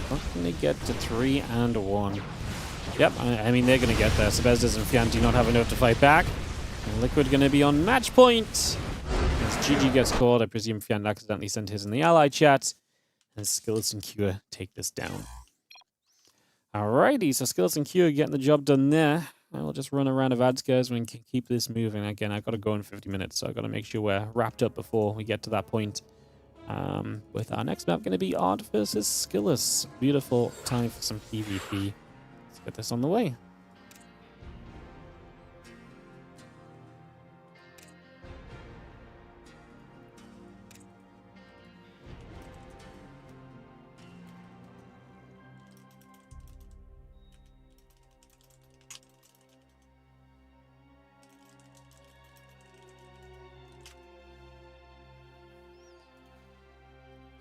How can they get to 3-1? Yep, I mean, they're going to get there. Sebastes and Fant do not have enough to fight back. And Liquid going to be on match point. As GG gets caught, I presume Fant accidentally sent his in the ally chat. And Skele and Kira take this down. Alrighty, so Skele and Kira getting the job done there. I'll just run around of ads, guys. We can keep this moving. Again, I've got to go in 50 minutes, so I've got to make sure we're wrapped up before we get to that point. With our next map going to be Odd versus Skillis. Beautiful time for some PvP. Let's get this on the way.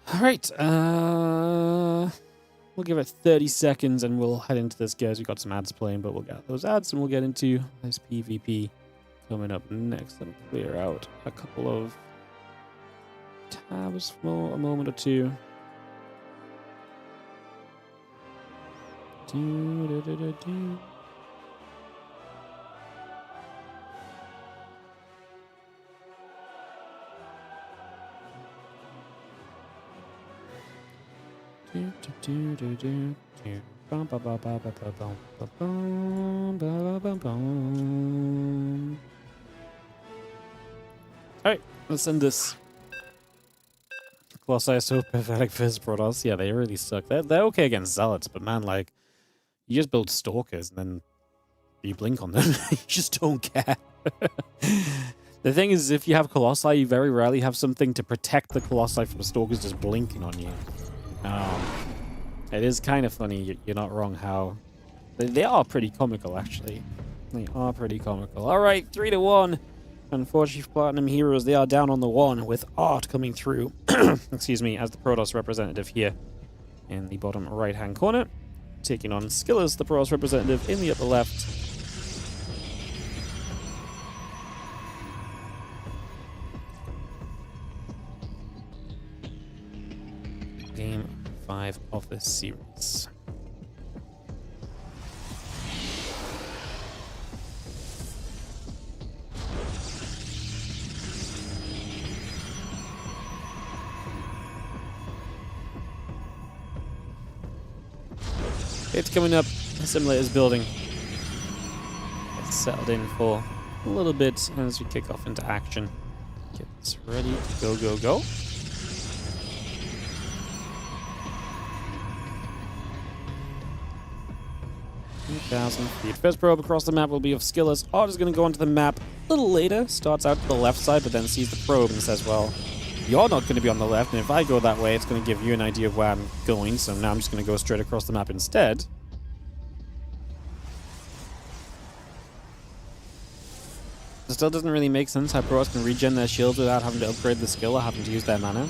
All right, we'll give it 30 seconds and we'll head into this, guys. We've got some ads playing, but we'll get those ads and we'll get into this PvP coming up next. Let me clear out a couple of tabs for a moment or two. Alright, let's end this. Colossi are so pathetic versus Protoss. Yeah, they really suck. They're okay against Zealots, but man, like, you just build Stalkers and then you blink on them. You just don't care. The thing is, if you have Colossi, you very rarely have something to protect the Colossi from Stalkers just blinking on you. It is kind of funny, you're not wrong how... They are pretty comical, actually. They are pretty comical. Alright, 3-1. Unfortunately for Platinum Heroes, they are down on the 1 with Art coming through, excuse me, as the Protoss representative here in the bottom right-hand corner. Taking on Skillis, the Protoss representative, in the upper left. Game 5 of this series. It's coming up. The simulator's building. It's settled in for a little bit as we kick off into action. Get this ready to go, go, go. Feet. First probe across the map will be of Skillis. Art is going to go onto the map a little later. Starts out to the left side, but then sees the probe and says, well, you're not going to be on the left, and if I go that way, it's going to give you an idea of where I'm going, so now I'm just going to go straight across the map instead. It still doesn't really make sense how Protoss can regen their shields without having to upgrade the skill or having to use their mana.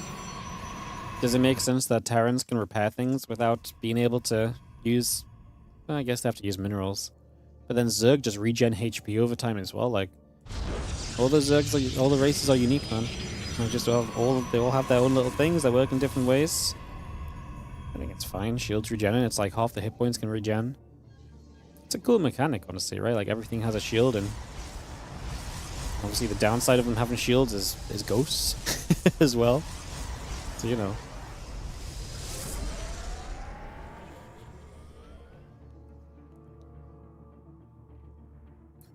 Does it make sense that Terrans can repair things without being able to use... Well, I guess they have to use minerals. But then Zerg just regen HP over time as well. Like, all the Zergs, all the races are unique, man. They just they all have their own little things that work in different ways. I think it's fine. Shields regen, it's like half the hit points can regen. It's a cool mechanic, honestly, right? Like, everything has a shield, and obviously the downside of them having shields is ghosts as well. So, you know.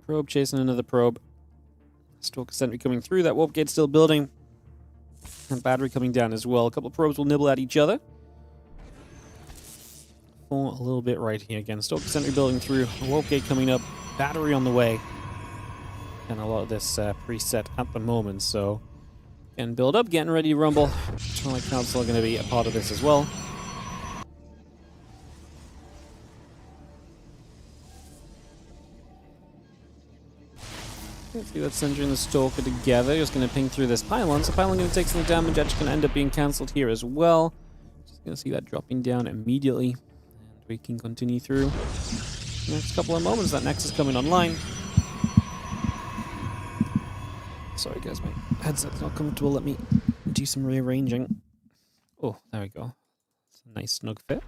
Probe chasing another probe. Stalker sentry coming through. That warp gate still building. And battery coming down as well. A couple of probes will nibble at each other. For a little bit right here again. Stalker sentry building through. Warp gate coming up. Battery on the way. And a lot of this preset at the moment. So, getting build up, getting ready to rumble. Twilight Council are going to be a part of this as well. Let's see that Sentry and the Stalker together. Just going to ping through this pylon. So pylon going to take some damage. That's going to end up being cancelled here as well. Just going to see that dropping down immediately. And we can continue through the next couple of moments. That Nexus coming online. Sorry guys, my headset's not comfortable. Let me do some rearranging. Oh, there we go. It's a nice snug fit.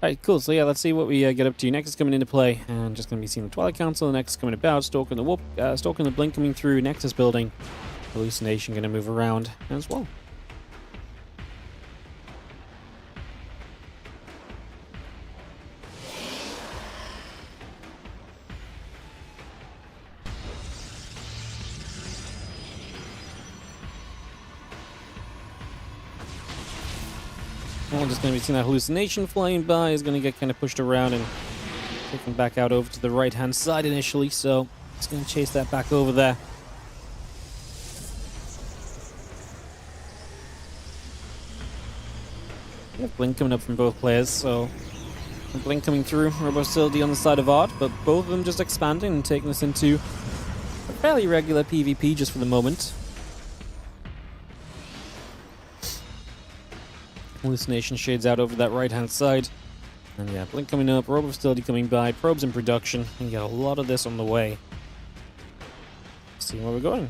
Alright, cool. So yeah, let's see what we get up to. Nexus coming into play, and just going to be seeing the Twilight Council. Nexus coming about, Stalker and the Warp, Stalker and the Blink coming through. Nexus building. Hallucination going to move around as well. And just going to be seeing that hallucination flying by. Is going to get kind of pushed around and taken back out over to the right-hand side initially. So it's going to chase that back over there. Blink coming up from both players, so Blink coming through, Robo-Facility on the side of Art, but both of them just expanding and taking us into a fairly regular PvP just for the moment. Hallucination shades out over that right-hand side. And yeah, Blink coming up, Robo-Facility coming by, probes in production, and get a lot of this on the way. See where we're going.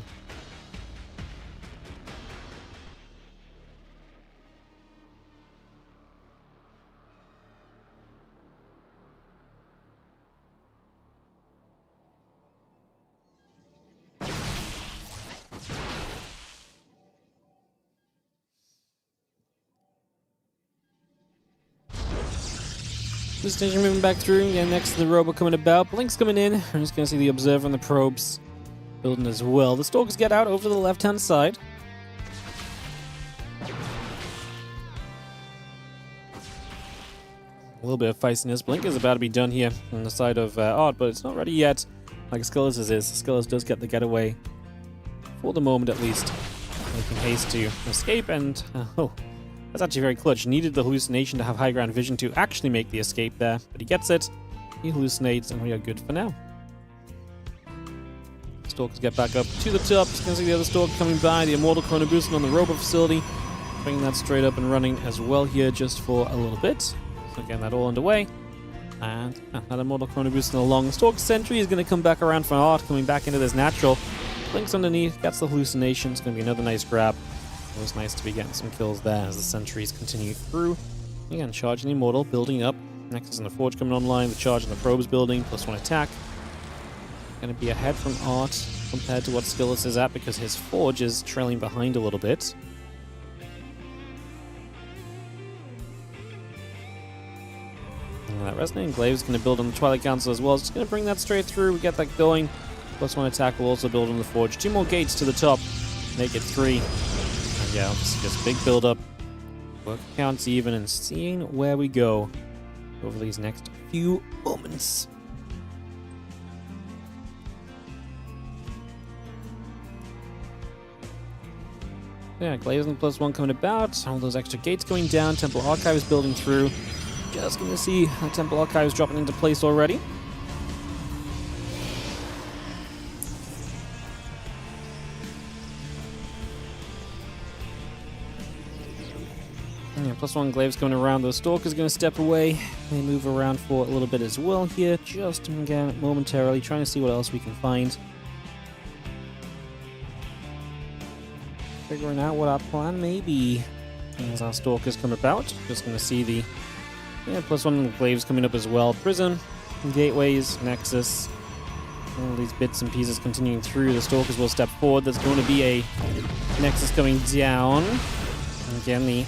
Station moving back through, again next to the Robo coming about. Blink's coming in. I'm just going to see the Observer and the probes building as well. The Stalkers get out over to the left-hand side. A little bit of feistiness. Blink is about to be done here on the side of Art, but it's not ready yet, like Skele is. Skele does get the getaway, for the moment at least. Making haste to escape, and oh, that's actually very clutch. Needed the hallucination to have high ground vision to actually make the escape there, but he gets it. He hallucinates, and we are good for now. Stalkers get back up to the top. Just gonna see the other Stalker coming by. The Immortal Chrono Boosting on the Robo-Facility. Bringing that straight up and running as well here just for a little bit. So again, that all underway. And that Immortal Chrono Boosting along. Stalker Sentry is gonna come back around for Art, coming back into this natural. Blink's underneath, gets the hallucination. It's gonna be another nice grab. It was nice to be getting some kills there as the sentries continue through. Again, charging the Immortal, building up. Nexus and the Forge coming online, the charge and the probes building, +1 attack. Going to be ahead from Art compared to what Skele is at because his Forge is trailing behind a little bit. And that Resonating Glaive is going to build on the Twilight Council as well. It's just going to bring that straight through. We get that going. +1 attack will also build on the Forge. 2 more gates to the top. Make it 3. Yeah, obviously just a big build-up, work counts even, and seeing where we go over these next few moments. Yeah, Glaives and +1 coming about, all those extra gates going down, Temple Archives building through. Just going to see Temple Archives dropping into place already. Yeah, +1 Glaives going around. Those Stalkers going to step away. They move around for a little bit as well here. Just again, momentarily, trying to see what else we can find. Figuring out what our plan may be as our Stalkers come about. Just going to see the +1 Glaives coming up as well. Prism, Gateways, Nexus. All these bits and pieces continuing through. The Stalkers will step forward. There's going to be a Nexus coming down. And again, the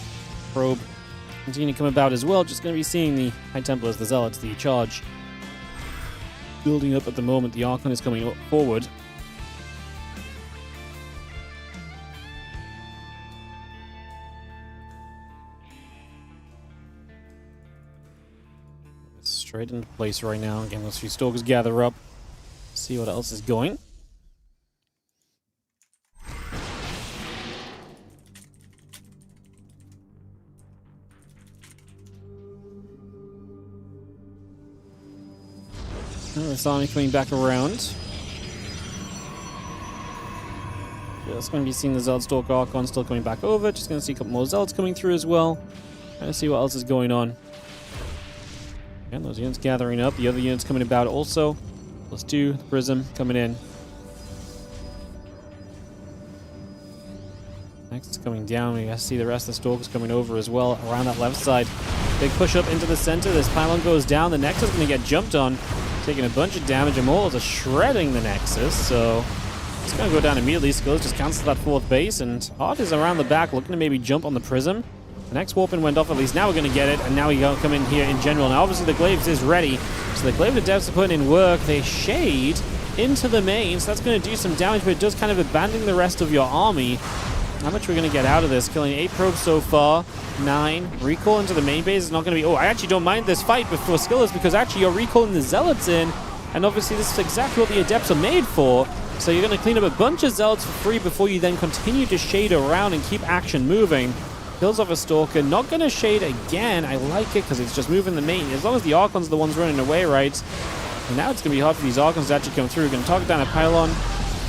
probe continue to come about as well. Just going to be seeing the High Templars, the Zealots, the charge building up at the moment. The Archon is coming forward. Straight into place right now. Again, those few Stalkers gather up. See what else is going. This army coming back around. Just going to be seeing the Zealot Stalker Archon still coming back over. Just going to see a couple more Zealots coming through as well. Trying to see what else is going on. And those units gathering up. The other units coming about also. +2, the Prism coming in. Next is coming down. We see the rest of the Stalkers coming over as well around that left side. Big push up into the center. This pylon goes down. The Nexus is going to get jumped on. Taking a bunch of damage. Immortals are shredding the Nexus, so it's going to go down immediately. Skele just cancels that 4th base, and Art is around the back looking to maybe jump on the Prism. The next Warpin went off at least. Now we're going to get it, and now we come in here in general. Now obviously the Glaives is ready, so the Glaive Devs are putting in work. They shade into the main, so that's going to do some damage, but it does kind of abandon the rest of your army. How much we're going to get out of this? Killing 8 probes so far. 9. Recall into the main base is not going to be... Oh, I actually don't mind this fight before Skele, because actually you're recalling the Zealots in. And obviously this is exactly what the Adepts are made for. So you're going to clean up a bunch of Zealots for free before you then continue to shade around and keep action moving. Kills off a Stalker. Not going to shade again. I like it because it's just moving the main. As long as the Archons are the ones running away, right? And now it's going to be hard for these Archons to actually come through. We're going to target down a pylon.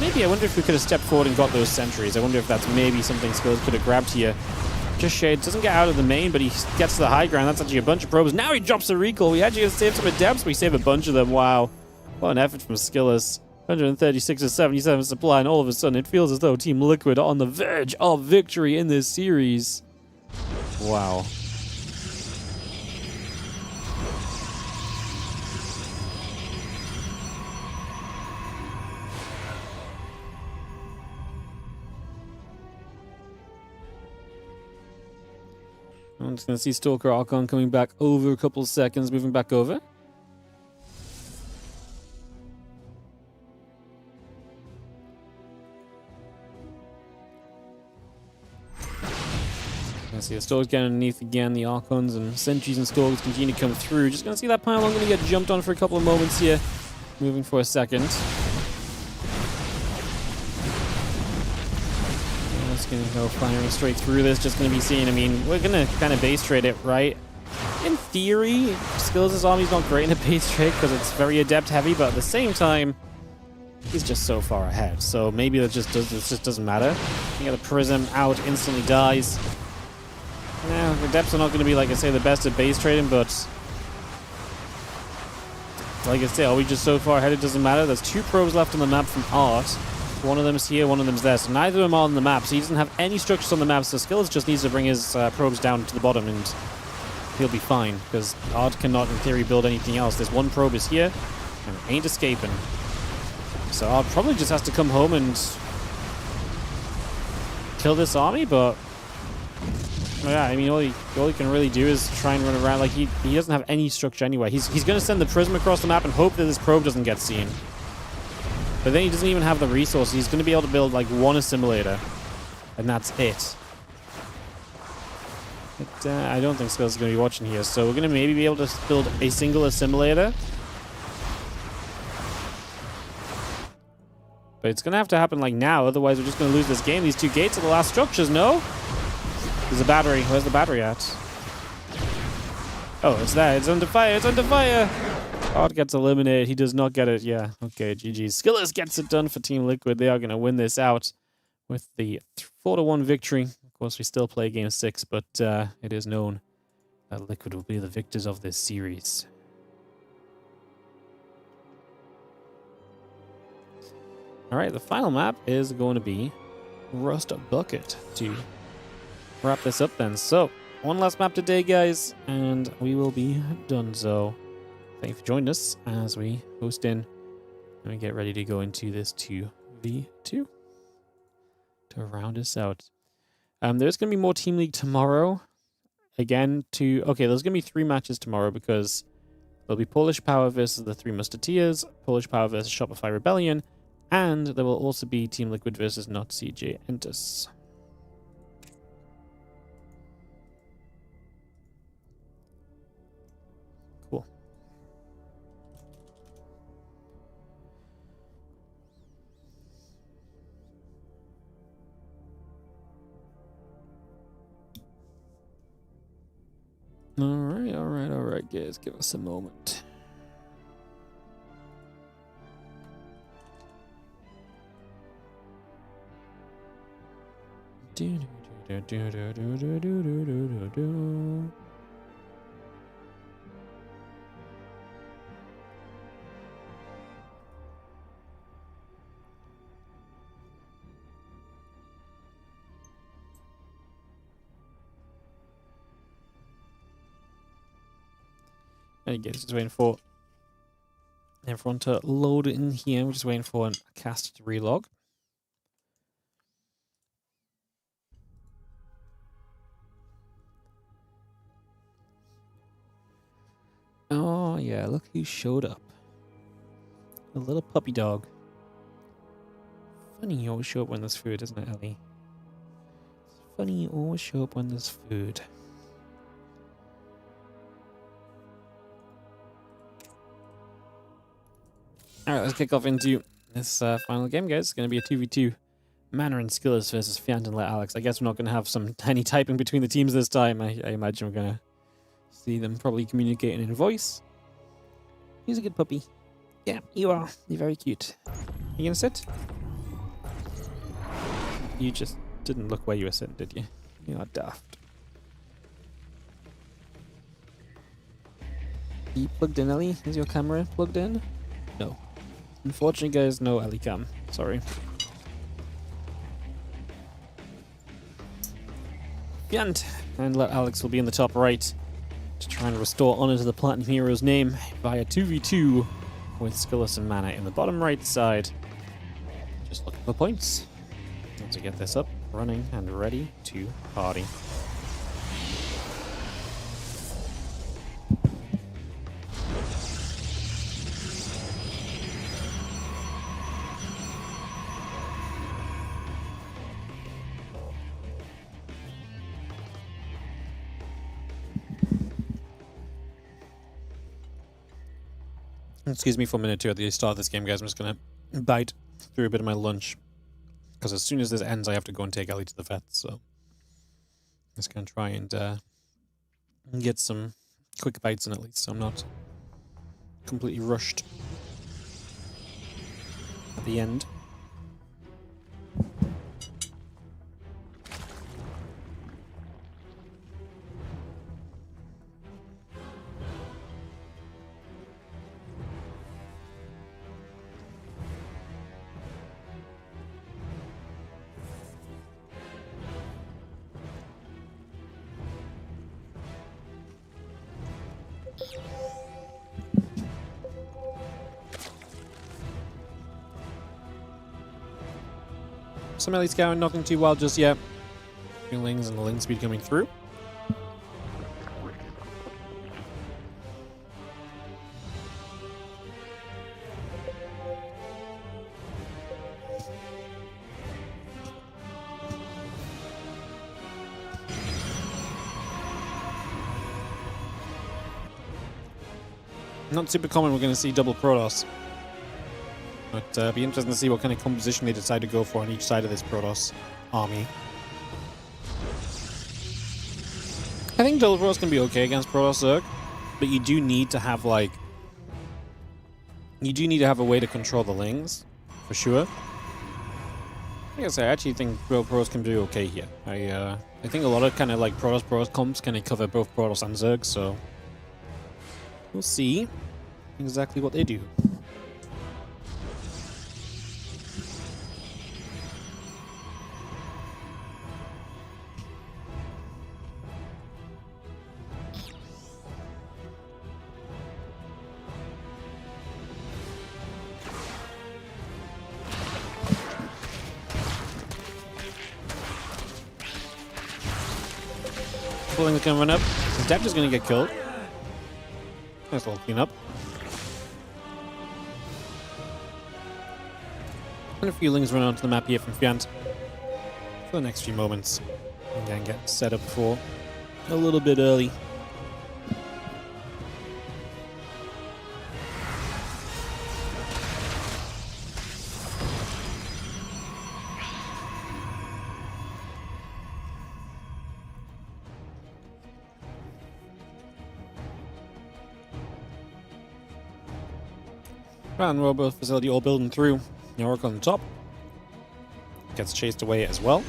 Maybe, I wonder if we could have stepped forward and got those sentries. I wonder if that's maybe something Skele could have grabbed here. Just shade. Doesn't get out of the main, but he gets to the high ground. That's actually a bunch of probes. Now he drops a recall. We actually saved some Adepts. We save a bunch of them. Wow. What an effort from Skele. 136 to 77 supply, and all of a sudden it feels as though Team Liquid are on the verge of victory in this series. Wow. I'm just going to see Stalker Archon coming back over a couple of seconds, moving back over. I see the Stalkers getting underneath again. The Archons and Sentries and Stalkers continue to come through. Just going to see that pylon going to get jumped on for a couple of moments here. Moving for a second. Just going to go firing straight through this. Just going to be seeing, I mean, we're going to kind of base trade it, right? In theory, Skele's army's not great in a base trade because it's very adept heavy, but at the same time, he's just so far ahead. So maybe it just doesn't matter. You get the Prism out, instantly dies. Now, the Adepts are not going to be, like I say, the best at base trading, but like I say, are we just so far ahead it doesn't matter? There's 2 probes left on the map from Art. One of them's here, one of them's there. So neither of them are on the map, so he doesn't have any structures on the map, so Skele just needs to bring his probes down to the bottom and he'll be fine, because Art cannot, in theory, build anything else. This one probe is here, and it ain't escaping. So Art probably just has to come home and kill this army, but yeah, I mean, all he can really do is try and run around. Like, he doesn't have any structure anyway. He's going to send the Prism across the map and hope that this probe doesn't get seen. But then he doesn't even have the resources. He's going to be able to build, like, 1 assimilator. And that's it. But I don't think Skele's going to be watching here. So we're going to maybe be able to build a single assimilator. But it's going to have to happen, like, now. Otherwise, we're just going to lose this game. These 2 gates are the last structures, no? There's a battery. Where's the battery at? Oh, it's there. It's under fire. It's under fire. Art gets eliminated. He does not get it. Yeah. Okay, GG. Skele gets it done for Team Liquid. They are going to win this out with the 4-1 victory. Of course, we still play Game 6, but it is known that Liquid will be the victors of this series. All right, the final map is going to be Rust Bucket to wrap this up then. So, one last map today, guys, and we will be done. So, thank you for joining us as we host in and we get ready to go into this 2v2 to round us out. There's going to be more Team League tomorrow. Again, there's going to be 3 matches tomorrow because there'll be Polish Power versus the 3 Musketeers, Polish Power versus Shopify Rebellion, and there will also be Team Liquid versus Not CJ Entus. Cool. All right, guys. Give us a moment. I guess just waiting for everyone to load in here. We're just waiting for a cast to relog. Oh yeah, look who showed up. A little puppy dog. Funny, you always show up when there's food, isn't it, Ellie? Funny, always show up when there's food. Alright, let's kick off into this final game, guys. It's going to be a 2v2. Mana and Skele versus Fant and Alex. I guess we're not going to have some tiny typing between the teams this time. I imagine we're going to see them probably communicating in voice. He's a good puppy. Yeah, you are. You're very cute. You going to sit? You just didn't look where you were sitting, did you? You are daft. Are you plugged in, Ellie? Is your camera plugged in? No. Unfortunately, guys, no Ellie cam. Sorry. Fant and Alex will be in the top right to try and restore honor to the Platinum Hero's name via 2v2 with Skele and Mana in the bottom right side. Just looking for points. Let's get this up, running, and ready to party. Excuse me for a minute too at the start of this game, guys. I'm just going to bite through a bit of my lunch. Because as soon as this ends, I have to go and take Ellie to the vet, so... just going to try and get some quick bites in at least, so I'm not completely rushed at the end. Some Ellie's scouting, nothing too wild just yet. Feelings and the link speed coming through. Not super common we're going to see double Protoss. But it'll be interesting to see what kind of composition they decide to go for on each side of this Protoss army. I think double Protoss can be okay against Protoss Zerg, but you do need to have, like... you do need to have a way to control the Lings, for sure. I guess I actually think Protoss can do okay here. I think a lot of kind of like Protoss comps kind of cover both Protoss and Zerg, so... we'll see exactly what they do. Pulling the gun up. Depth is going to get killed. Nice little cleanup. And a few Lings run onto the map here from Fant for the next few moments. And then get set up for a little bit early. And Robot facility all building through. The Oracle on the top. Gets chased away as well.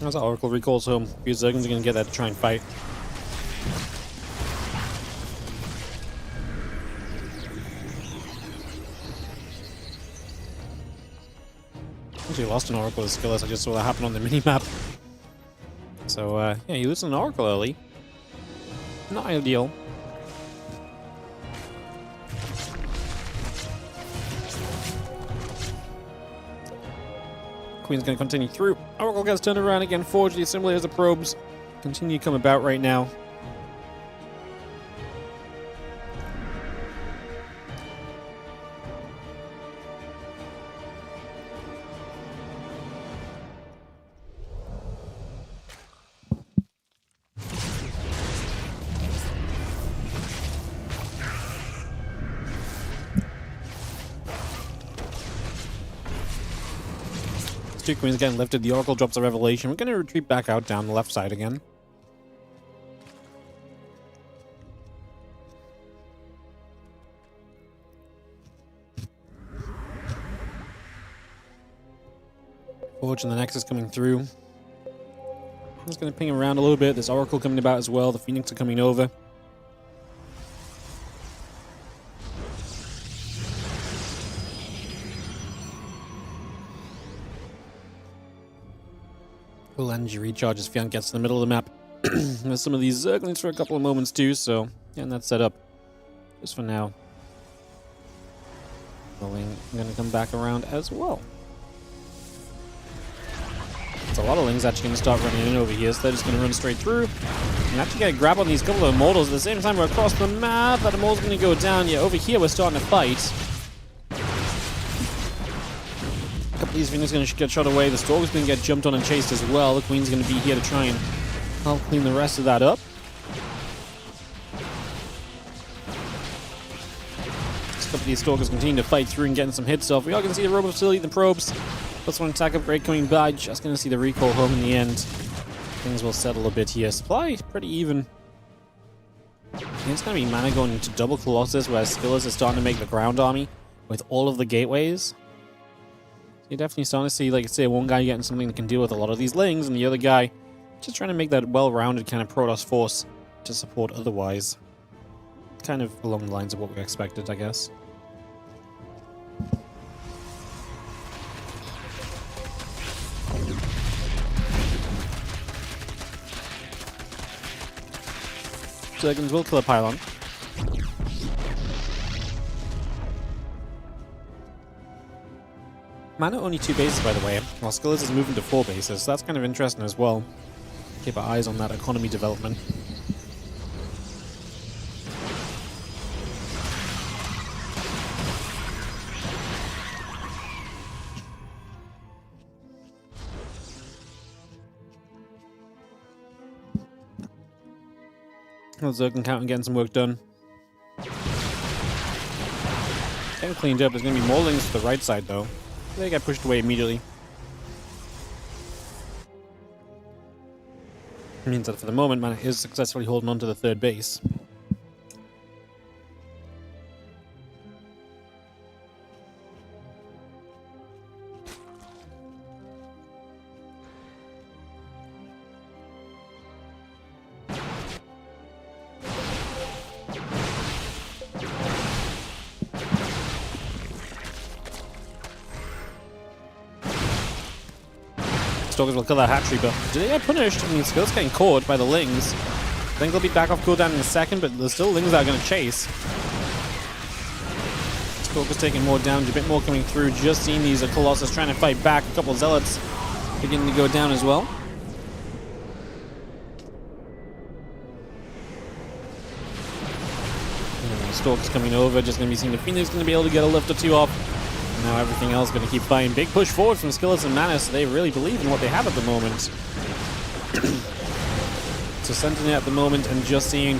As Oracle recalls home, a few seconds are going to get that to try and fight. Actually lost an Oracle with Skele. I just saw that happen on the mini-map. So, yeah, you lose an Oracle early. Not ideal. Queen's going to continue through. Oracle gets turned around again. Forge the assimilators, the probes continue to come about right now. 2 queens getting lifted. The Oracle drops a Revelation. We're going to retreat back out down the left side again. Forge and the Nexus coming through. I'm just going to ping around a little bit. There's Oracle coming about as well. The Phoenix are coming over. Full energy recharge as Fant gets to the middle of the map. There's some of these Zerglings for a couple of moments too, so getting that set up just for now. I'm going to come back around as well. It's a lot of Lings actually going to start running in over here, so they're just going to run straight through. And actually get a grab on these couple of Immortals. At the same time, we're across the map. That Immortal's going to go down. Yeah, over here we're starting to fight. A couple of these Phoenix are going to get shot away. The Stalker's going to get jumped on and chased as well. The Queen's going to be here to try and help clean the rest of that up. A couple of these Stalkers continue to fight through and getting some hits off. We are going to see the Robo Facility, the probes. Plus one attack upgrade coming by. Just going to see the recall home in the end. Things will settle a bit here. Supply pretty even. I think it's going to be mana going into double Colossus, where Skele is starting to make the ground army with all of the gateways. You're definitely starting to see, like I say, one guy getting something that can deal with a lot of these Lings, and the other guy just trying to make that well-rounded kind of Protoss force to support otherwise. Kind of along the lines of what we expected, I guess. Zerglings will kill a pylon. Mana only 2 bases, by the way, while Skele is moving to 4 bases, so that's kind of interesting as well. Keep our eyes on that economy development. Zerglings count and getting some work done. Getting cleaned up. There's going to be more Lings to the right side, though. They get pushed away immediately. It means that for the moment, Mana is successfully holding on to the 3rd base. Stalkers will kill that hatchery, but do they get punished? I mean, Skele's getting caught by the Lings. I think they'll be back off cooldown in a second, but there's still Lings that are going to chase. Stalker's taking more damage, a bit more coming through. Just seeing these Colossus trying to fight back. A couple of Zealots beginning to go down as well. Stalker's coming over, just going to be seeing the Phoenix going to be able to get a lift or 2 off. Now everything else going to keep fighting. Big push forward from Skele and Mana, so they really believe in what they have at the moment. So Sentinel at the moment, and just seeing...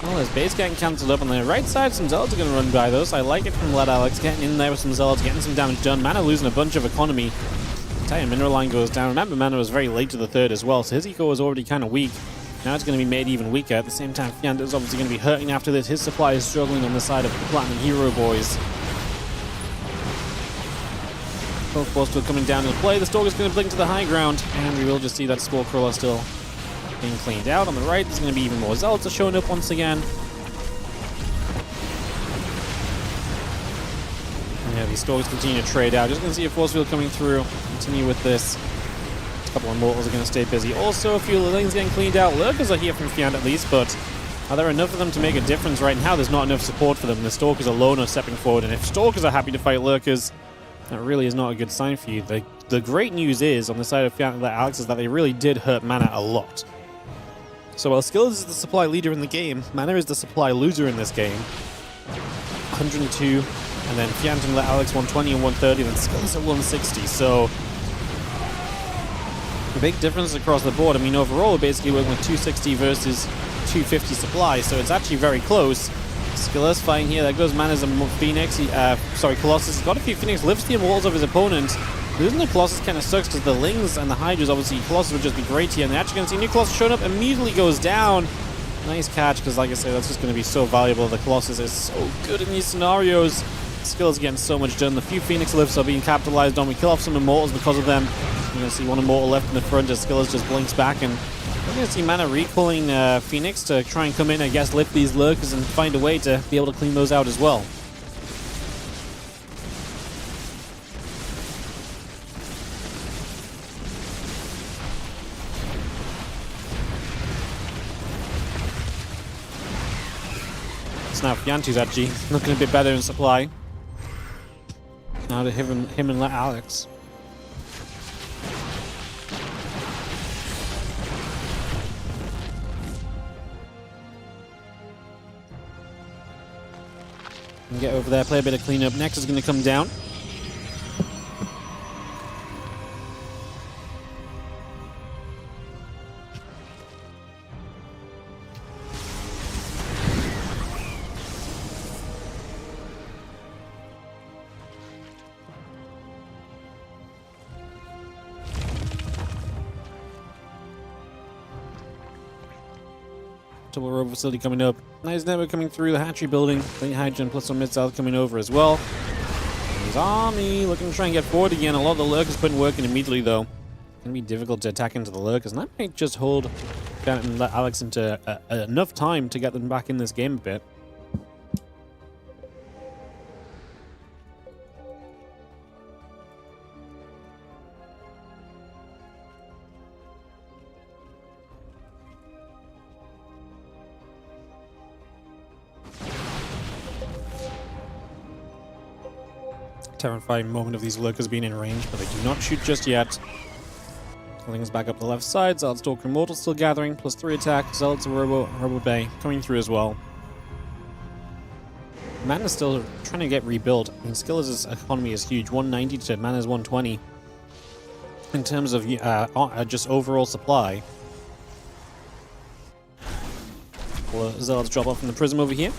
Oh, his base getting cancelled up on the right side. Some Zealots are going to run by those. I like it from Led Alex, getting in there with some Zealots, getting some damage done. Mana losing a bunch of economy. Entire mineral line goes down. Remember, Mana was very late to the 3rd as well, so his eco was already kind of weak. Now it's going to be made even weaker. At the same time, Fant is obviously going to be hurting after this. His supply is struggling on the side of the Platinum Hero boys. Both force still coming down to play. The Stalker's going to blink to the high ground, and we will just see that Spore Crawler still being cleaned out. On the right, there's going to be even more Zealots showing up once again. And yeah, these Stalkers continue to trade out. Just going to see a force field coming through. Continue with this. A couple of Immortals are going to stay busy. Also, a few Lings getting cleaned out. Lurkers are here from Fant at least, but are there enough of them to make a difference right now? There's not enough support for them. The Stalkers alone are stepping forward, and if Stalkers are happy to fight Lurkers, that really is not a good sign for you. The great news is, on the side of Fant and Alex, is that they really did hurt Mana a lot. So while Skele is the supply leader in the game, Mana is the supply loser in this game. 102, and then Fant and Alex 120 and 130, and then Skele's at 160, so... a big difference across the board. I mean, overall, we're basically working with 260 versus 250 supply, so it's actually very close. Skele's fighting here. There goes Mana's a Phoenix. Colossus. He's got a few Phoenix. Lifts the Immortals of his opponent. Losing the Colossus kind of sucks because the Lings and the Hydras, obviously, Colossus would just be great here. And they're actually going to see new Colossus showing up, immediately goes down. Nice catch, because like I say, that's just going to be so valuable. The Colossus is so good in these scenarios. Skele's getting so much done. The few Phoenix lifts are being capitalized on. We kill off some Immortals because of them. You're going to see one Immortal left in the front as Skele just blinks back. And we're going to see Mana recalling Phoenix to try and come in, I guess, lift these Lurkers and find a way to be able to clean those out as well. Now Fiantu's actually looking a bit better in supply. Now to him and let Alex. And get over there, play a bit of cleanup. Next is going to come down. Double road facility coming up. Nice network coming through the hatchery building. Clean hydrogen plus some mid-south coming over as well. His army looking to try and get forward again. A lot of the lurkers putting work in immediately though. Gonna be difficult to attack into the lurkers, and that might just hold down and let Alex into enough time to get them back in this game a bit. Terrifying moment of these lurkers being in range, but they do not shoot just yet. Lings back up the left side. Zealotstalker Immortal still gathering, plus 3 attack. Zealots Robo Bay coming through as well. Mana's still trying to get rebuilt. I mean, Skele's economy is huge, 190 to Mana's 120 in terms of just overall supply. Well, Zealots drop off from the prism over here.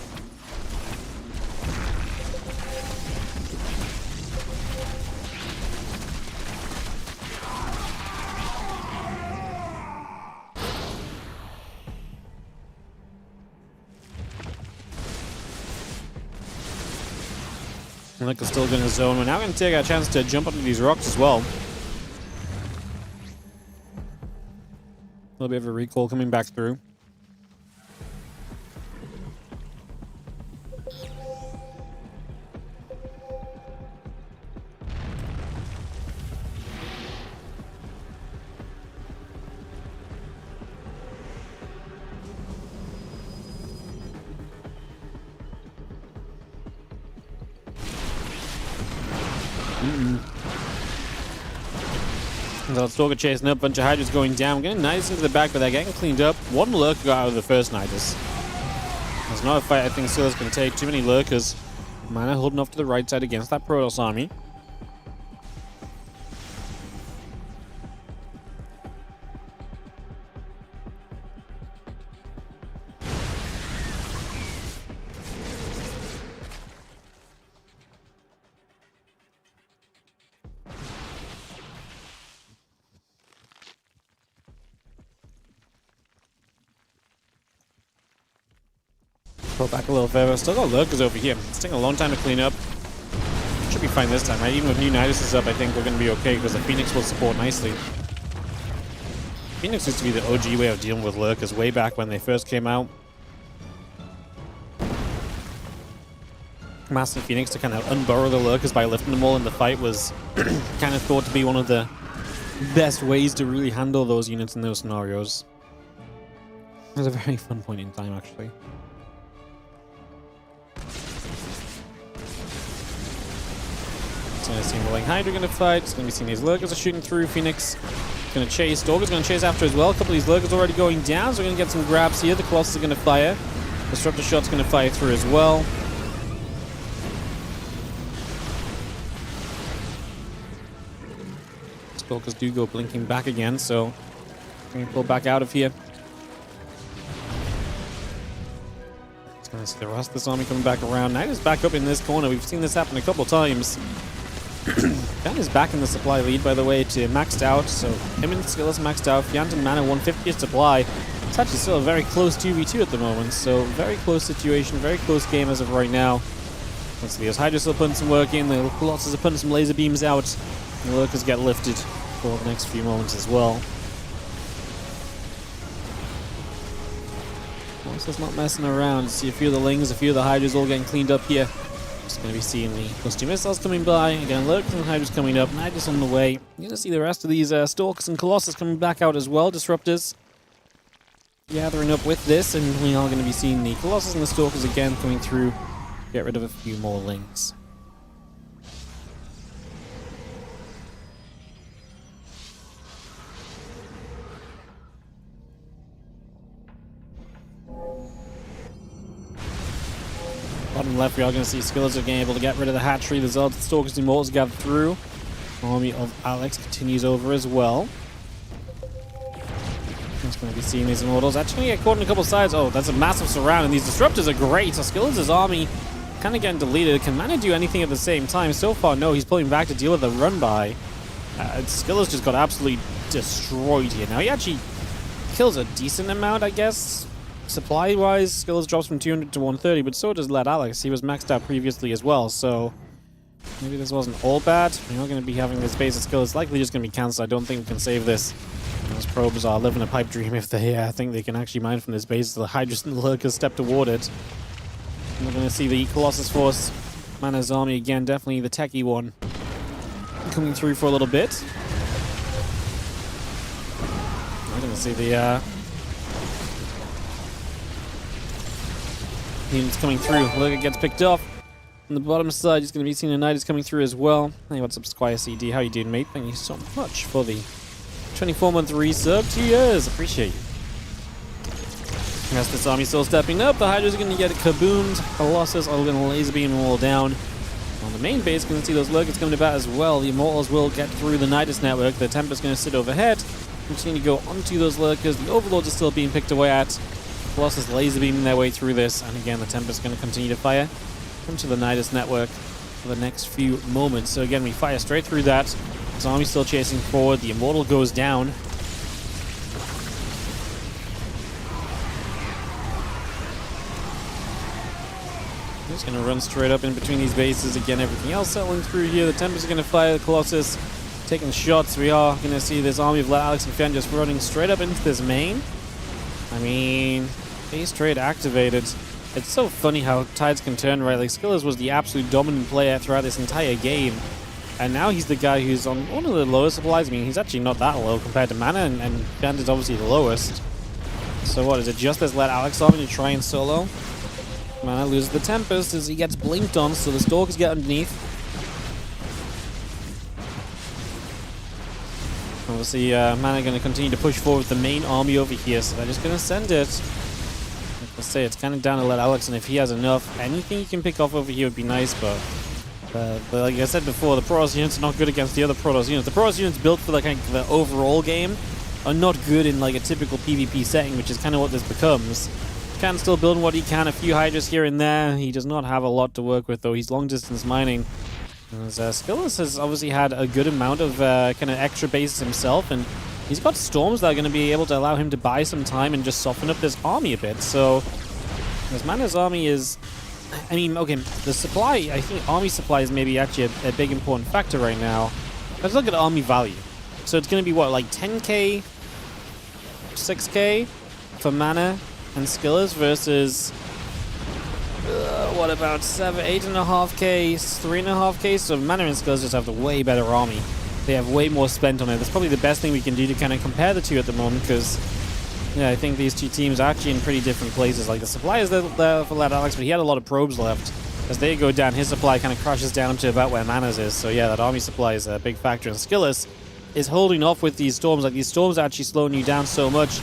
Lurker still going to zone. We're now going to take our chance to jump onto these rocks as well. A little bit of a recall coming back through. Stalker chasing up, bunch of Hydras going down. Getting Nidus into the back, but they're getting cleaned up. One Lurker got out of the first Nidus. There's not a fight I think Skele's going to take. Too many Lurkers. Mana holding off to the right side against that Protoss army. Pull back a little further. Still got Lurkers over here. It's taking a long time to clean up. Should be fine this time, right? Even with new Nidus up, I think we're going to be okay because the Phoenix will support nicely. Phoenix used to be the OG way of dealing with Lurkers way back when they first came out. Master Phoenix to kind of unburrow the Lurkers by lifting them all in the fight was kind of thought to be one of the best ways to really handle those units in those scenarios. It was a very fun point in time, actually. It's going to see Rolling Hydra going to fight. It's going to be seeing these Lurkers are shooting through. Phoenix going to chase. Stalker's going to chase after as well. A couple of these Lurkers already going down, so we're going to get some grabs here. The Colossus are going to fire. Disruptor Shot's going to fire through as well. Stalkers do go blinking back again, so we're going to pull back out of here. It's going to see the rest of this army coming back around. Nidus back up in this corner. We've seen this happen a couple times. Fant is back in the supply lead, by the way, to maxed out. So him and Skele is maxed out. Fant and Mana 150th supply. It's actually still a very close 2v2 at the moment. So very close situation, very close game as of right now. Let's see, as Hydra's still putting some work in. The Colossus are putting some laser beams out. And the Lurkers get lifted for the next few moments as well. Colossus not messing around. See a few of the Lings, a few of the Hydras all getting cleaned up here. Just going to be seeing the plus 2 missiles coming by. Again, Lurkers and Hydras coming up. Hydras on the way. You're going to see the rest of these Stalkers and Colossus coming back out as well. Disruptors gathering up with this. And we are going to be seeing the Colossus and the Stalkers again coming through. Get rid of a few more Lings. Bottom left, we are going to see Skele again able to get rid of the hatchery. The Zealots, the Stalkers, and Immortals gather through. Army of Alex continues over as well. Just going to be seeing these Immortals actually get caught in a couple sides. Oh, that's a massive surround, and these Disruptors are great. So Skele's army kind of getting deleted. Can Mana do anything at the same time? So far, no. He's pulling back to deal with the run-by. Skele's just got absolutely destroyed here. Now, he actually kills a decent amount, I guess. Supply-wise, Skele drops from 200 to 130, but so does Lad Alex. He was maxed out previously as well, so maybe this wasn't all bad. We're not going to be having this base of Skele. It's likely just going to be cancelled. I don't think we can save this. Those probes are living a pipe dream if they think they can actually mine from this base. The Hydras and the Lurkers step toward it. We're going to see the Colossus Force, Mana's army again, definitely the techie one, coming through for a little bit. We're going to see the units coming through. Lurker gets picked off. On the bottom side, he's going to be seeing a Knight is coming through as well. Hey, what's up, Squire CD? How you doing, mate? Thank you so much for the 24-month resub. 2 years. Appreciate you. As this army still stepping up, the Hydras are going to get kaboomed. Colossus are going to laser beam them all down. On the main base, going to see those Lurkers coming to bat as well. The Immortals will get through the Nidus network. The Tempest's going to sit overhead. Continue to go onto those Lurkers. The Overlords are still being picked away at. Colossus laser beaming their way through this. And again, the Tempest is going to continue to fire into the Nidus network for the next few moments. So again, we fire straight through that. His army's still chasing forward. The Immortal goes down. Just going to run straight up in between these bases. Again, everything else settling through here. The Tempest are going to fire. The Colossus taking shots. We are going to see this army of Alex and Fant just running straight up into this main. I mean, base trade activated. It's so funny how tides can turn, right? Like, Skele was the absolute dominant player throughout this entire game. And now he's the guy who's on one of the lowest supplies. I mean, he's actually not that low compared to Mana, and Fant is obviously the lowest. So what, is it just as let Alex on to try and solo? Mana loses the Tempest as he gets blinked on, so the Stalkers get underneath. Obviously, Mana going to continue to push forward with the main army over here, so they're just going to send it. Like I say, it's kind of down to let Alex, and if he has enough, anything he can pick off over here would be nice, but like I said before, the Protoss units are not good against the other Protoss units. The Protoss units built for the kind of the overall game are not good in like a typical PvP setting, which is kind of what this becomes. Can still build what he can, a few Hydras here and there. He does not have a lot to work with, though. He's long-distance mining. Skele has obviously had a good amount of kind of extra bases himself, and he's got storms that are going to be able to allow him to buy some time and just soften up this army a bit. So, as Mana's army is... I mean, okay, the supply, I think army supply is maybe actually a big important factor right now. Let's look at army value. So it's going to be, what, like 10k, 6k for Mana and Skele's versus, what about 8.5k, 3.5k? So Mana and Skele's just have the way better army. They have way more spent on it. That's probably the best thing we can do to kind of compare the two at the moment, because yeah, I think these two teams are actually in pretty different places. Like, the supply is there for Lad Alex, but he had a lot of probes left. As they go down, his supply kind of crashes down to about where Mana's is. So yeah, that army supply is a big factor. And Skele is holding off with these storms. Like, these storms are actually slowing you down so much.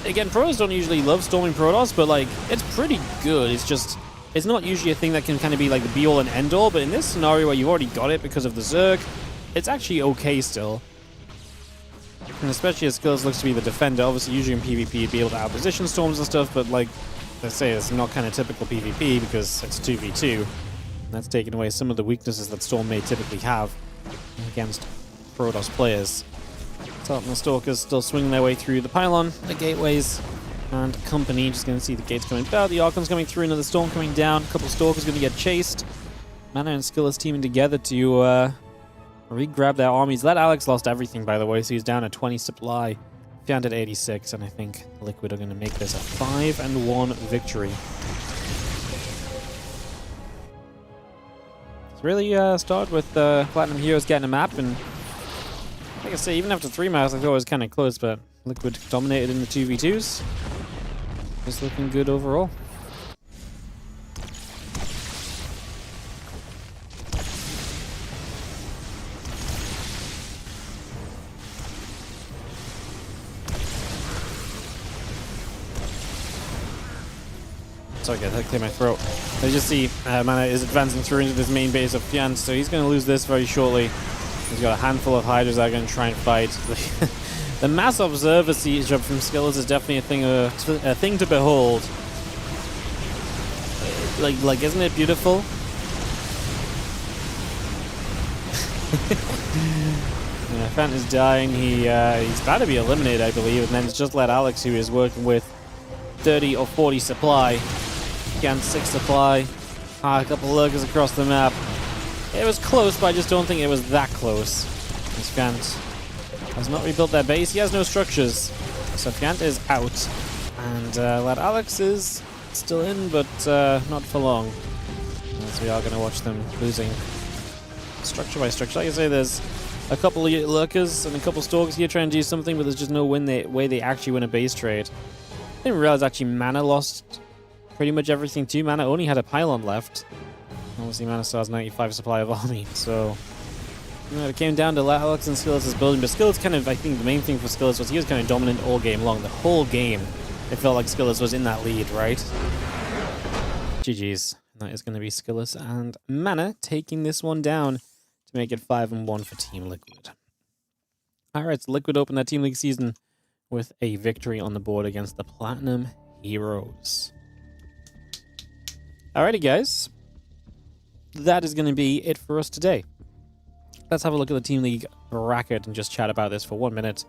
Again, Protoss don't usually love storming Protoss, but like, it's pretty good. It's just, it's not usually a thing that can kind of be like the be-all and end-all, but in this scenario where you already got it because of the Zerg, it's actually okay still. And especially as Skele looks to be the defender. Obviously, usually in PvP, you'd be able to outposition storms and stuff, but like, let's say it's not kind of typical PvP because it's 2v2. And that's taking away some of the weaknesses that Storm may typically have. against Protoss players. So the Stalkers still swinging their way through the pylon, the gateways, and company. Just going to see the gates coming down, the Archon's coming through, another Storm coming down, a couple of Stalkers going to get chased. Mana and Skele teaming together to re-grab their armies. That Alex lost everything, by the way, so he's down at 20 supply. Fant at 86, and I think Liquid are going to make this a 5-1 victory. It's really started with Platinum Heroes getting a map, and like I say, even after 3 maps, I thought it was kind of close, but Liquid dominated in the 2v2s. It's looking good overall. Sorry guys, I had to clear my throat. I just see Mana is advancing through into this main base of Fant, so he's going to lose this very shortly. He's got a handful of Hydras that are going to try and fight. The mass observer siege up from Skills is definitely a thing to behold. Like, isn't it beautiful? Fant is dying. He's about to be eliminated, I believe, and then it's just let Alex, who is working with 30 or 40 supply, against 6 supply. A couple of lurkers across the map. It was close, but I just don't think it was that close. This Fant has not rebuilt their base. He has no structures. So Fant is out. And Lad Alex is still in, but not for long. As we are going to watch them losing structure by structure. Like I say, there's a couple of lurkers and a couple of stalkers here trying to do something, but there's just no way they actually win a base trade. I didn't realize actually Mana lost pretty much everything too. Mana only had a pylon left. Obviously, Mana still has 95 supply of army, so it came down to Alex and Skillet's building. But Skillet's kind of, I think the main thing for Skillet was he was kind of dominant all game long. The whole game, it felt like Skillet was in that lead, right? GG's. That is going to be Skillet and Mana taking this one down to make it 5-1 for Team Liquid. Alright, so Liquid opened their Team League season with a victory on the board against the Platinum Heroes. Alrighty, guys. That is going to be it for us today. Let's have a look at the Team League bracket and just chat about this for 1 minute,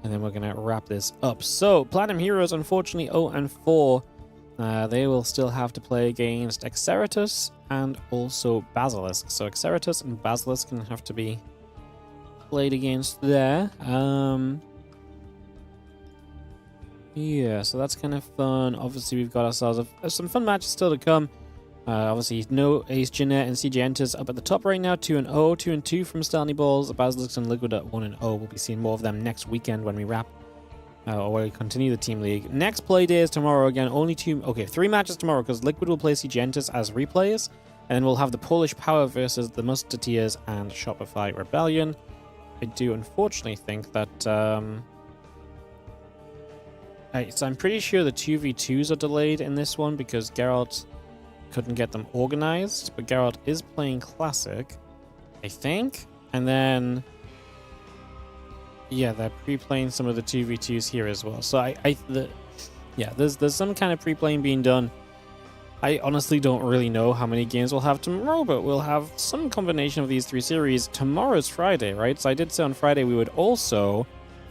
and then we're going to wrap this up. So, Platinum Heroes, unfortunately, 0-4. They will still have to play against Exeritus and also Basilisk. So, Exeritus and Basilisk can have to be played against there. Yeah, so that's kind of fun. Obviously, we've got ourselves some fun matches still to come. Obviously, no Ace Jeanette and CJ Enters up at the top right now, 2-0, 2-2 from Stanley Balls. Basilisk and Liquid at 1-0. We'll be seeing more of them next weekend when we wrap, or when we continue the Team League. Next play day is tomorrow again. Only 3 matches tomorrow, because Liquid will play CJ Enters as replays, and then we'll have the Polish Power versus the Musketeers and Shopify Rebellion. I do unfortunately think that so I'm pretty sure the 2v2s are delayed in this one because Geralt couldn't get them organized, but Geralt is playing Classic, I think. And then, yeah, they're pre-playing some of the 2v2s here as well. So there's some kind of pre-playing being done. I honestly don't really know how many games we'll have tomorrow, but we'll have some combination of these 3 series. Tomorrow's Friday, right? So I did say on Friday we would also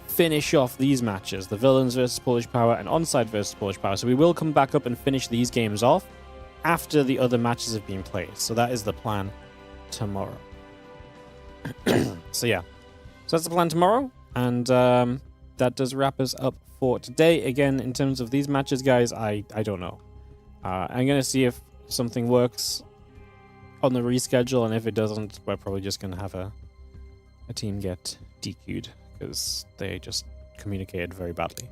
finish off these matches, the Villains versus Polish Power and Onside versus Polish Power. So we will come back up and finish these games off after the other matches have been played. So that is the plan tomorrow. So yeah, so that's the plan tomorrow, and that does wrap us up for today. Again, in terms of these matches, guys, I don't know. I'm gonna see if something works on the reschedule, and if it doesn't, we're probably just gonna have a team get DQ'd because they just communicated very badly.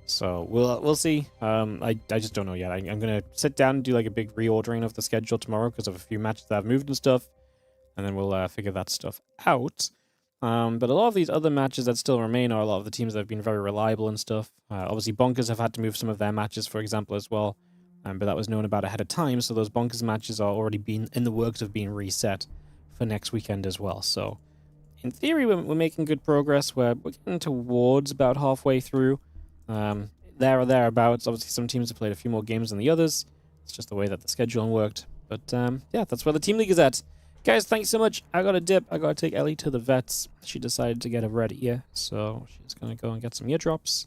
So we'll see. I just don't know yet. I'm gonna sit down and do like a big reordering of the schedule tomorrow because of a few matches that have moved and stuff, and then we'll figure that stuff out. But a lot of these other matches that still remain are a lot of the teams that have been very reliable and stuff. Obviously, Bonkers have had to move some of their matches, for example, as well. But that was known about ahead of time, so those Bonkers matches are already been in the works of being reset for next weekend as well. So in theory, we're making good progress. We're getting towards about halfway through. There or thereabouts. Obviously, some teams have played a few more games than the others. It's just the way that the scheduling worked. But yeah, that's where the Team League is at. Guys, thanks so much. I got a dip. I got to take Ellie to the vets. She decided to get a red ear, so she's going to go and get some eardrops.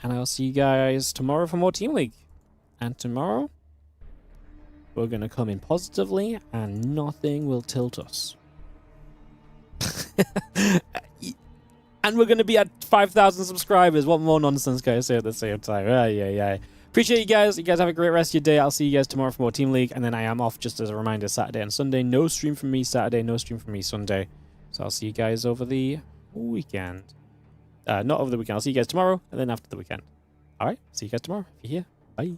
And I'll see you guys tomorrow for more Team League. And tomorrow, we're going to come in positively, and nothing will tilt us. And we're going to be at 5,000 subscribers. What more nonsense can I say at the same time? Yeah. Appreciate you guys. You guys have a great rest of your day. I'll see you guys tomorrow for more Team League. And then I am off, just as a reminder, Saturday and Sunday. No stream from me Saturday, no stream from me Sunday. So I'll see you guys over the weekend. Not over the weekend. I'll see you guys tomorrow and then after the weekend. All right. See you guys tomorrow if you're here. Bye.